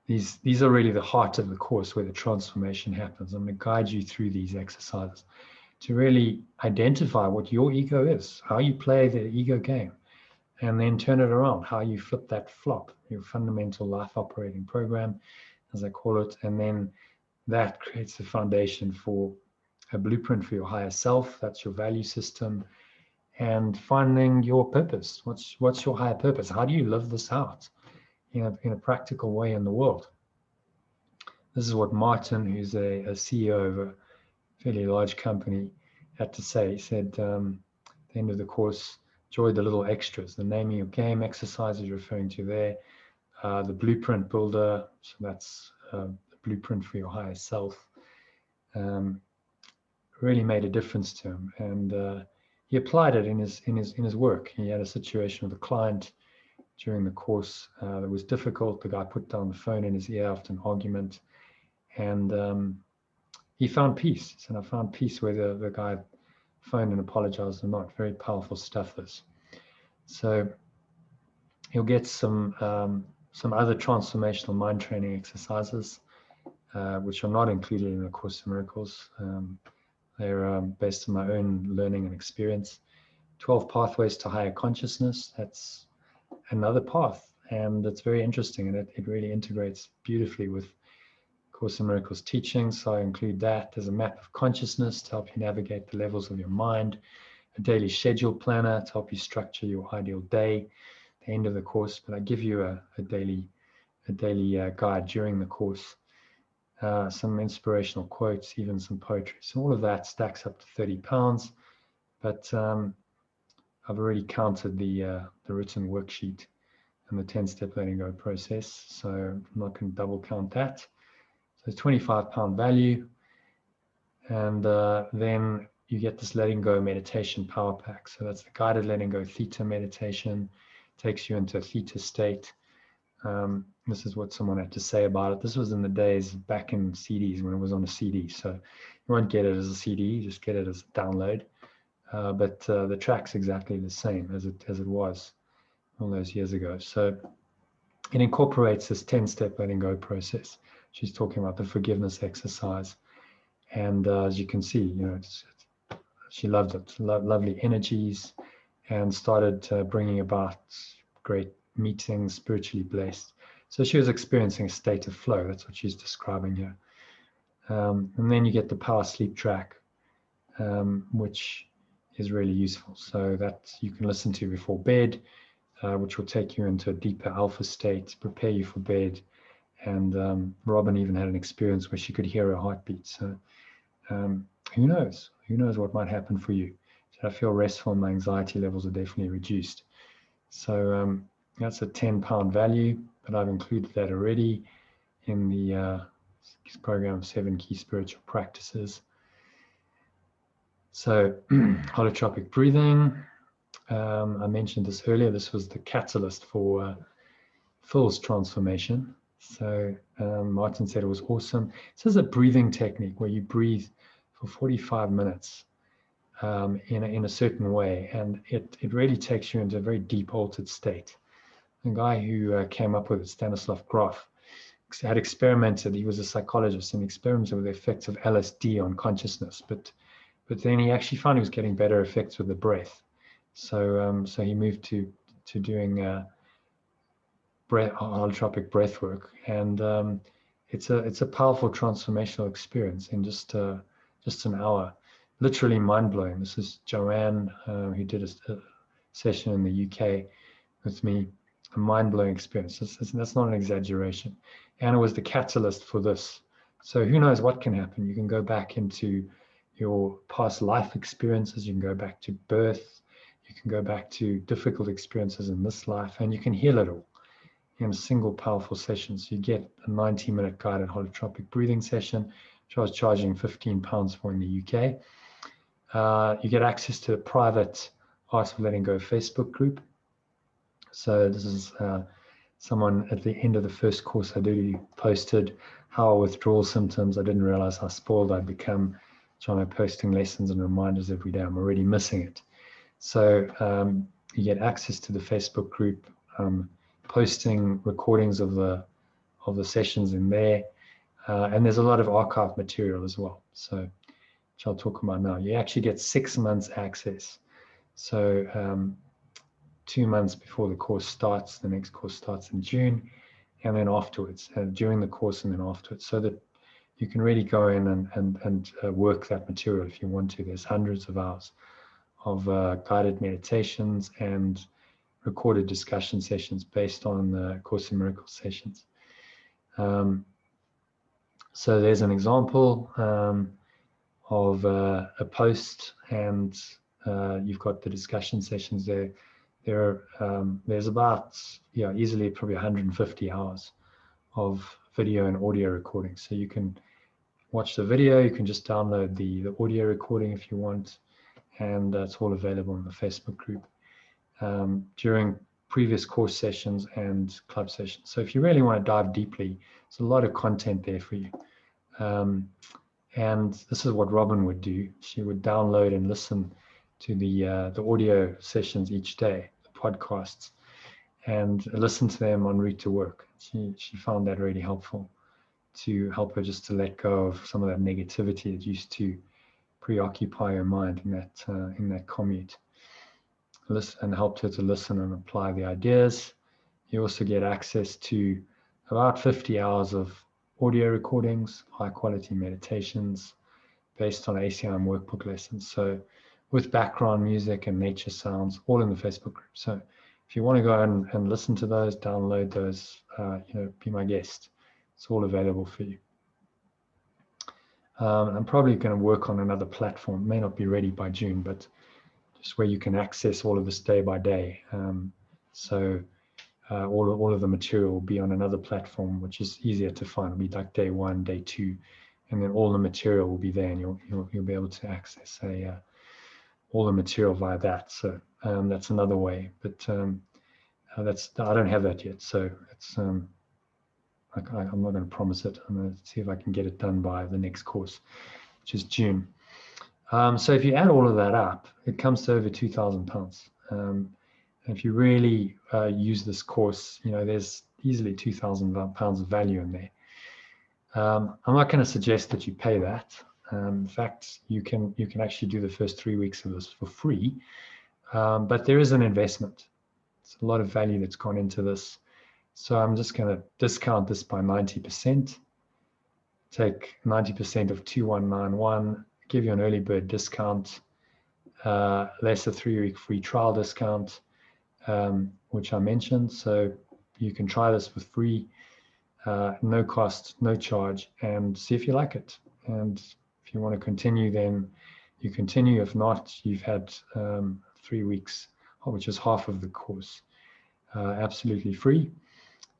These are really the heart of the course where the transformation happens. I'm going to guide you through these exercises to really identify what your ego is, how you play the ego game, and then turn it around, how you flip that flop, your fundamental life operating program, as I call it, and then that creates the foundation for a blueprint for your higher self. That's your value system, and finding your purpose. What's your higher purpose? How do you live this out in a practical way in the world? This is what Martin, who's a CEO of a fairly large company, had to say. He said, at the end of the course, enjoy the little extras. The naming your game exercise is referring to there. The blueprint builder, so that's the blueprint for your higher self. Really made a difference to him, and he applied it in his work. He had a situation with a client during the course that was difficult. The guy put down the phone in his ear after an argument, and he found peace. He said, I found peace whether the guy phoned and apologized or not. Very powerful stuff, this. So you'll get some other transformational mind training exercises, which are not included in the Course in Miracles. They're based on my own learning and experience. 12 pathways to higher consciousness. That's another path, and it's very interesting, and it really integrates beautifully with Course in Miracles teaching. So I include that. There's a map of consciousness to help you navigate the levels of your mind, a daily schedule planner to help you structure your ideal day at the end of the course. But I give you a daily guide during the course, some inspirational quotes, even some poetry. So all of that stacks up to £30. But I've already counted the written worksheet and the 10-step letting go process, so I'm not going to double count that. So it's £25 value, and then you get this letting go meditation power pack. So that's the guided letting go theta meditation, takes you into a theta state. This is what someone had to say about it. This was in the days back in CDs, when it was on a CD, so you won't get it as a CD, you just get it as a download. But the track's exactly the same as it was all those years ago. So it incorporates this 10-step letting go process. She's talking about the forgiveness exercise, and as you can see, she loved it. Lovely energies, and started bringing about great meetings, spiritually blessed. So she was experiencing a state of flow. That's what she's describing here. And then you get the Power Sleep track, which is really useful. So that you can listen to before bed, which will take you into a deeper alpha state, prepare you for bed. And Robin even had an experience where she could hear her heartbeat. So who knows? Who knows what might happen for you? So I feel restful and my anxiety levels are definitely reduced. So that's a £10 value, but I've included that already in the program of 7 key spiritual practices. So holotropic breathing, I mentioned this earlier. This was the catalyst for Phil's transformation. So Martin said it was awesome. This is a breathing technique where you breathe for 45 minutes in a certain way, and it really takes you into a very deep altered state. The guy who came up with it, Stanislav Grof, had experimented. He was a psychologist and experimented with the effects of LSD on consciousness, but then he actually found he was getting better effects with the breath. So he moved to doing holotropic breath work, and it's a powerful transformational experience in just an hour. Literally mind-blowing. This is Joanne, who did a session in the UK with me. A mind-blowing experience. That's not an exaggeration. And it was the catalyst for this. So who knows what can happen? You can go back into your past life experiences. You can go back to birth. You can go back to difficult experiences in this life, and you can heal it all in a single powerful session. So you get a 90-minute guided holotropic breathing session, which I was charging £15 for in the UK. You get access to a private Art of Letting Go Facebook group. So this is someone at the end of the first course I did, he posted how withdrawal symptoms, I didn't realize how spoiled I'd become. Jono posting lessons and reminders every day. I'm already missing it. So you get access to the Facebook group, posting recordings of the sessions in there. And there's a lot of archive material as well. So, which I'll talk about now. You actually get 6 months access. So 2 months before the course starts, the next course starts in June, and then afterwards, during the course and then afterwards, so that you can really go in and work that material if you want to. There's hundreds of hours of guided meditations and recorded discussion sessions based on the Course in Miracles sessions. So there's an example of a post, and you've got the discussion sessions there. There's about easily probably 150 hours of video and audio recording. So you can watch the video, you can just download the audio recording if you want, and that's all available in the Facebook group during previous course sessions and club sessions. So if you really want to dive deeply, there's a lot of content there for you. And this is what Robin would do. She would download and listen to the audio sessions each day, the podcasts, and listen to them en route to work. She found that really helpful to help her just to let go of some of that negativity that used to preoccupy her mind in that commute. Listen, and helped her to listen and apply the ideas. You also get access to about 50 hours of audio recordings, high quality meditations based on ACIM workbook lessons. So with background music and nature sounds, all in the Facebook group. So if you want to go and listen to those, download those, be my guest. It's all available for you. I'm probably going to work on another platform. It may not be ready by June, but just where you can access all of this day by day. So all of the material will be on another platform, which is easier to find. It'll be like day 1, day 2, and then all the material will be there, and you'll be able to access all the material via that. So that's another way, but I don't have that yet. So it's I'm not going to promise it. I'm going to see if I can get it done by the next course, which is June. So if you add all of that up, it comes to over £2,000. If you really use this course, there's easily £2,000 of value in there. I'm not going to suggest that you pay that. In fact, you can actually do the first 3 weeks of this for free, but there is an investment. It's a lot of value that's gone into this. So I'm just going to discount this by 90%. Take 90% of 2191, give you an early bird discount, less a 3-week free trial discount, which I mentioned. So you can try this for free, no cost, no charge, and see if you like it. And if you want to continue, then you continue. If not, you've had 3 weeks, which is half of the course, absolutely free.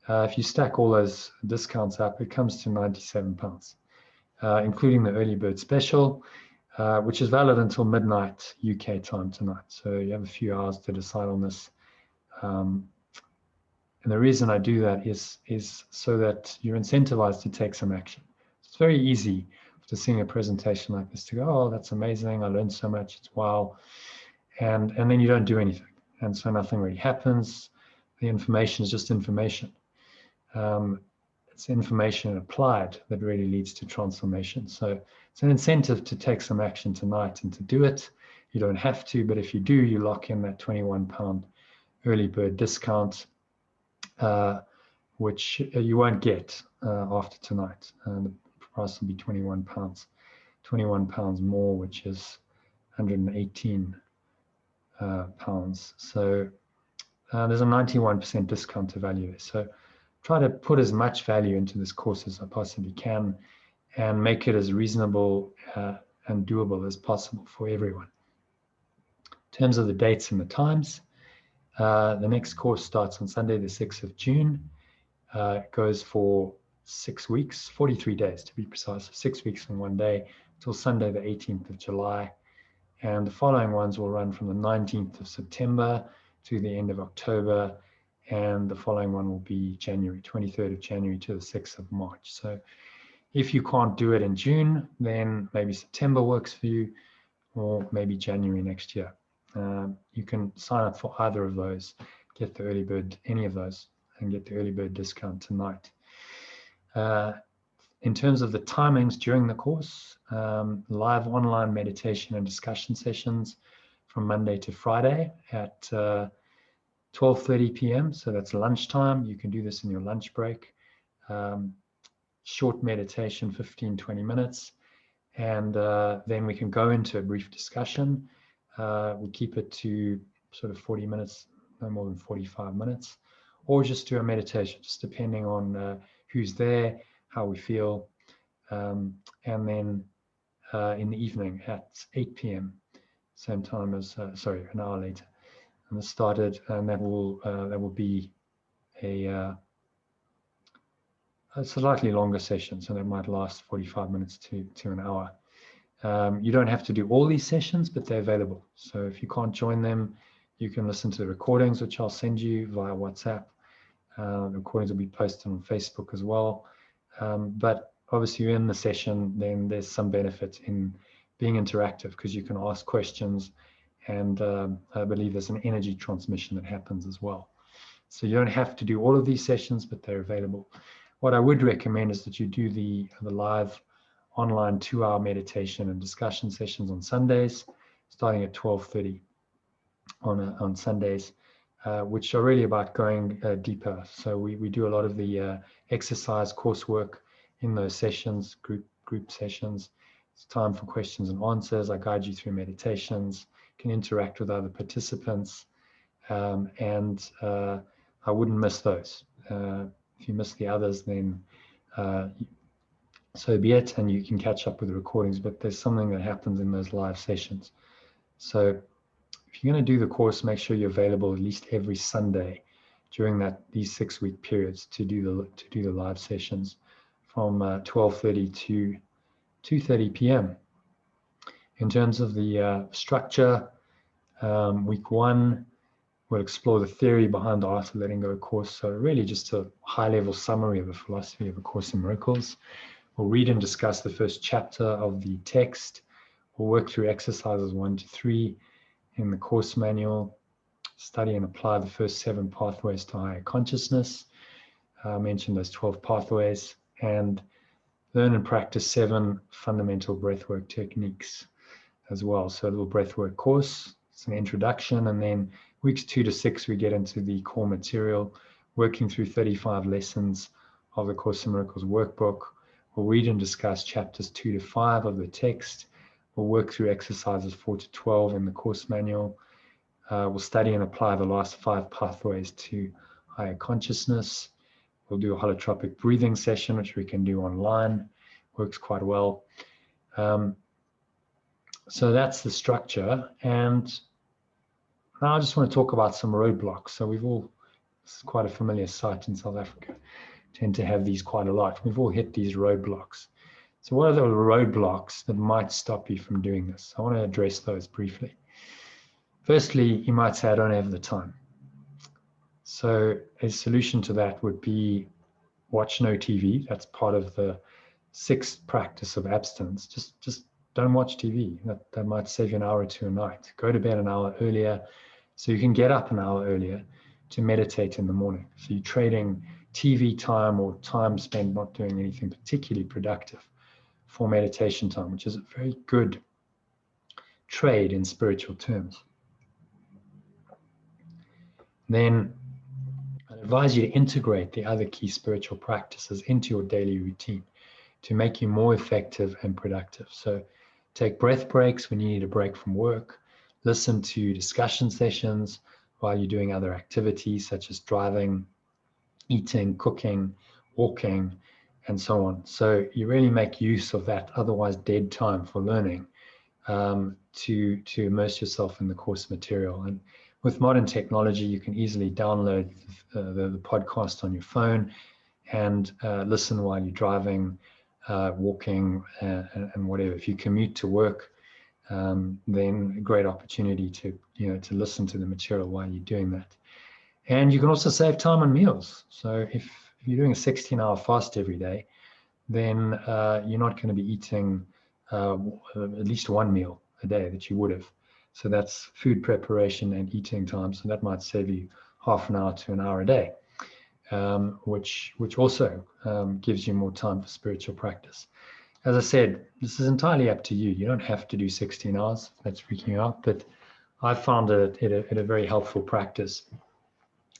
If you stack all those discounts up, it comes to £97, including the early bird special, which is valid until midnight UK time tonight. So you have a few hours to decide on this. And the reason I do that is so that you're incentivized to take some action. It's very easy after seeing a presentation like this to go, oh, that's amazing, I learned so much, it's wow. And then you don't do anything. And so nothing really happens. The information is just information. It's information applied that really leads to transformation. So it's an incentive to take some action tonight and to do it. You don't have to, but if you do, you lock in that £21 early bird discount, which you won't get after tonight. The price will be £21, £21 more, which is 118 pounds. So there's a 91% discount to value there. So try to put as much value into this course as I possibly can and make it as reasonable and doable as possible for everyone. In terms of the dates and the times, the next course starts on Sunday, the 6th of June. It goes for 6 weeks, 43 days to be precise, 6 weeks and 1 day till Sunday, the 18th of July. And the following ones will run from the 19th of September to the end of October. And the following one will be January, 23rd of January to the 6th of March. So if you can't do it in June, then maybe September works for you, or maybe January next year. You can sign up for either of those, get the early bird, any of those, and get the early bird discount tonight. In terms of the timings during the course, live online meditation and discussion sessions from Monday to Friday at 12:30 p.m. So that's lunchtime. You can do this in your lunch break. Short meditation, 15-20 minutes. And then we can go into a brief discussion. We keep it to sort of 40 minutes, no more than 45 minutes, or just do a meditation, just depending on who's there, how we feel. And then in the evening at 8 p.m., same time as, sorry, an hour later. And this started, and that will be a slightly longer session, so that might last 45 minutes to an hour. You don't have to do all these sessions, but they're available. So if you can't join them, you can listen to the recordings, which I'll send you via WhatsApp. The recordings will be posted on Facebook as well. But obviously you're in the session, then there's some benefit in being interactive because you can ask questions, and I believe there's an energy transmission that happens as well. So you don't have to do all of these sessions, but they're available. What I would recommend is that you do the live online 2-hour meditation and discussion sessions on Sundays, starting at 12:30 on Sundays, which are really about going deeper. So we do a lot of the exercise coursework in those sessions, group sessions. It's time for questions and answers. I guide you through meditations, can interact with other participants, and I wouldn't miss those. If you miss the others, then so be it, and you can catch up with the recordings, but there's something that happens in those live sessions. So if you're going to do the course, make sure you're available at least every Sunday during these 6-week periods to do the live sessions from 12:30 to 2:30 p.m. In terms of the structure, week 1, we'll explore the theory behind the Art of Letting Go course. So really just a high-level summary of the philosophy of A Course in Miracles. We'll read and discuss the first chapter of the text. We'll work through exercises 1 to 3 in the course manual, study and apply the first 7 pathways to higher consciousness. I mentioned those 12 pathways, and learn and practice 7 fundamental breathwork techniques as well. So a little breathwork course, it's an introduction, and then weeks 2 to 6, we get into the core material, working through 35 lessons of the Course in Miracles workbook. We'll read and discuss chapters 2 to 5 of the text. We'll work through exercises 4 to 12 in the course manual. We'll study and apply the last 5 pathways to higher consciousness. We'll do a holotropic breathing session, which we can do online. Works quite well. So that's the structure. And now I just want to talk about some roadblocks. So this is quite a familiar sight in South Africa. Tend to have these quite a lot. We've all hit these roadblocks. So what are the roadblocks that might stop you from doing this? I want to address those briefly. Firstly, you might say, I don't have the time. So a solution to that would be watch no TV. That's part of the 6th practice of abstinence. Just don't watch TV. That might save you an hour or 2 a night. Go to bed an hour earlier so you can get up an hour earlier to meditate in the morning. So you're trading TV time or time spent not doing anything particularly productive for meditation time, which is a very good trade in spiritual terms. Then I advise you to integrate the other key spiritual practices into your daily routine to make you more effective and productive. So take breath breaks when you need a break from work. Listen to discussion sessions while you're doing other activities such as driving, eating, cooking, walking, and so on. So you really make use of that otherwise dead time for learning to immerse yourself in the course material. And with modern technology, you can easily download the podcast on your phone and listen while you're driving, walking, and whatever. If you commute to work, then a great opportunity to listen to the material while you're doing that. And you can also save time on meals. So if you're doing a 16-hour fast every day, then you're not going to be eating at least 1 meal a day that you would have. So that's food preparation and eating time. So that might save you half an hour to an hour a day, which also gives you more time for spiritual practice. As I said, this is entirely up to you. You don't have to do 16 hours. That's freaking you out. But I found it a very helpful practice.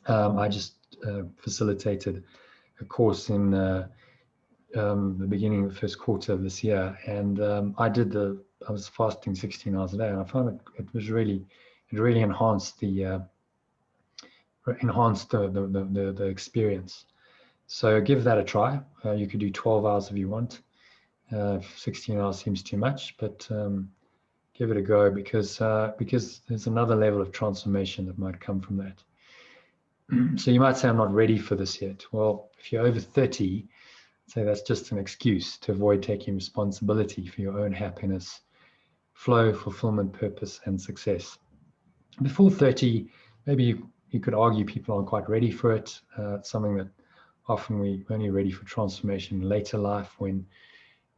I just facilitated a course in the beginning of the 1st quarter of this year, and I was fasting 16 hours a day, and I found it really enhanced the experience. So give that a try. You could do 12 hours if you want. 16 hours seems too much, but give it a go because there's another level of transformation that might come from that. So you might say, I'm not ready for this yet. Well, if you're over 30, say that's just an excuse to avoid taking responsibility for your own happiness, flow, fulfillment, purpose, and success. Before 30, maybe you could argue people aren't quite ready for it. It's something that often we're only ready for transformation in later life when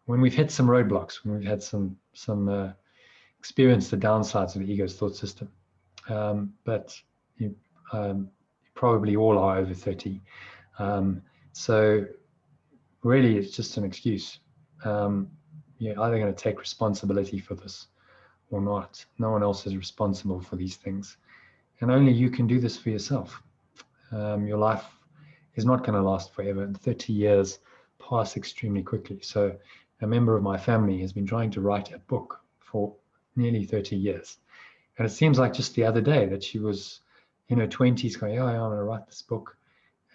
we've hit some roadblocks, when we've had some experienced the downsides of the ego's thought system. But you probably all are over 30. So really it's just an excuse. You're either going to take responsibility for this or not. No one else is responsible for these things. And only you can do this for yourself. Your life is not going to last forever. And 30 years pass extremely quickly. So a member of my family has been trying to write a book for nearly 30 years. And it seems like just the other day that she was in her 20s going, I'm going to write this book.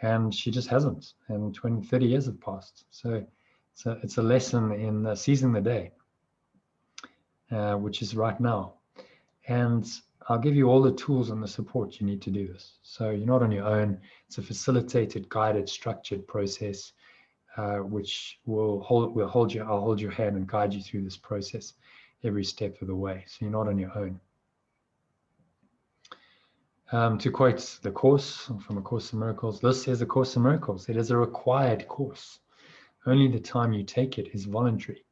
And she just hasn't. And 30 years have passed. So it's a lesson in seizing the day, which is right now. And I'll give you all the tools and the support you need to do this. So you're not on your own. It's a facilitated, guided, structured process, which I'll hold your hand and guide you through this process every step of the way. So you're not on your own. To quote the course from A Course in Miracles, this is A Course in Miracles. It is a required course. Only the time you take it is voluntary.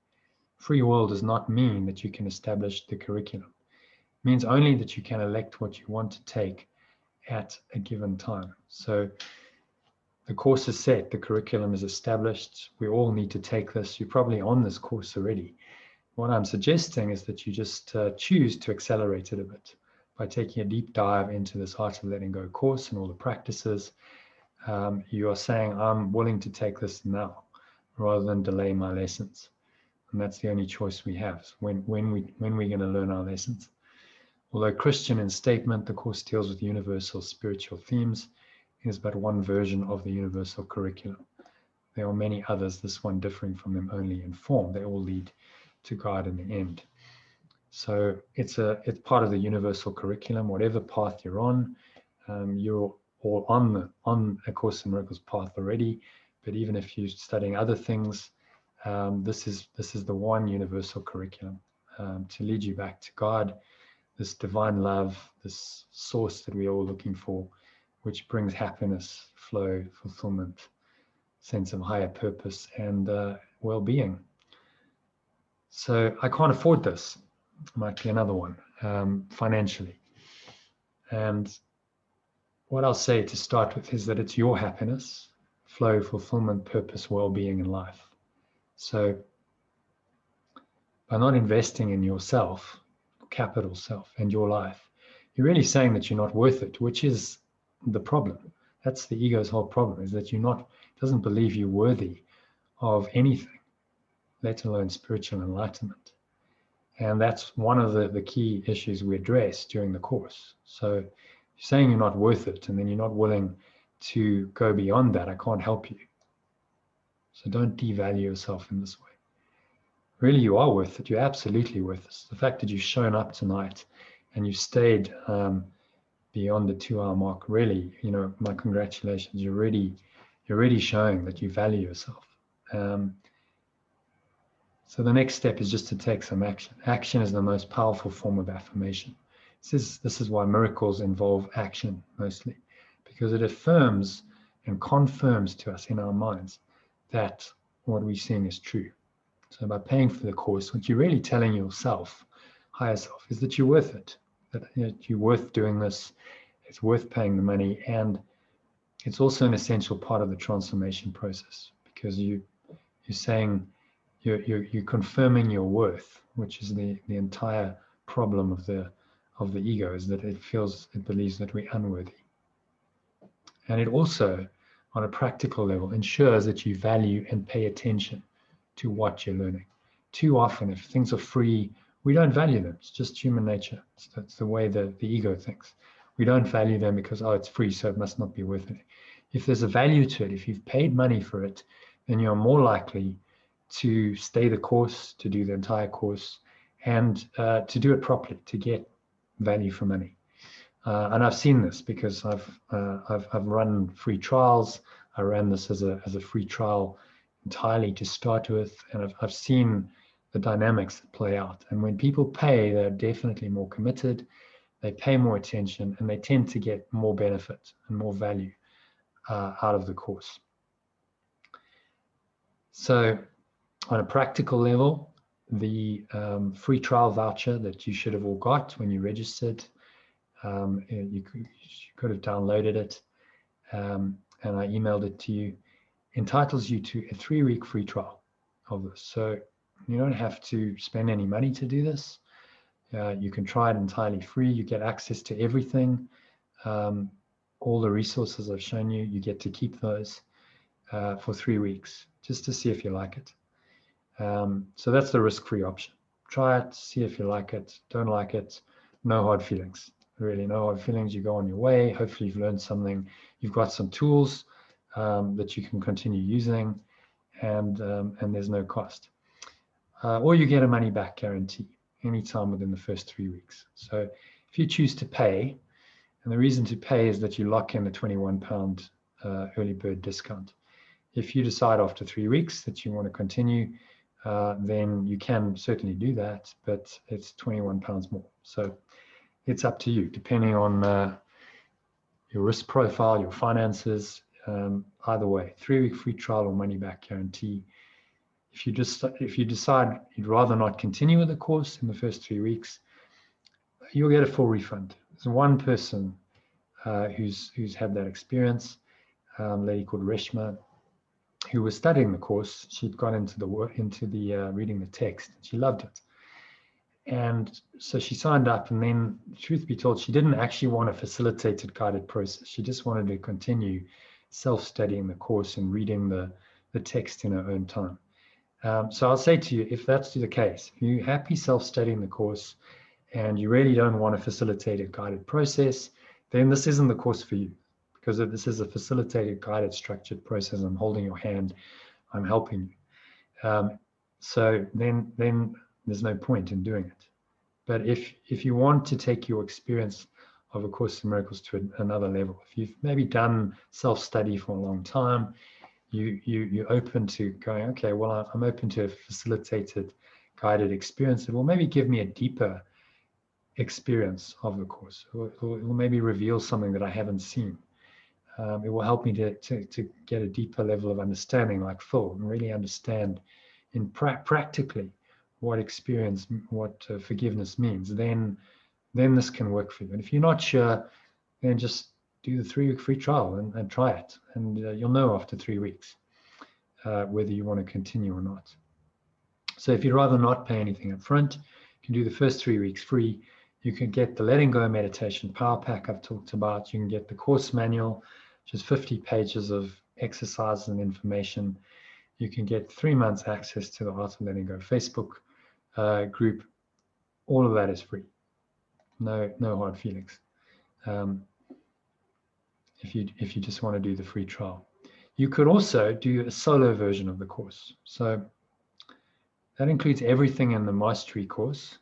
Free will does not mean that you can establish the curriculum. It means only that you can elect what you want to take at a given time. So the course is set, the curriculum is established. We all need to take this. You're probably on this course already. What I'm suggesting is that you just choose to accelerate it a bit by taking a deep dive into this Art of Letting Go course and all the practices. You are saying, I'm willing to take this now rather than delay my lessons. and that's the only choice we have. When we're going to learn our lessons. Although Christian in statement, the course deals with universal spiritual themes, it is but one version of the universal curriculum. There are many others, this one differing from them only in form. They all lead to God in the end. So it's part of the universal curriculum. Whatever path you're on, you're all on A Course in Miracles path already. But even if you're studying other things, this is the one universal curriculum to lead you back to God, this divine love, this source that we're all looking for, which brings happiness, flow, fulfillment, sense of higher purpose, and well-being. So I can't afford this. Might be another one, financially. And what I'll say to start with is that it's your happiness, flow, fulfillment, purpose, well-being in life. So by not investing in yourself, capital self, and your life, you're really saying that you're not worth it, which is the problem. That's the ego's whole problem, is that doesn't believe you're worthy of anything, let alone spiritual enlightenment. And that's one of the key issues we address during the course. So you're saying you're not worth it, and then you're not willing to go beyond that. I can't help you. So don't devalue yourself in this way. Really, you are worth it. You're absolutely worth it. The fact that you've shown up tonight and you stayed beyond the 2-hour mark, really, my congratulations. You're already showing that you value yourself. So the next step is just to take some action. Action is the most powerful form of affirmation. This is why miracles involve action mostly, because it affirms and confirms to us in our minds that what we're seeing is true. So by paying for the course, what you're really telling yourself, higher self, is that you're worth it, that you're worth doing this, it's worth paying the money, and it's also an essential part of the transformation process, because you're saying, you're confirming your worth, which is the entire problem of the ego, is that it believes that we're unworthy. And it also, on a practical level, ensures that you value and pay attention to what you're learning. Too often, if things are free, we don't value them. It's just human nature. That's the way the ego thinks. We don't value them because, it's free, so it must not be worth it. If there's a value to it, if you've paid money for it, then you're more likely to stay the course, to do the entire course, and to do it properly, to get value for money. And I've seen this because I've run free trials. I ran this as a free trial entirely to start with, and I've seen the dynamics that play out. And when people pay, they're definitely more committed, they pay more attention, and they tend to get more benefit and more value out of the course. So on a practical level, the free trial voucher that you should have all got when you registered, you could have downloaded it, and I emailed it to you, entitles you to a 3-week free trial of this. So you don't have to spend any money to do this. You can try it entirely free. You get access to everything. All the resources I've shown you, you get to keep those for 3 weeks, just to see if you like it. So that's the risk-free option. Try it, see if you like it. Don't like it, no hard feelings. Really, no hard feelings. You go on your way. Hopefully you've learned something. You've got some tools that you can continue using, and there's no cost. Or you get a money back guarantee anytime within the first 3 weeks. So if you choose to pay, and the reason to pay is that you lock in the £21 early bird discount. If you decide after 3 weeks that you want to continue, then you can certainly do that, but it's £21 more. So it's up to you, depending on your risk profile, your finances. Either way, 3-week free trial or money back guarantee. If you decide you'd rather not continue with the course in the first 3 weeks, you'll get a full refund. There's one person who's had that experience, a lady called Reshma, who was studying the course. She'd gone into the reading the text, and she loved it. And so she signed up, and then, truth be told, she didn't actually want a facilitated guided process. She just wanted to continue self-studying the course and reading the text in her own time. So I'll say to you, if that's the case, if you're happy self-studying the course and you really don't want to facilitate a guided process, then this isn't the course for you, because this is a facilitated, guided, structured process. I'm holding your hand, I'm helping you. So then there's no point in doing it. But if you want to take your experience of A Course in Miracles to another level, if you've maybe done self-study for a long time, you're open to going, okay, well, I'm open to a facilitated, guided experience that will maybe give me a deeper experience of the course. It will maybe reveal something that I haven't seen. It will help me to get a deeper level of understanding, like Phil, and really understand in practically what experience, what forgiveness means. Then this can work for you. And if you're not sure, then just do the 3-week free trial and try it. And you'll know after 3 weeks whether you want to continue or not. So if you'd rather not pay anything up front, you can do the first 3 weeks free. You can get the Letting Go Meditation Power Pack I've talked about. You can get the course manual, which is 50 pages of exercises and information. You can get 3 months access to the Art of Letting Go Facebook group. All of that is free. No hard feelings. If you just want to do the free trial. You could also do a solo version of the course. So that includes everything in the Mastery course,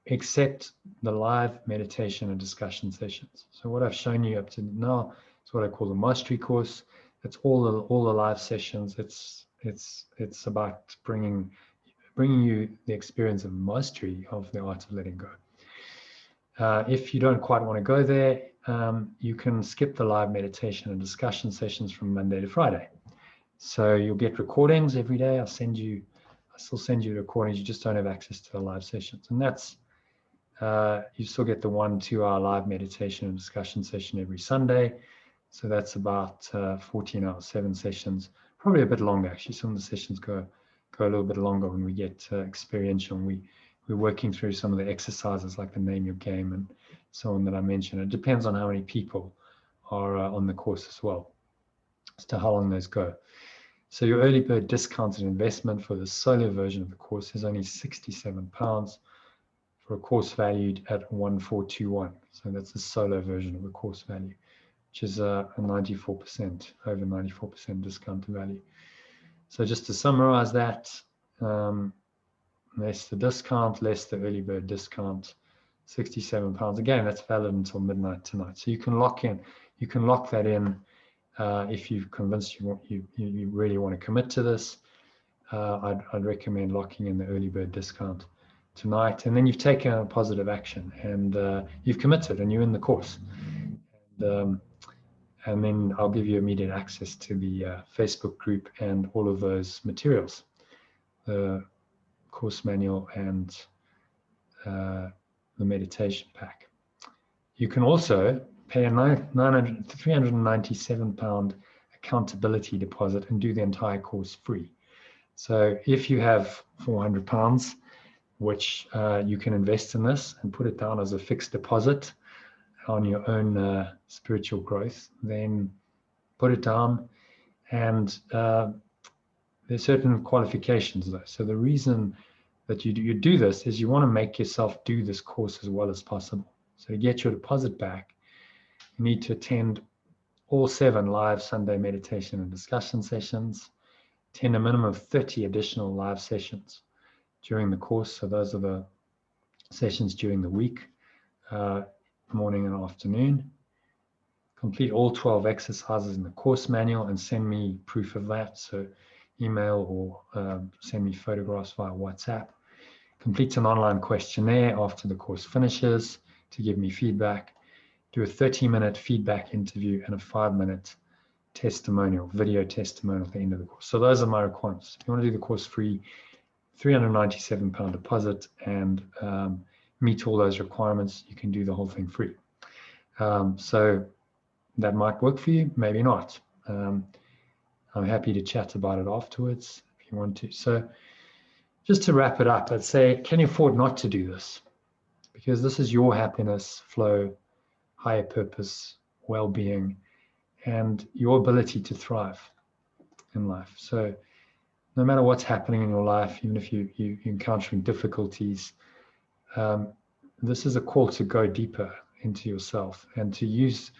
except the live meditation and discussion sessions. So what I've shown you up to now is what I call the Mastery course. It's all the live sessions. It's about bringing you the experience of mastery of the art of letting go. If you don't quite want to go there, you can skip the live meditation and discussion sessions from Monday to Friday. So you'll get recordings every day. I still send you recordings. You just don't have access to the live sessions. And that's, you still get the 1-2 hour live meditation and discussion session every Sunday. So that's about 14 hours, 7 sessions, probably a bit longer actually. Some of the sessions go a little bit longer when we get experiential. And we're working through some of the exercises like the Name Your Game and so on that I mentioned. It depends on how many people are on the course as well as to how long those go. So your early bird discounted investment for the solo version of the course is only £67 for a course valued at 1421. So that's the solo version of the course value, which is a 94%, over 94% discount to value. So just to summarize that, less the discount, less the early bird discount, £67. Again, that's valid until midnight tonight. So you can lock that in if you've convinced you really want to commit to this. I'd recommend locking in the early bird discount tonight, and then you've taken a positive action and you've committed and you're in the course. And then I'll give you immediate access to the Facebook group and all of those materials, the course manual and the meditation pack. You can also pay a £397 accountability deposit and do the entire course free. So if you have £400, which you can invest in this and put it down as a fixed deposit on your own spiritual growth, then put it down. And there's certain qualifications though. So the reason that you do this is you want to make yourself do this course as well as possible. So to get your deposit back, you need to attend all 7 live Sunday meditation and discussion sessions, attend a minimum of 30 additional live sessions during the course. So those are the sessions during the week, morning and afternoon. Complete all 12 exercises in the course manual and send me proof of that. So email or send me photographs via WhatsApp. Complete an online questionnaire after the course finishes to give me feedback. Do a 30-minute feedback interview and a 5-minute testimonial, video testimonial at the end of the course. So those are my requirements. If you want to do the course free, £397 deposit and meet all those requirements, you can do the whole thing free. So that might work for you, maybe not. I'm happy to chat about it afterwards if you want to. So just to wrap it up, I'd say, can you afford not to do this? Because this is your happiness, flow, higher purpose, well-being, and your ability to thrive in life. So no matter what's happening in your life, even if you're encountering difficulties, this is a call to go deeper into yourself and to use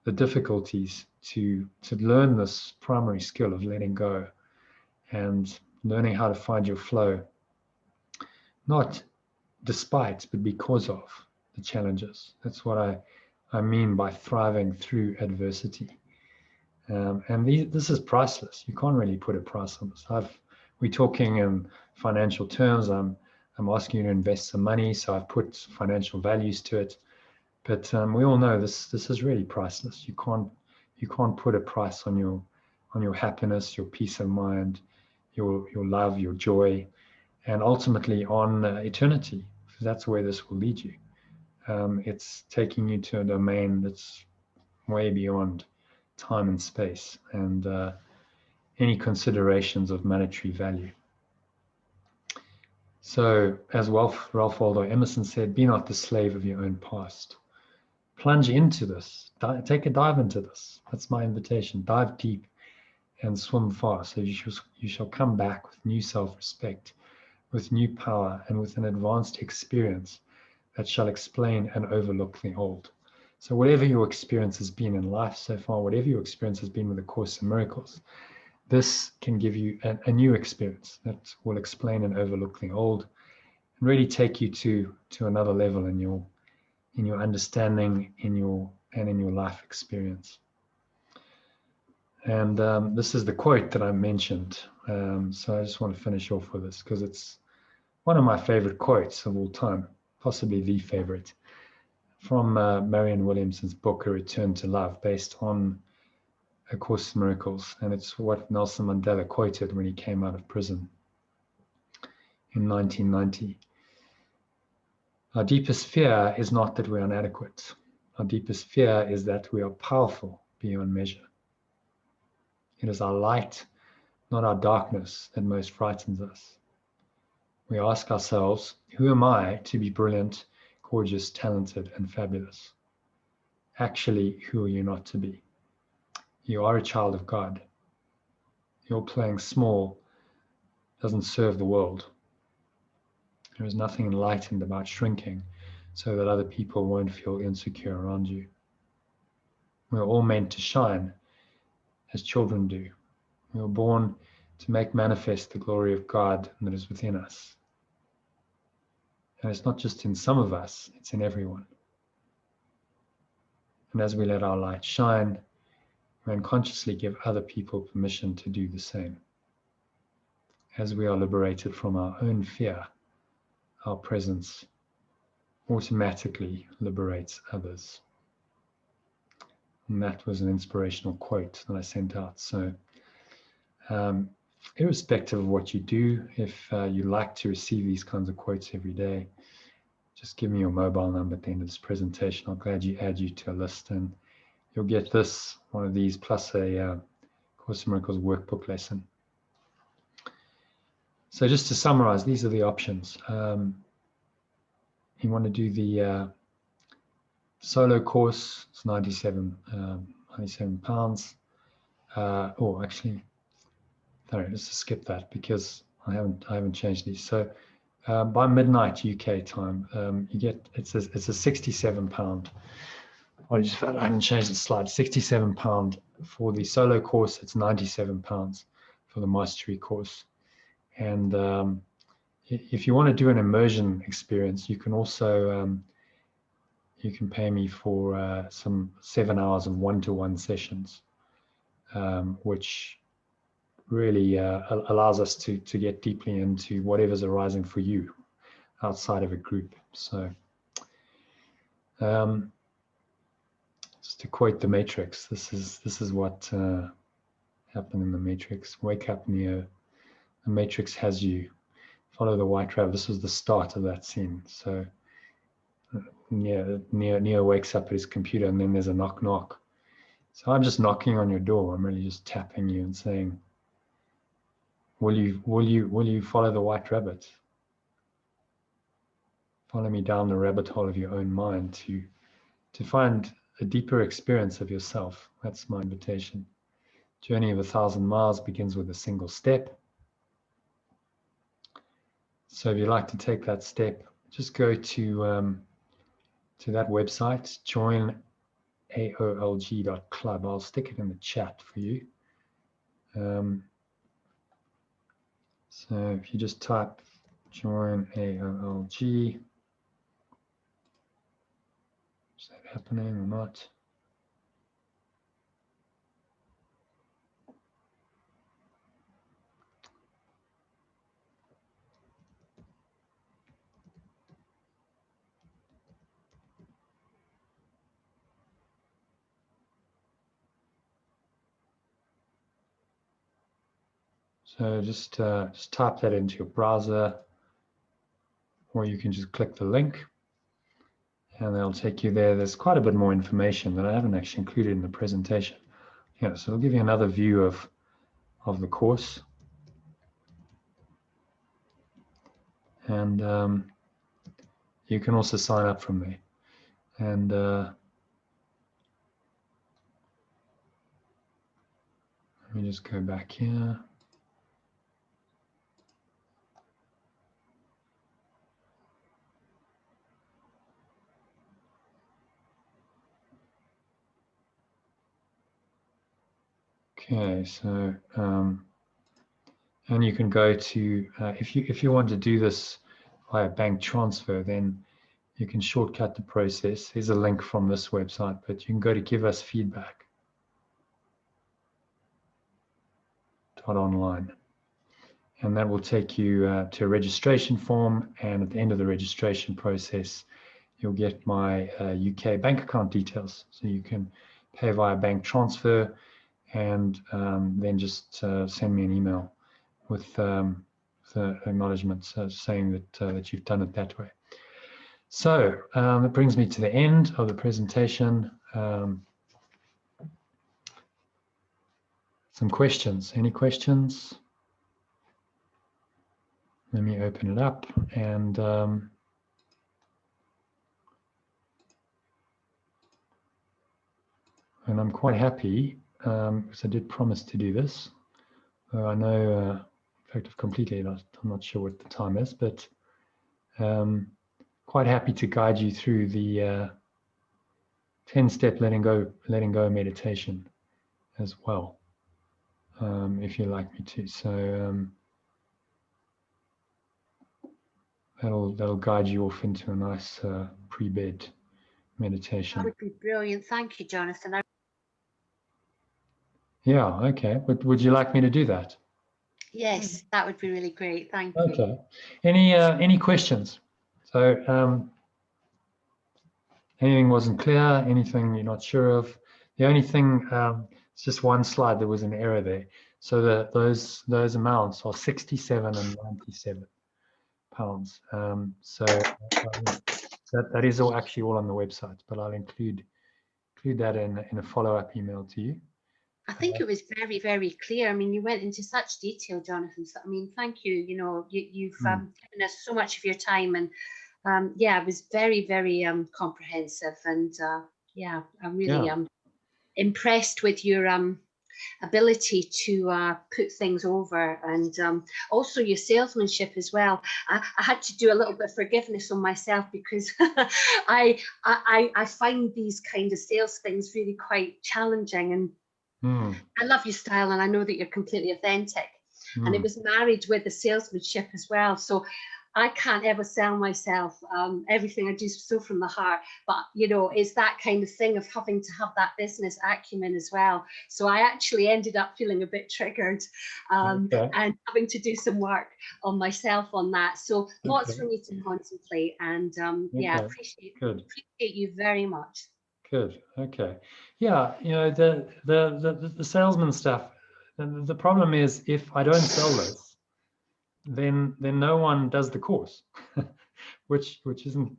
the difficulties to learn this primary skill of letting go and learning how to find your flow, not despite, but because of the challenges. That's what I mean by thriving through adversity. And this is priceless. You can't really put a price on this. We're talking in financial terms. I'm asking you to invest some money, so I've put financial values to it. But we all know this is really priceless. You can't put a price on your happiness, your peace of mind, your love, your joy, and ultimately on eternity. That's where this will lead you. It's taking you to a domain that's way beyond time and space and any considerations of monetary value. So, as Ralph Waldo Emerson said, be not the slave of your own past. Plunge into this. Take a dive into this. That's my invitation. Dive deep and swim fast. So you shall come back with new self-respect, with new power, and with an advanced experience that shall explain and overlook the old. So whatever your experience has been in life so far, whatever your experience has been with the Course in Miracles, this can give you a new experience that will explain and overlook the old and really take you to another level in your understanding, in your life experience. And this is the quote that I mentioned. So I just want to finish off with this because it's one of my favorite quotes of all time, possibly the favorite, from Marianne Williamson's book, A Return to Love, based on A Course in Miracles. And it's what Nelson Mandela quoted when he came out of prison in 1990. Our deepest fear is not that we're inadequate. Our deepest fear is that we are powerful beyond measure. It is our light, not our darkness, that most frightens us. We ask ourselves, who am I to be brilliant, gorgeous, talented, and fabulous? Actually, who are you not to be? You are a child of God. Your playing small doesn't serve the world. There is nothing enlightened about shrinking so that other people won't feel insecure around you. We're all meant to shine as children do. We were born to make manifest the glory of God that is within us. And it's not just in some of us, it's in everyone. And as we let our light shine, we unconsciously give other people permission to do the same. As we are liberated from our own fear, our presence automatically liberates others. And that was an inspirational quote that I sent out. So irrespective of what you do, if you like to receive these kinds of quotes every day, just give me your mobile number at the end of this presentation. I'll gladly add you to a list and you'll get this, one of these, plus a Course in Miracles workbook lesson. So just to summarize, these are the options. You want to do the solo course, it's 97 pounds. Or actually, sorry, let's just skip that because I haven't changed these. So by midnight UK time, you get it's a 67 pound. I haven't changed the slide. 67 pound for the solo course. It's 97 pounds for the mastery course. And if you want to do an immersion experience, you can also you can pay me for some 7 hours of one-to-one sessions, which really allows us to get deeply into whatever's arising for you outside of a group. So just to quote the Matrix, this is what happened in the Matrix. Wake up, Neo. The Matrix has you. Follow the white rabbit. This was the start of that scene. So Neo wakes up at his computer, and then there's a knock knock. So I'm just knocking on your door. I'm really just tapping you and saying, will you follow the white rabbit? Follow me down the rabbit hole of your own mind to find a deeper experience of yourself. That's my invitation. Journey of 1,000 miles begins with a single step. So if you'd like to take that step, just go to that website, joinaolg.club. I'll stick it in the chat for you. So if you just type join AOLG, is that happening or not? So just type that into your browser, or you can just click the link and they'll take you there. There's quite a bit more information that I haven't actually included in the presentation. Yeah, so it'll give you another view of the course. And you can also sign up from there. And let me just go back here. Okay, so and you can go to if you want to do this via bank transfer, then you can shortcut the process. There's a link from this website, but you can go to give us feedback .online, and that will take you to a registration form. And at the end of the registration process, you'll get my UK bank account details, so you can pay via bank transfer, and then just send me an email with the acknowledgements saying that you've done it that way. So that brings me to the end of the presentation. Some questions. Any questions? Let me open it up, and I'm quite happy because I did promise to do this. I know, in fact, I've completely lost. I'm not sure what the time is, but quite happy to guide you through the 10-step letting go meditation as well, if you'd like me to. So that'll guide you off into a nice pre-bed meditation. That would be brilliant. Thank you, Jonathan. Yeah, okay. Would you like me to do that? Yes, that would be really great. Thank you. Okay. Any questions? So anything wasn't clear? Anything you're not sure of? The only thing, it's just one slide. There was an error there. So those amounts are 67 and 97 pounds. So that is all actually all on the website, but I'll include that in a follow-up email to you. I think it was very, very clear. I mean, you went into such detail, Jonathan. So, I mean, thank you. You know, you've given us so much of your time, and yeah, it was very, very comprehensive. And yeah, I'm really impressed with your ability to put things over, and also your salesmanship as well. I had to do a little bit of forgiveness on myself because I find these kind of sales things really quite challenging, and I love your style, and I know that you're completely authentic. And it was married with the salesmanship as well. So I can't ever sell myself. Everything I do is so from the heart. But, you know, it's that kind of thing of having to have that business acumen as well. So I actually ended up feeling a bit triggered and having to do some work on myself on that. So lots for me to contemplate. And yeah, I appreciate you very much. Good. Okay. Yeah. You know, the salesman stuff. The problem is if I don't sell this, then no one does the course, which isn't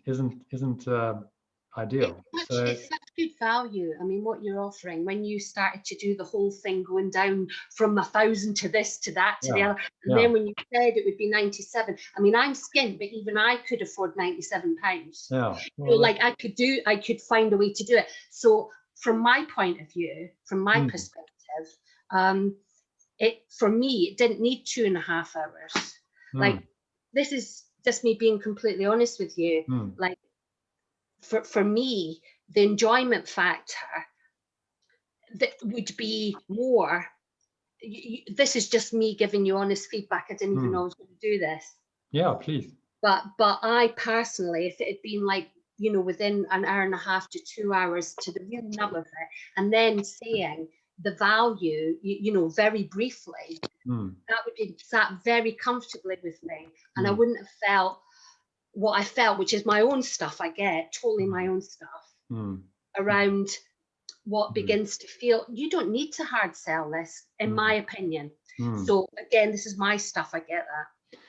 ideal. It's such good value. I mean, what you're offering when you started to do the whole thing, going down from 1,000 to this, to that, to the other, and then when you said it would be 97. I mean, I'm skint, but even I could afford 97 pounds. Yeah. Well, so, like I could find a way to do it. So from my point of view, from my perspective, for me, it didn't need 2.5 hours. Like this is just me being completely honest with you, like for me, the enjoyment factor that would be more. This is just me giving you honest feedback. I didn't even know I was going to do this. Yeah, please. But I personally, if it had been like, you know, within an hour and a half to 2 hours to the real nub of it, and then saying the value, you know, very briefly, that would be sat very comfortably with me, and I wouldn't have felt what I felt, which is my own stuff. I get totally my own stuff around what begins to feel. You don't need to hard sell this, in my opinion. So again, this is my stuff. I get that.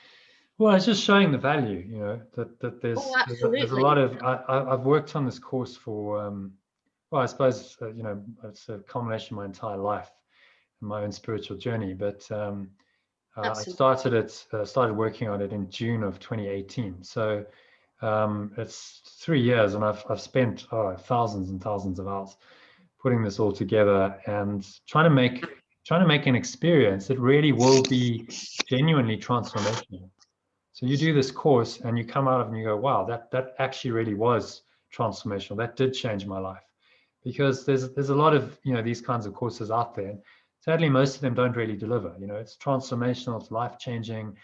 Well, it's just showing the value, you know, that there's a lot of. I've worked on this course for, well, I suppose you know, it's a culmination of my entire life and my own spiritual journey. But I started working on it in June of 2018. So it's 3 years, and I've spent thousands and thousands of hours putting this all together and trying to make an experience that really will be genuinely transformational. So you do this course and you come out of it and you go, wow, that actually really was transformational. That did change my life. Because there's a lot of, you know, these kinds of courses out there. Sadly, most of them don't really deliver. You know, it's transformational, it's life-changing,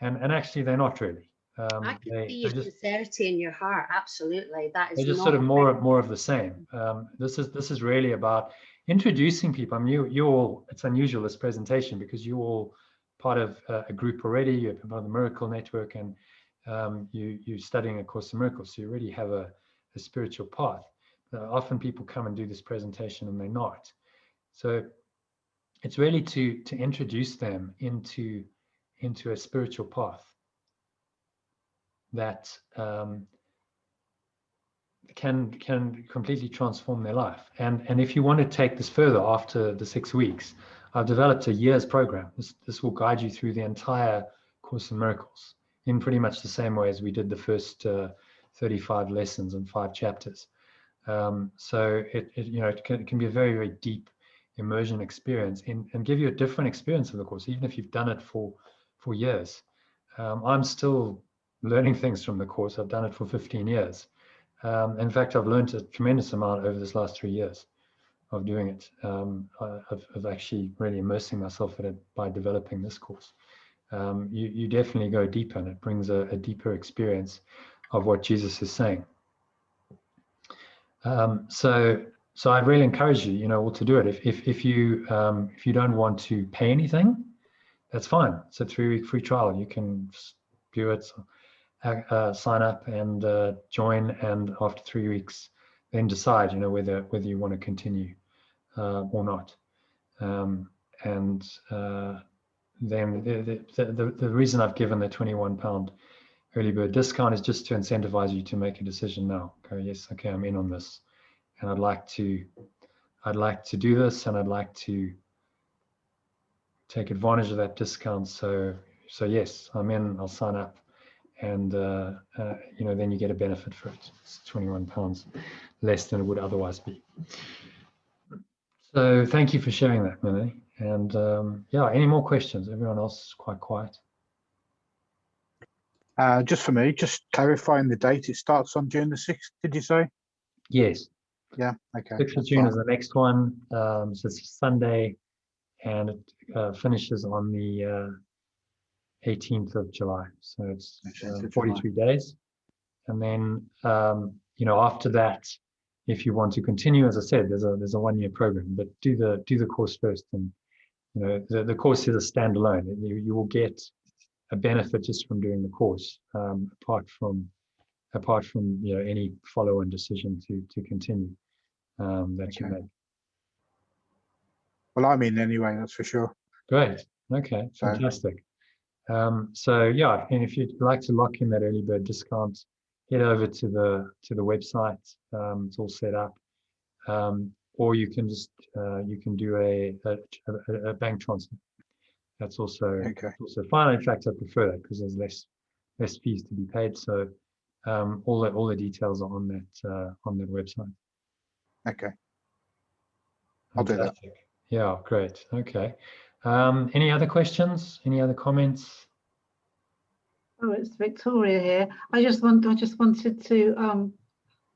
and actually they're not really. I can see your sincerity in your heart. Absolutely, that is. They're just sort of more of the same. This is really about introducing people. I mean, you all. It's unusual, this presentation, because you all part of a group already. You're part of the Miracle Network, and you're studying A Course in Miracles, so you already have a spiritual path. Often people come and do this presentation and they're not. So it's really to introduce them into a spiritual path that can completely transform their life. And if you want to take this further after the 6 weeks, I've developed a year's program. This will guide you through the entire Course in Miracles in pretty much the same way as we did the first 35 lessons and 5 chapters. So it can be a very, very deep immersion experience and give you a different experience of the course, even if you've done it for years. I'm still learning things from the course. I've done it for 15 years. In fact, I've learned a tremendous amount over this last 3 years of doing it, of actually really immersing myself in it by developing this course. You definitely go deeper, and it brings a deeper experience of what Jesus is saying. So I'd really encourage you, all to do it. If you don't want to pay anything, that's fine. It's a 3-week free trial. You can do it, sign up and join, and after 3 weeks, then decide, whether you want to continue or not. Then the reason I've given the £21 early bird discount is just to incentivize you to make a decision now. Go, yes, okay, I'm in on this, and I'd like to do this, and I'd like to take advantage of that discount. So yes, I'm in. I'll sign up, and then you get a benefit for it. It's £21 less than it would otherwise be. So thank you for sharing that, Melanie. And any more questions? Everyone else is quite quiet. Just for me, just clarifying the date. It starts on June the 6th, did you say? Yes. Yeah, okay. 6th of June is the next one. So it's Sunday, and it finishes on the 18th of July. So it's 43 days. And then, after that, if you want to continue, as I said, there's a 1-year program, but do the course first. And, the course is a standalone. You will get a benefit just from doing the course, apart from any follow-on decision to continue that you make. Well, I'm in anyway, that's for sure. Great. Okay. Fantastic. And if you'd like to lock in that early bird discount, head over to the website. It's all set up, or you can just do a bank transfer. That's also fine. In fact, I prefer that because there's less fees to be paid. So all the details are on that website. Okay. I'll do that. Yeah, great. Okay. Any other questions? Any other comments? Oh, it's Victoria here. I just wanted to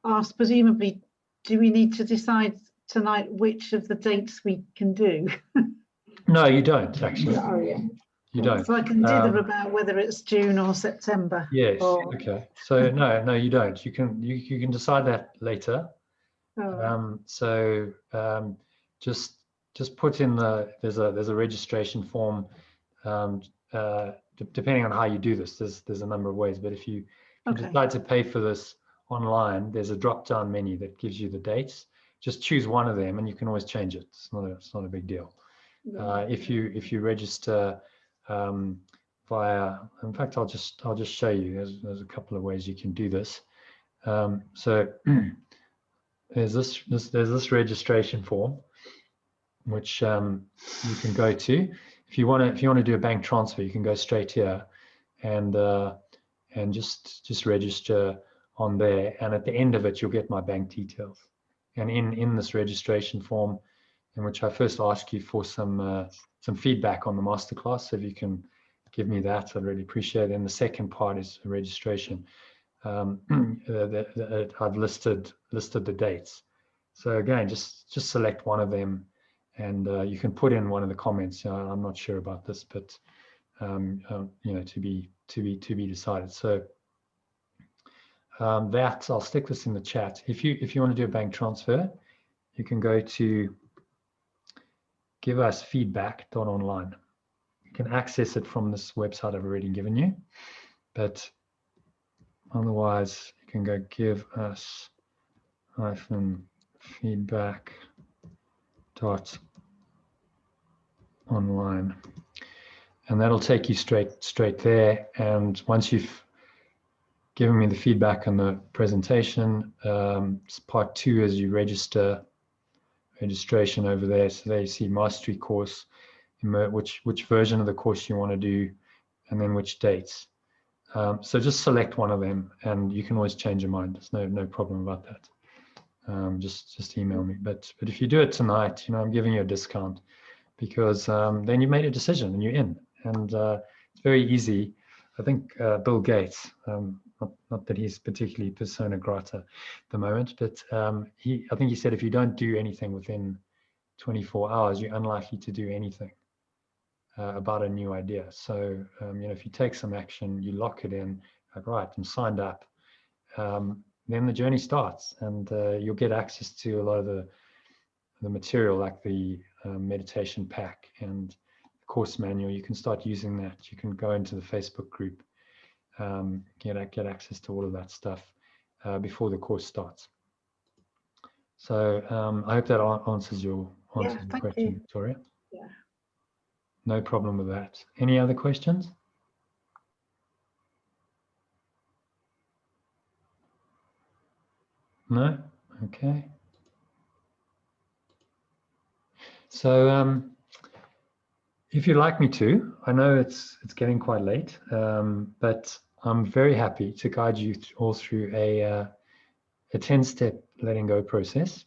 ask, presumably, do we need to decide tonight which of the dates we can do? No, you don't actually. Oh, yeah. You don't. So I can dither about whether it's June or September. Yes. Or, Okay. So no, you don't. You can decide that later. Just put in there's a registration form. Depending on how you do this, there's a number of ways. But if you decide to pay for this online, there's a drop-down menu that gives you the dates. Just choose one of them, and you can always change it. It's not a big deal. If you register via, in fact, I'll just show you. There's a couple of ways you can do this. So there's this registration form, which you can go to. If you want to do a bank transfer, you can go straight here and just register on there. And at the end of it, you'll get my bank details. And in this registration form, in which I first ask you for some feedback on the masterclass, so if you can give me that, I'd really appreciate it. And the second part is registration. I've listed the dates. So again, just select one of them, and you can put in one of the comments. I'm not sure about this, but to be decided. So that I'll stick this in the chat. If you want to do a bank transfer, you can go to giveusfeedback.online. You can access it from this website I've already given you, but otherwise you can go giveus-feedback.online, and that'll take you straight there. And once you've given me the feedback on the presentation, part 2 is you registration over there. So there you see mastery course, which version of the course you want to do, and then which dates. So just select one of them, and you can always change your mind. There's no problem about that. Just email me. But if you do it tonight, I'm giving you a discount, because then you made a decision and you're in. And it's very easy. I think Bill Gates, not that he's particularly persona grata at the moment, but I think he said if you don't do anything within 24 hours, you're unlikely to do anything about a new idea. So if you take some action, you lock it in, like, right, I'm signed up, then the journey starts, and you'll get access to a lot of the material, like the meditation pack and the course manual. You can start using that. You can go into the Facebook group, get access to all of that stuff before the course starts. So I hope that answers your question, Victoria. Yeah. No problem with that. Any other questions? No? Okay. So if you'd like me to, I know it's getting quite late, but I'm very happy to guide you all through a 10-step letting go process,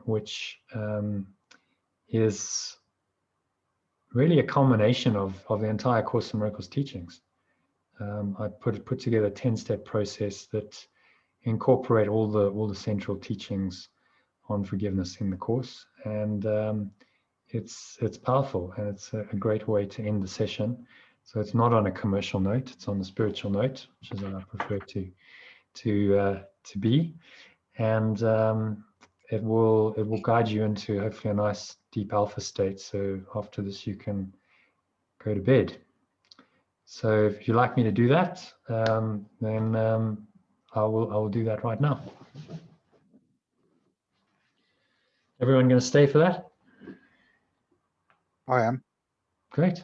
which is really a culmination of the entire Course in Miracles teachings. I put together a 10-step process that incorporate all the central teachings on forgiveness in the course, and it's powerful, and it's a great way to end the session. So it's not on a commercial note; it's on the spiritual note, which is what I prefer to be, and it will guide you into hopefully a nice deep alpha state. So after this, you can go to bed. So if you'd like me to do that, then I will do that right now. Everyone going to stay for that? I am. Great.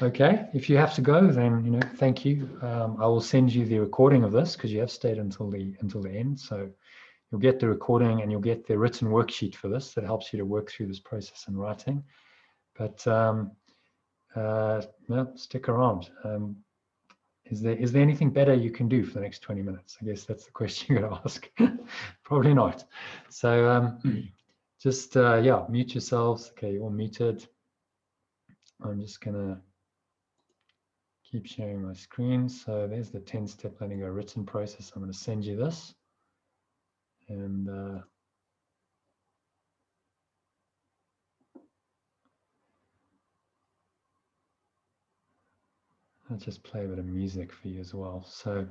Okay. If you have to go, then thank you. I will send you the recording of this, because you have stayed until the end. So you'll get the recording, and you'll get the written worksheet for this that helps you to work through this process in writing. But no, stick around. Is there anything better you can do for the next 20 minutes? I guess that's the question you're going to ask. Probably not. So just mute yourselves. Okay, you're all muted. I'm just going to keep sharing my screen. So there's the 10-step letting go written process. I'm going to send you this. And I'll just play a bit of music for you as well. So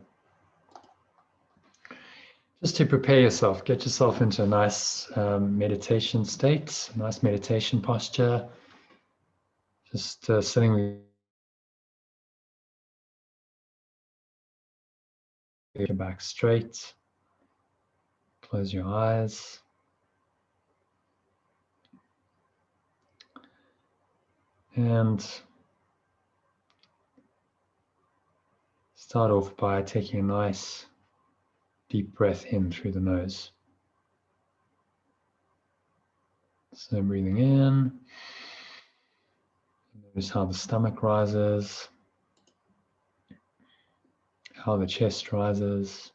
just to prepare yourself, get yourself into a nice meditation state, a nice meditation posture. Just sitting with your back straight. Close your eyes. And start off by taking a nice deep breath in through the nose. So breathing in. Notice how the stomach rises, how the chest rises.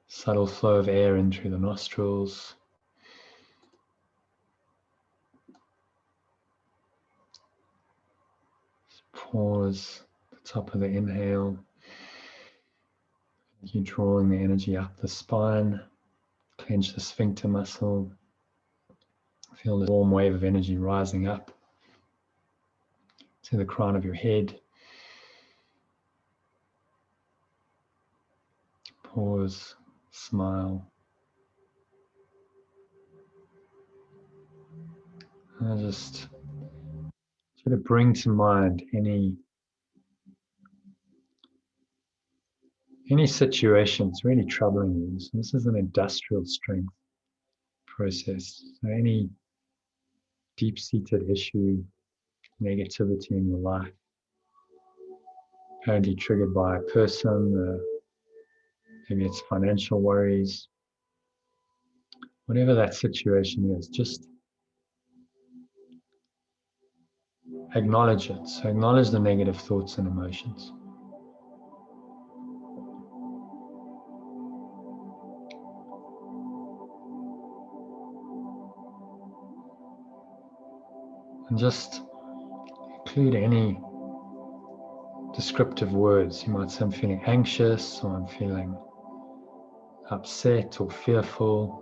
Subtle flow of air in through the nostrils. Pause at the top of the inhale. You're drawing the energy up the spine. Clench the sphincter muscle. Feel the warm wave of energy rising up to the crown of your head. Pause, smile. And just try to bring to mind any situations really troubling you. So this is an industrial strength process. So any deep-seated issue, negativity in your life, apparently triggered by a person, maybe it's financial worries, whatever that situation is, just acknowledge it. So acknowledge the negative thoughts and emotions. And just include any descriptive words. You might say, I'm feeling anxious, or I'm feeling upset or fearful.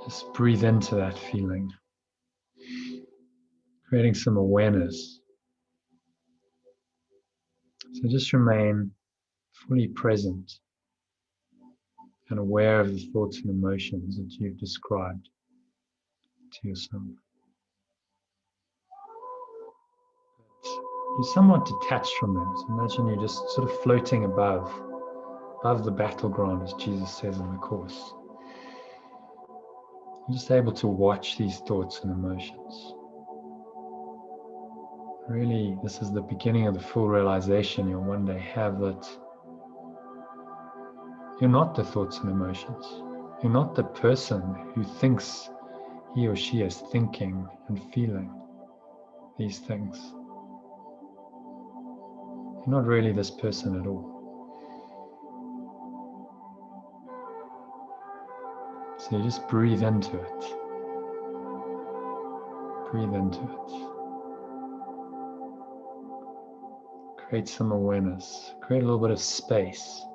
Just breathe into that feeling, creating some awareness. So just remain fully present and aware of the thoughts and emotions that you've described to yourself. You're somewhat detached from them. So imagine you're just sort of floating above the battleground, as Jesus says in the Course. You're just able to watch these thoughts and emotions. Really, this is the beginning of the full realization you'll one day have that you're not the thoughts and emotions. You're not the person who thinks he or she is thinking and feeling these things. You're not really this person at all. So you just breathe into it. Breathe into it. Create some awareness. Create a little bit of space.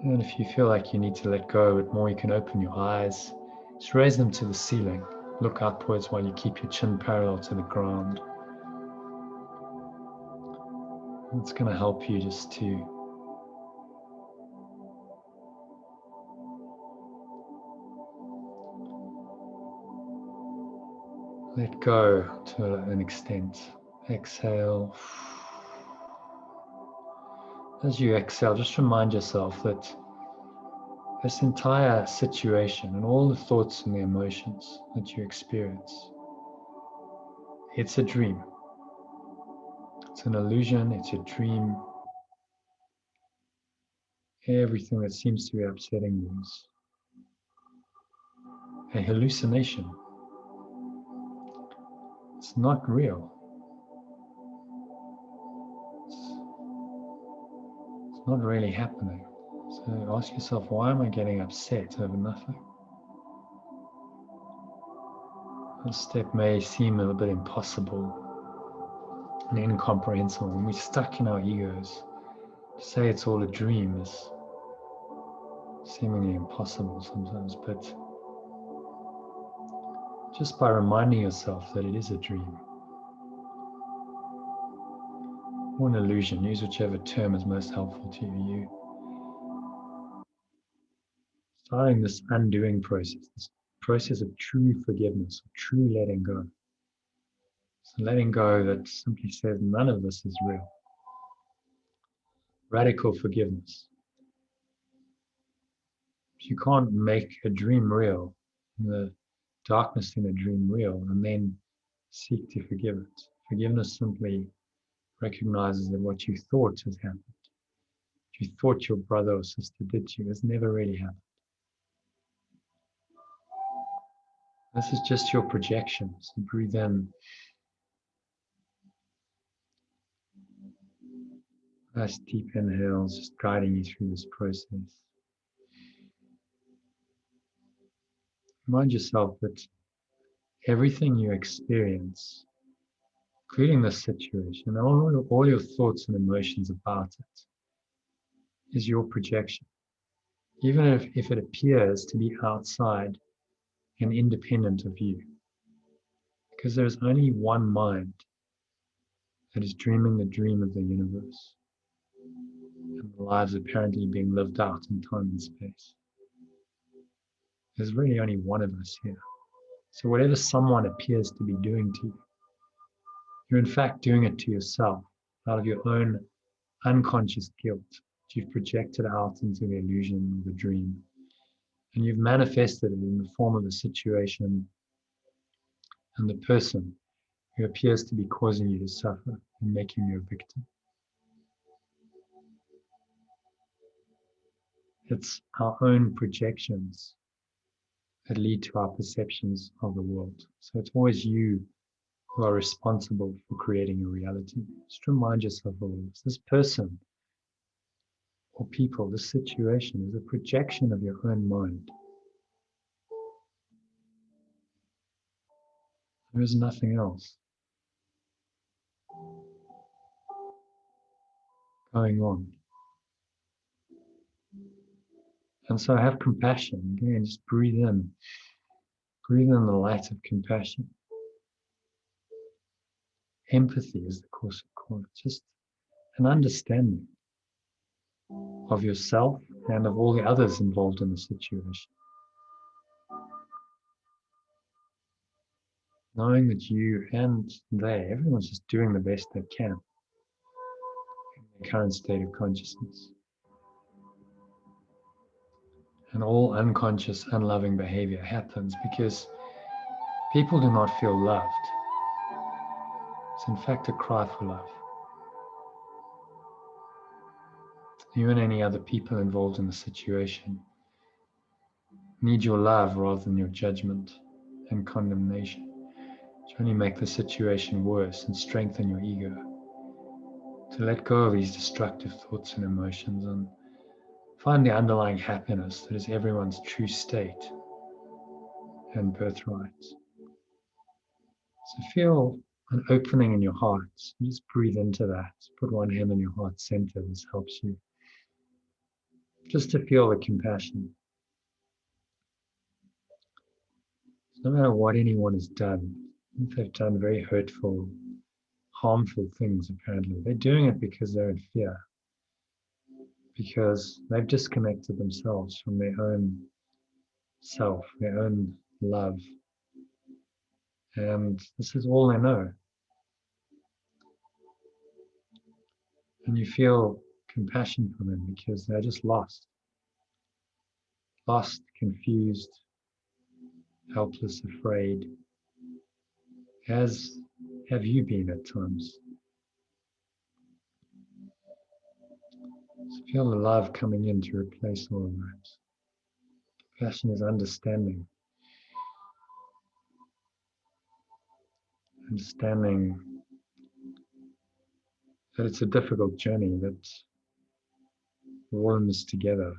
And if you feel like you need to let go a bit more, you can open your eyes. Just raise them to the ceiling. Look upwards while you keep your chin parallel to the ground. It's going to help you just to let go to an extent. Exhale. As you exhale, just remind yourself that this entire situation and all the thoughts and the emotions that you experience, it's a dream. It's an illusion, it's a dream. Everything that seems to be upsetting you is a hallucination. It's not real. It's not really happening. So ask yourself, why am I getting upset over nothing? This step may seem a little bit impossible and incomprehensible. When we're stuck in our egos, to say it's all a dream is seemingly impossible sometimes, but just by reminding yourself that it is a dream or an illusion, use whichever term is most helpful to you. Starting this undoing process, this process of true forgiveness, true letting go. So letting go that simply says none of this is real. Radical forgiveness. You can't make a dream real, the darkness in a dream real, and then seek to forgive it. Forgiveness simply recognizes that what you thought has happened, what you thought your brother or sister did to you, has never really happened. This is just your projection. So breathe in. Nice deep inhales, just guiding you through this process. Remind yourself that everything you experience, including this situation, all your thoughts and emotions about it, is your projection. Even if it appears to be outside and independent of you. Because there's only one mind that is dreaming the dream of the universe. And the lives apparently being lived out in time and space. There's really only one of us here. So whatever someone appears to be doing to you, you're in fact doing it to yourself out of your own unconscious guilt that you've projected out into the illusion of the dream. And you've manifested it in the form of a situation and the person who appears to be causing you to suffer and making you a victim. It's our own projections that lead to our perceptions of the world. So it's always you who are responsible for creating your reality. Just remind yourself of all this. This person or people, this situation is a projection of your own mind. There is nothing else going on. And so have compassion. Again, just breathe in. Breathe in the light of compassion. Empathy is the Course of Quail. Just an understanding of yourself and of all the others involved in the situation. Knowing that you and they, everyone's just doing the best they can in their current state of consciousness. And all unconscious, unloving behavior happens because people do not feel loved. It's in fact a cry for love. You and any other people involved in the situation need your love rather than your judgment and condemnation, which only make the situation worse and strengthen your ego. To let go of these destructive thoughts and emotions and find the underlying happiness that is everyone's true state and birthright. So feel an opening in your heart. Just breathe into that. Put one hand in your heart center. This helps you. Just to feel the compassion. No matter what anyone has done, if they've done very hurtful, harmful things, apparently, they're doing it because they're in fear. Because they've disconnected themselves from their own self, their own love. And this is all they know. And you feel compassion for them because they're just lost. Lost, confused, helpless, afraid, as have you been at times. So feel the love coming in to replace all of that. Compassion is understanding. Understanding that it's a difficult journey, that we're all in this together.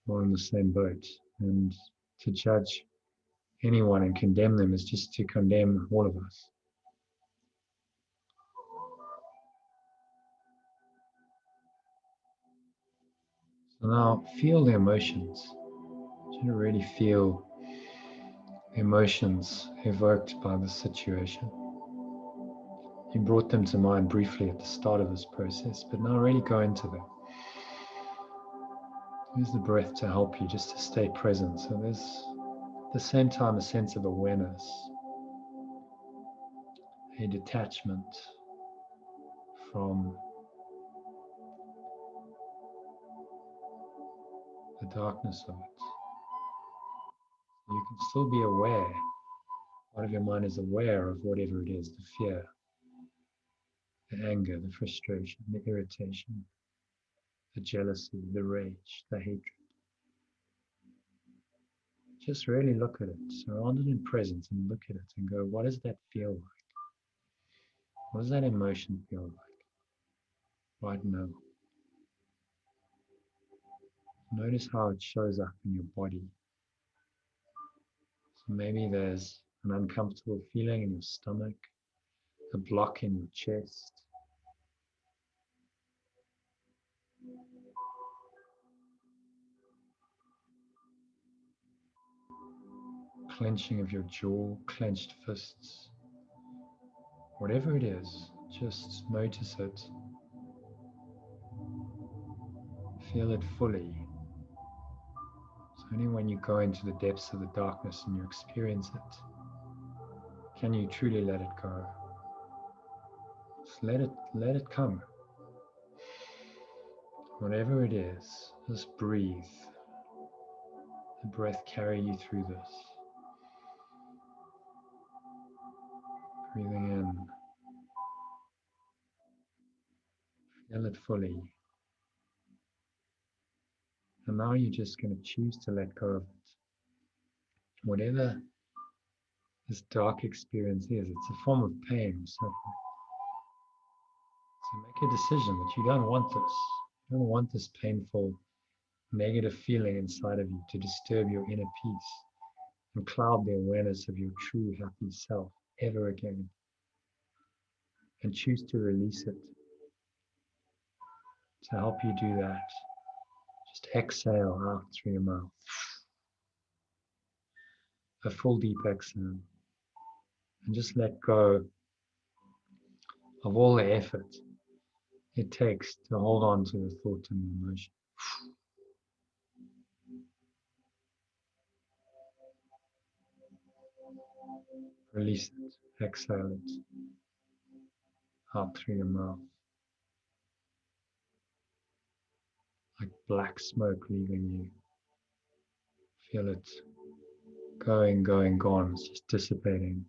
all in the same boat. And to judge anyone and condemn them is just to condemn all of us. So now feel the emotions. You should really feel the emotions evoked by the situation. You brought them to mind briefly at the start of this process, but now really go into them. Use the breath to help you just to stay present. So there's at the same time a sense of awareness, a detachment from the darkness of it. You can still be aware. Part of your mind is aware of whatever it is, the fear, the anger, the frustration, the irritation, the jealousy, the rage, the hatred. Just really look at it, surround it in presence, and look at it and go, what does that feel like? What does that emotion feel like right now? Notice how it shows up in your body. So maybe there's an uncomfortable feeling in your stomach, a block in your chest, clenching of your jaw, clenched fists. Whatever it is, just notice it. Feel it fully. So only when you go into the depths of the darkness and you experience it, can you truly let it go. Just let it come. Whatever it is, just breathe. The breath carry you through this. Breathing in. Feel it fully. And now you're just going to choose to let go of it. Whatever this dark experience is, it's a form of pain, suffering. So make a decision that you don't want this. You don't want this painful, negative feeling inside of you to disturb your inner peace and cloud the awareness of your true happy self ever again. And choose to release it. To help you do that, just exhale out through your mouth. A full deep exhale. And just let go of all the effort it takes to hold on to the thought and the emotion. Release it, exhale it out through your mouth. Like black smoke leaving you. Feel it going, gone. It's just dissipating.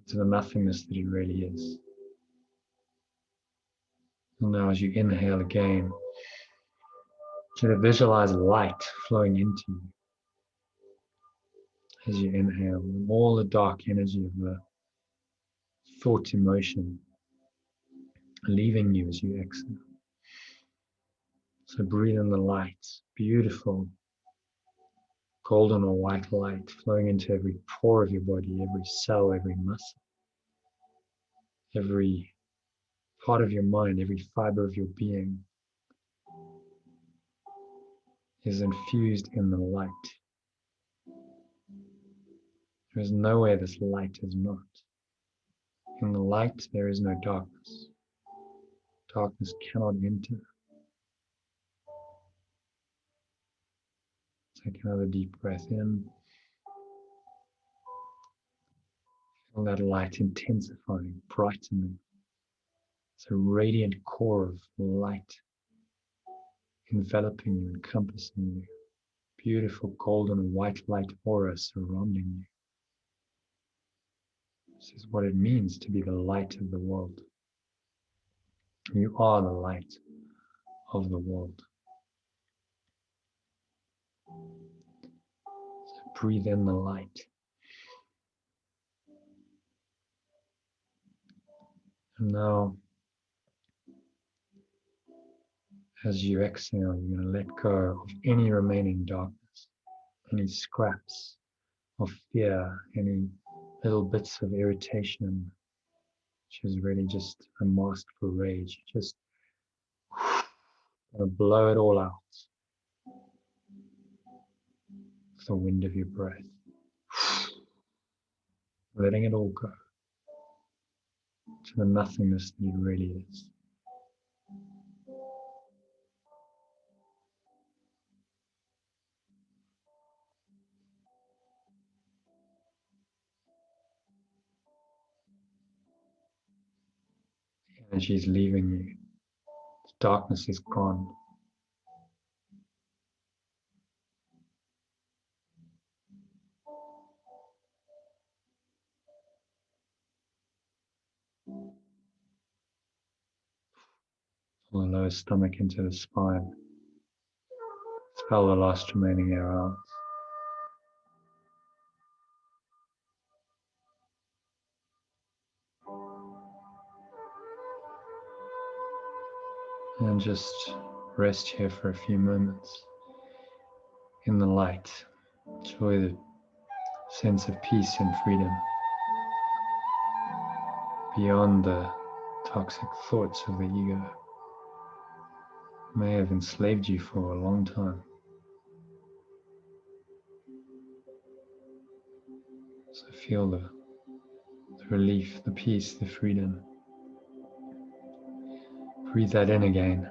To the nothingness that it really is. And now as you inhale again, try to visualize light flowing into you. As you inhale, all the dark energy of the thought emotion leaving you as you exhale. So breathe in the light, beautiful golden or white light flowing into every pore of your body, every cell, every muscle, every part of your mind, every fiber of your being is infused in the light. There is nowhere this light is not. In the light, there is no darkness. Darkness cannot enter. Take another deep breath in. Feel that light intensifying, brightening. It's a radiant core of light enveloping you, encompassing you. Beautiful golden white light aura surrounding you. This is what it means to be the light of the world. You are the light of the world. So breathe in the light. And now As you exhale, you're going to let go of any remaining darkness, any scraps of fear, any little bits of irritation, which is really just a mask for rage. Just going to blow it all out with the wind of your breath. Letting it all go to the nothingness that it really is. Energy is leaving you. Darkness is gone. Pull the lower stomach into the spine. Expel the last remaining air out. And just rest here for a few moments in the light. Enjoy the sense of peace and freedom beyond the toxic thoughts of the ego. May have enslaved you for a long time. So feel the relief, the peace, the freedom. Breathe that in again.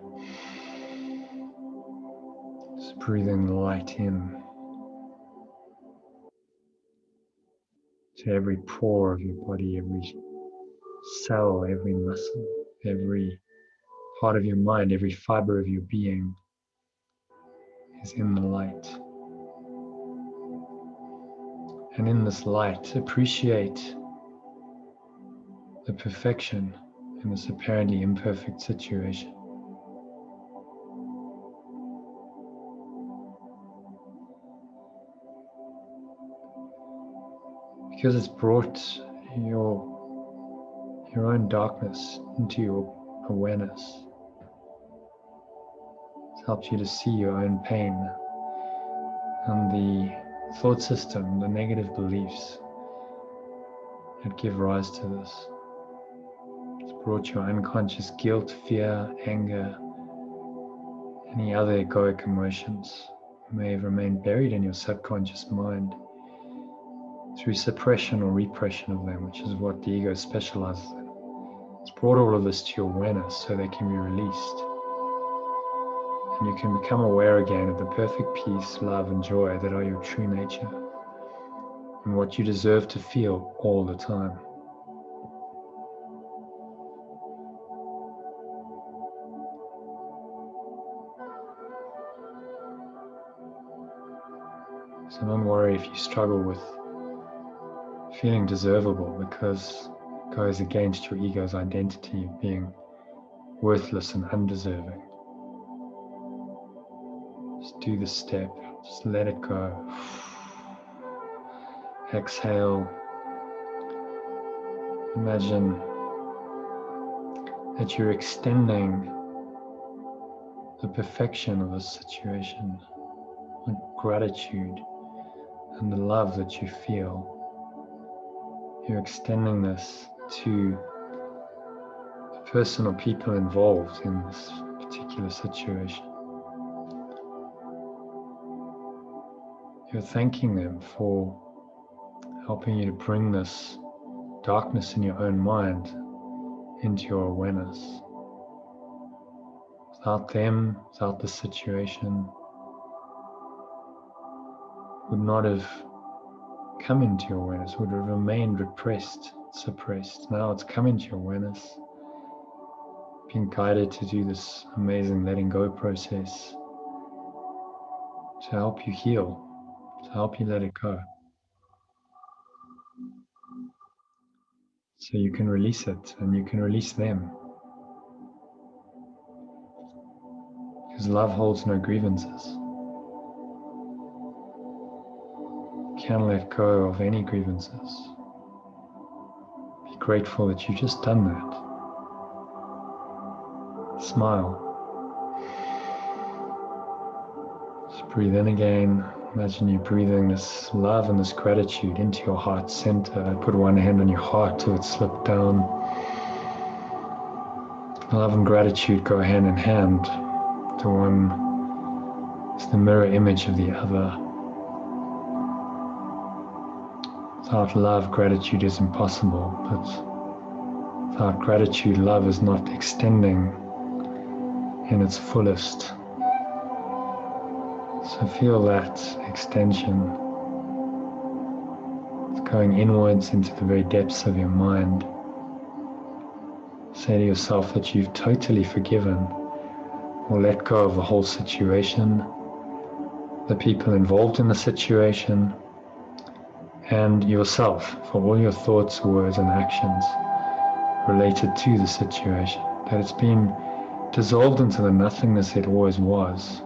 Just breathing the light in to every pore of your body, every cell, every muscle, every part of your mind, every fiber of your being is in the light. And in this light, appreciate the perfection in this apparently imperfect situation. Because it's brought your own darkness into your awareness. It's helped you to see your own pain and the thought system, the negative beliefs that give rise to this. It's brought your unconscious guilt, fear, anger, any other egoic emotions may have remained buried in your subconscious mind through suppression or repression of them, which is what the ego specializes in. It's brought all of this to your awareness so they can be released. And you can become aware again of the perfect peace, love, and joy that are your true nature and what you deserve to feel all the time. So don't worry if you struggle with feeling deservable, because it goes against your ego's identity of being worthless and undeserving. Just do the step, just let it go. Exhale. Imagine that you're extending the perfection of this situation, the gratitude and the love that you feel. You're extending this to the person or people involved in this particular situation. You're thanking them for helping you to bring this darkness in your own mind into your awareness. Without them, without the situation, would not have come into your awareness, would have remained repressed, suppressed. Now it's come into your awareness, being guided to do this amazing letting go process to help you heal, to help you let it go. So you can release it and you can release them. Because love holds no grievances. You can let go of any grievances. Be grateful that you've just done that. Smile. Breathe in again. Imagine you breathing this love and this gratitude into your heart center. Put one hand on your heart till it slipped down. Love and gratitude go hand in hand. The one is the mirror image of the other. Without love, gratitude is impossible, but without gratitude, love is not extending in its fullest. So feel that extension. It's going inwards into the very depths of your mind. Say to yourself that you've totally forgiven or let go of the whole situation, the people involved in the situation, and yourself for all your thoughts, words, and actions related to the situation. That it's been dissolved into the nothingness it always was.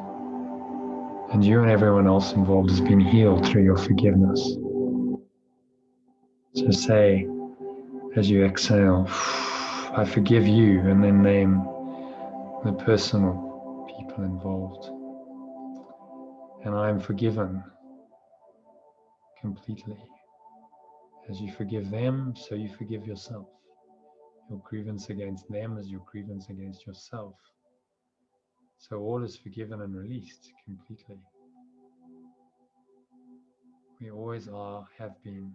And you and everyone else involved has been healed through your forgiveness. So say, as you exhale, I forgive you, and then name the person or people involved. And I am forgiven completely. As you forgive them, so you forgive yourself. Your grievance against them is your grievance against yourself. So all is forgiven and released completely. We always are, have been,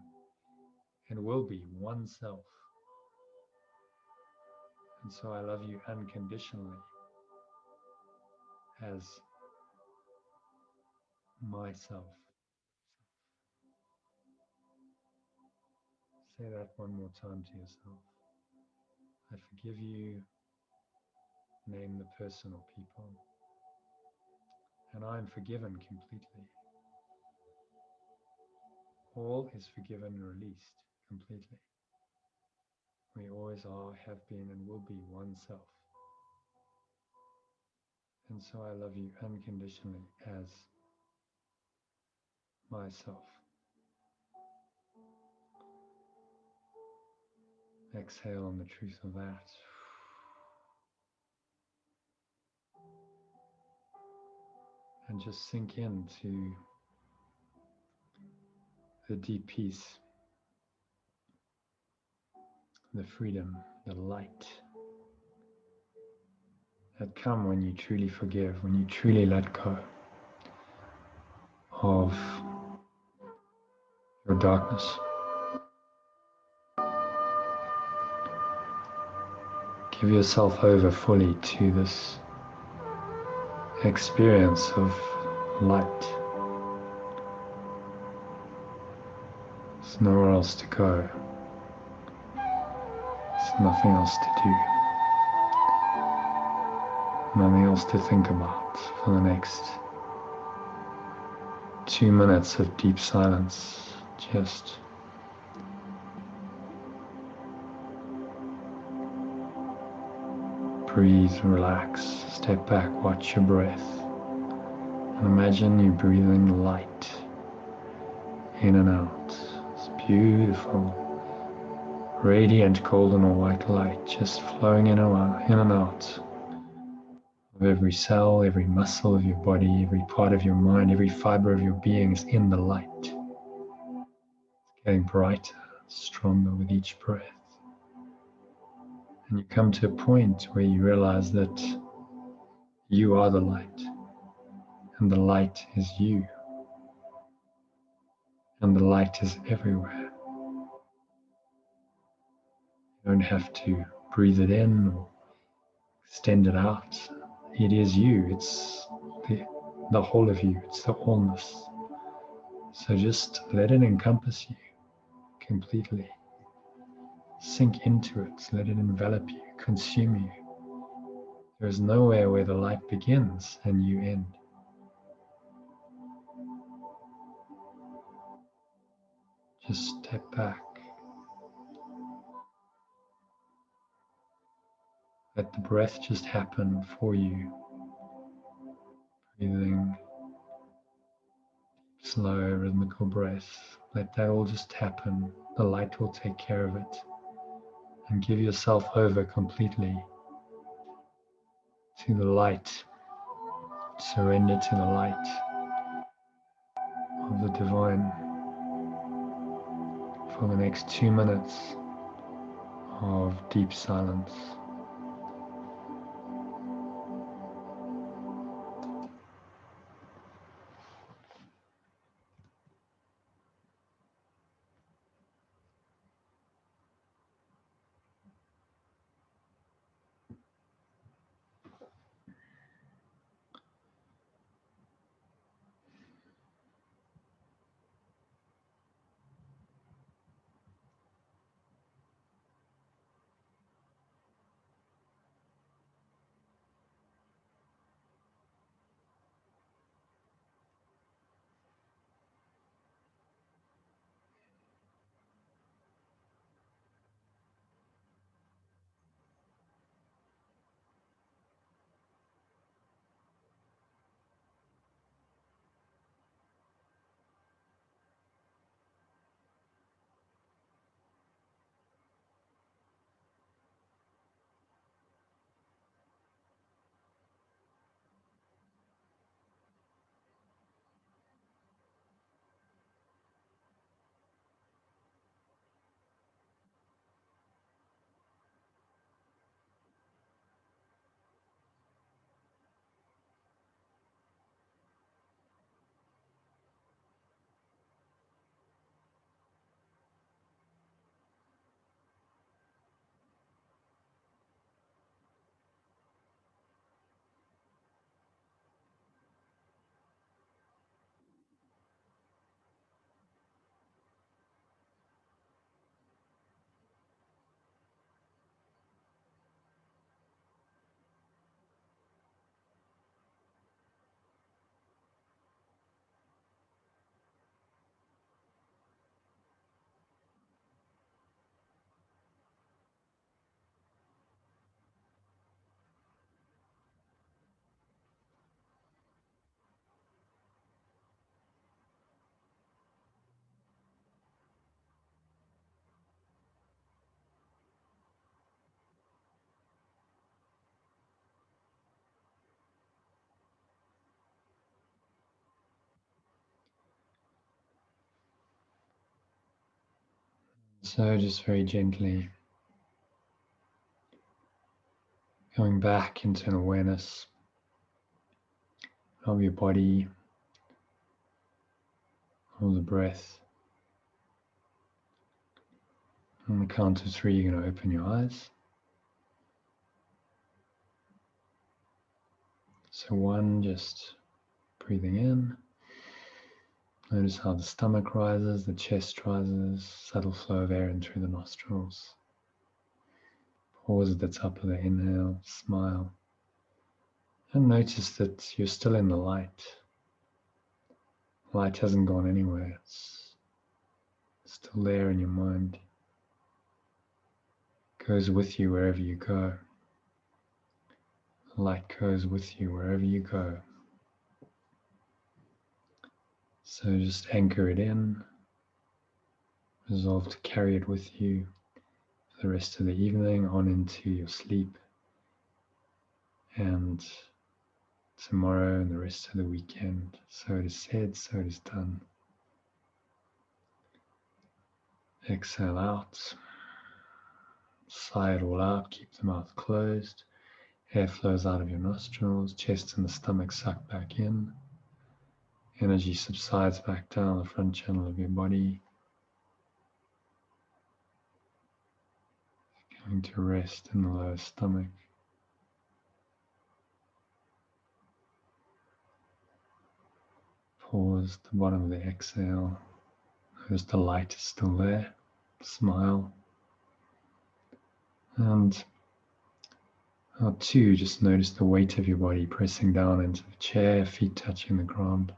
and will be one self. And so I love you unconditionally as myself. Say that one more time to yourself. I forgive you. Name the person or people. And I am forgiven completely. All is forgiven and released completely. We always are, have been, and will be one self. And so I love you unconditionally as myself. Exhale on the truth of that. And just sink into the deep peace, the freedom, the light that come when you truly forgive, when you truly let go of your darkness. Give yourself over fully to this experience of light. There's nowhere else to go. There's nothing else to do. Nothing else to think about for the next 2 minutes of deep silence. Just breathe, relax, step back, watch your breath. And imagine you breathing light in and out. It's beautiful, radiant golden or white light just flowing in and out of every cell, every muscle of your body, every part of your mind, every fiber of your being is in the light. It's getting brighter, stronger with each breath. And you come to a point where you realize that you are the light, and the light is you, and the light is everywhere. You don't have to breathe it in or extend it out. It is you, it's the whole of you, it's the wholeness. So just let it encompass you completely. Sink into it, let it envelop you, consume you. There is nowhere where the light begins and you end. Just step back. Let the breath just happen for you. Breathing, slow, rhythmical breath. Let that all just happen. The light will take care of it. And give yourself over completely to the light. Surrender to the light. of the divine for the next 2 minutes of deep silence. So just very gently going back into an awareness of your body, of the breath. On the count of 3, you're going to open your eyes. So 1, just breathing in. Notice how the stomach rises, the chest rises, subtle flow of air in through the nostrils. Pause at the top of the inhale, smile. And notice that you're still in the light. Light hasn't gone anywhere. It's still there in your mind. It goes with you wherever you go. Light goes with you wherever you go. So just anchor it in. Resolve to carry it with you for the rest of the evening on into your sleep. And tomorrow and the rest of the weekend. So it is said, so it is done. Exhale out. Sigh it all out. Keep the mouth closed. Air flows out of your nostrils. Chest and the stomach suck back in. Energy subsides back down the front channel of your body. Going to rest in the lower stomach. Pause at the bottom of the exhale. Notice the light is still there. Smile. And 2, just notice the weight of your body pressing down into the chair, feet touching the ground.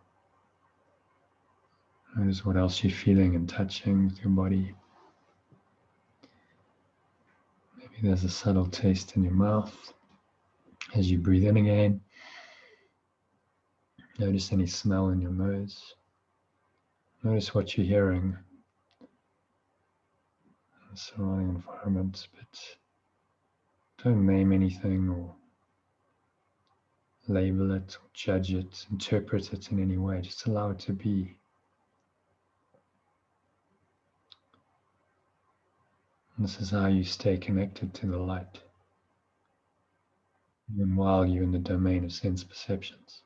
Notice what else you're feeling and touching with your body. Maybe there's a subtle taste in your mouth as you breathe in again. Notice any smell in your nose. Notice what you're hearing in the surrounding environment, but don't name anything or label it or judge it, interpret it in any way. Just allow it to be. This is how you stay connected to the light, even while you're in the domain of sense perceptions.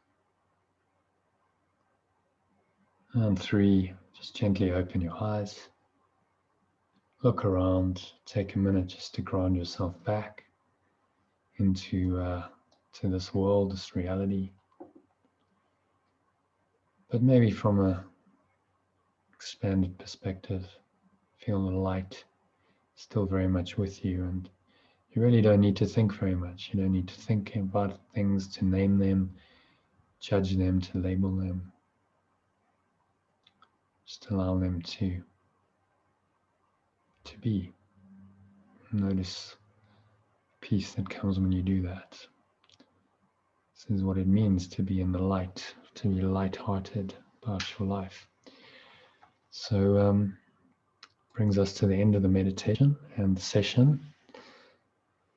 And 3, just gently open your eyes. Look around, take a minute just to ground yourself back into to this world, this reality. But maybe from a expanded perspective, feel the light still very much with you, and you really don't need to think very much. You don't need to think about things, to name them, judge them, to label them. Just allow them to be. Notice peace that comes when you do that. This is what it means to be in the light, to be light-hearted about your life. So brings us to the end of the meditation and the session.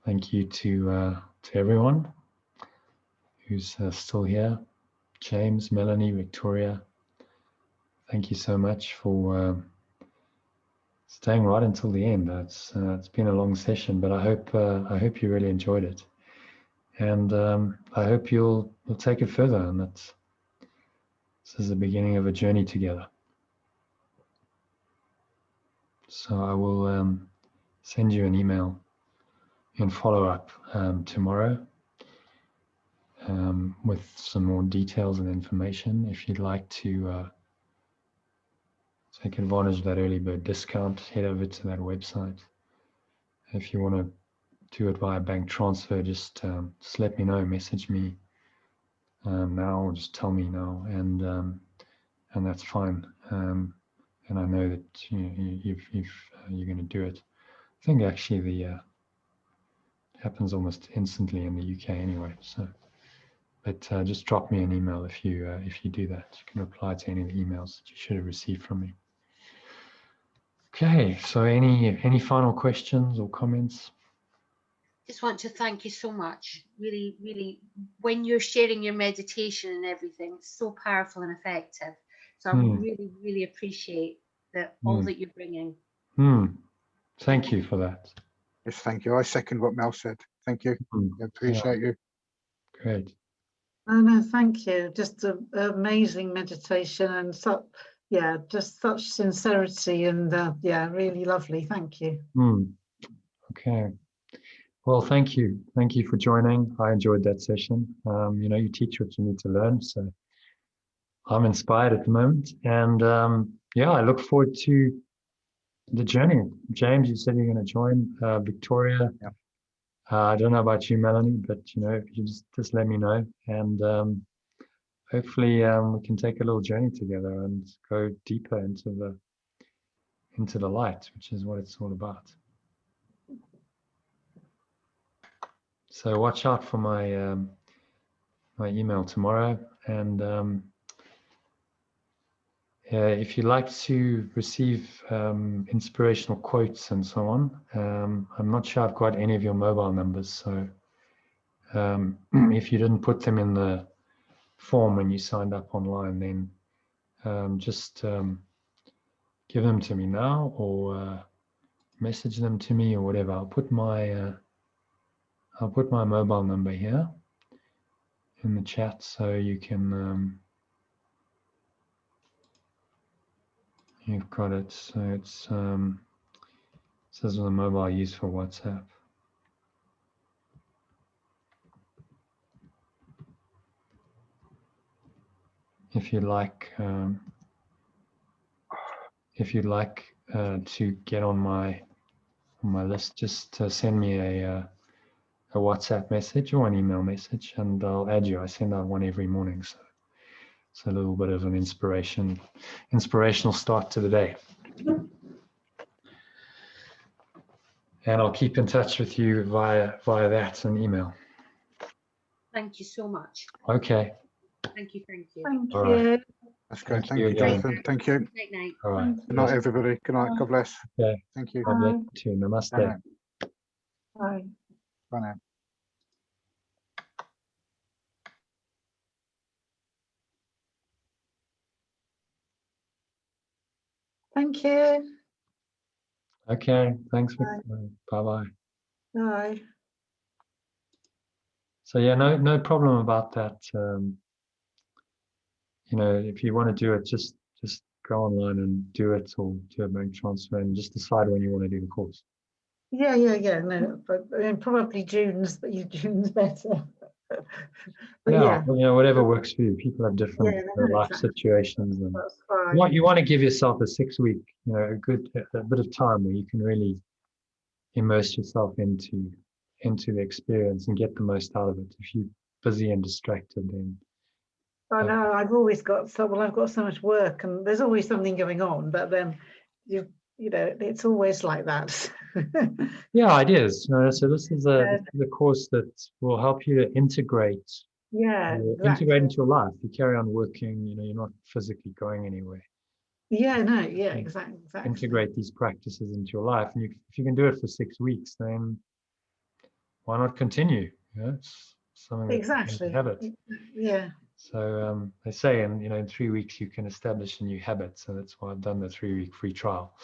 Thank you to everyone who's still here. James, Melanie, Victoria, thank you so much for staying right until the end. It's been a long session, but I hope you really enjoyed it, and I hope you'll take it further. And this is the beginning of a journey together. So I will send you an email in follow-up tomorrow with some more details and information. If you'd like to take advantage of that early bird discount, head over to that website. If you want to do it via bank transfer, just let me know, message me now, or just tell me now, and that's fine. And I know that you're going to do it. I think actually it happens almost instantly in the UK anyway. So, but just drop me an email if you do that. You can reply to any of the emails that you should have received from me. Okay. So any final questions or comments? Just want to thank you so much. Really, really, when you're sharing your meditation and everything, it's so powerful and effective. So I really, really appreciate all that you're bringing. Thank you for that. Yes, thank you. I second what Mel said. Thank you. I appreciate you. Great. Oh, no, thank you. Just an amazing meditation, and just such sincerity, and really lovely. Thank you. Okay. Well, thank you. Thank you for joining. I enjoyed that session. You teach what you need to learn, so I'm inspired at the moment. And I look forward to the journey. James, you said you're going to join. Victoria, yeah. I don't know about you, Melanie, but if you just let me know, and hopefully we can take a little journey together and go deeper into the light, which is what it's all about. So watch out for my my email tomorrow, and if you'd like to receive inspirational quotes and so on, I'm not sure I've got any of your mobile numbers, so if you didn't put them in the form when you signed up online, then just give them to me now, or message them to me, or whatever. I'll put my mobile number here in the chat, so you can you've got it. So it's says the mobile used for WhatsApp. If you'd like to get on my list, just send me a WhatsApp message or an email message, and I'll add you. I send out one every morning, so it's a little bit of an inspirational start to the day. And I'll keep in touch with you via that and email. Thank you so much. Okay. Thank you. Thank All you. right. That's great. Thank Thank you you, again. Jonathan. Thank you. Night, night. All right. Good night, everybody. Good night. God bless. Okay. Thank you. God bless you too. Namaste. Bye now. Bye. Bye now. Thank you. Okay, thanks. Bye. Bye-bye. Bye. So yeah, no problem about that. You know, if you want to do it, just go online and do it, or do a bank transfer, and just decide when you want to do the course. Yeah. No, but I mean, probably June's better. But yeah, Well, you know, whatever works for you. People have different yeah, no, life exactly. situations, and That's fine. you want to give yourself a 6 week, you know, a bit of time where you can really immerse yourself into the experience and get the most out of it. If you're busy and distracted, then I know I've always got I've got so much work, and there's always something going on. But then you know, it's always like that. yeah, ideas. You know, so this is a course that will help you to integrate exactly. into your life. You carry on working. You know, you're not physically going anywhere. Yeah, no, yeah, exactly. Integrate these practices into your life, and if you can do it for 6 weeks, then why not continue? You know, it's something Exactly. habit. Yeah. So they say, in 3 weeks you can establish a new habit. So that's why I've done the 3-week free trial.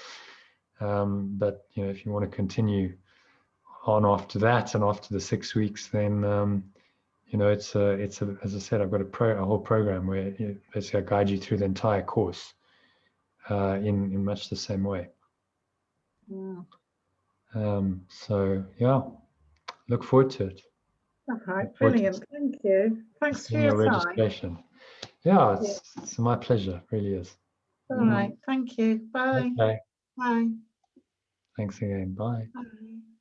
But you know, if you want to continue on after that and after the 6 weeks, then you know, it's as I said, I've got a whole program where basically I guide you through the entire course in much the same way. So yeah, look forward to it. All right, brilliant. Thank you. Thanks for your time. Registration. Yeah, it's my pleasure. It really is. All right, thank you. Bye. Okay. Bye. Thanks again. Bye. Bye.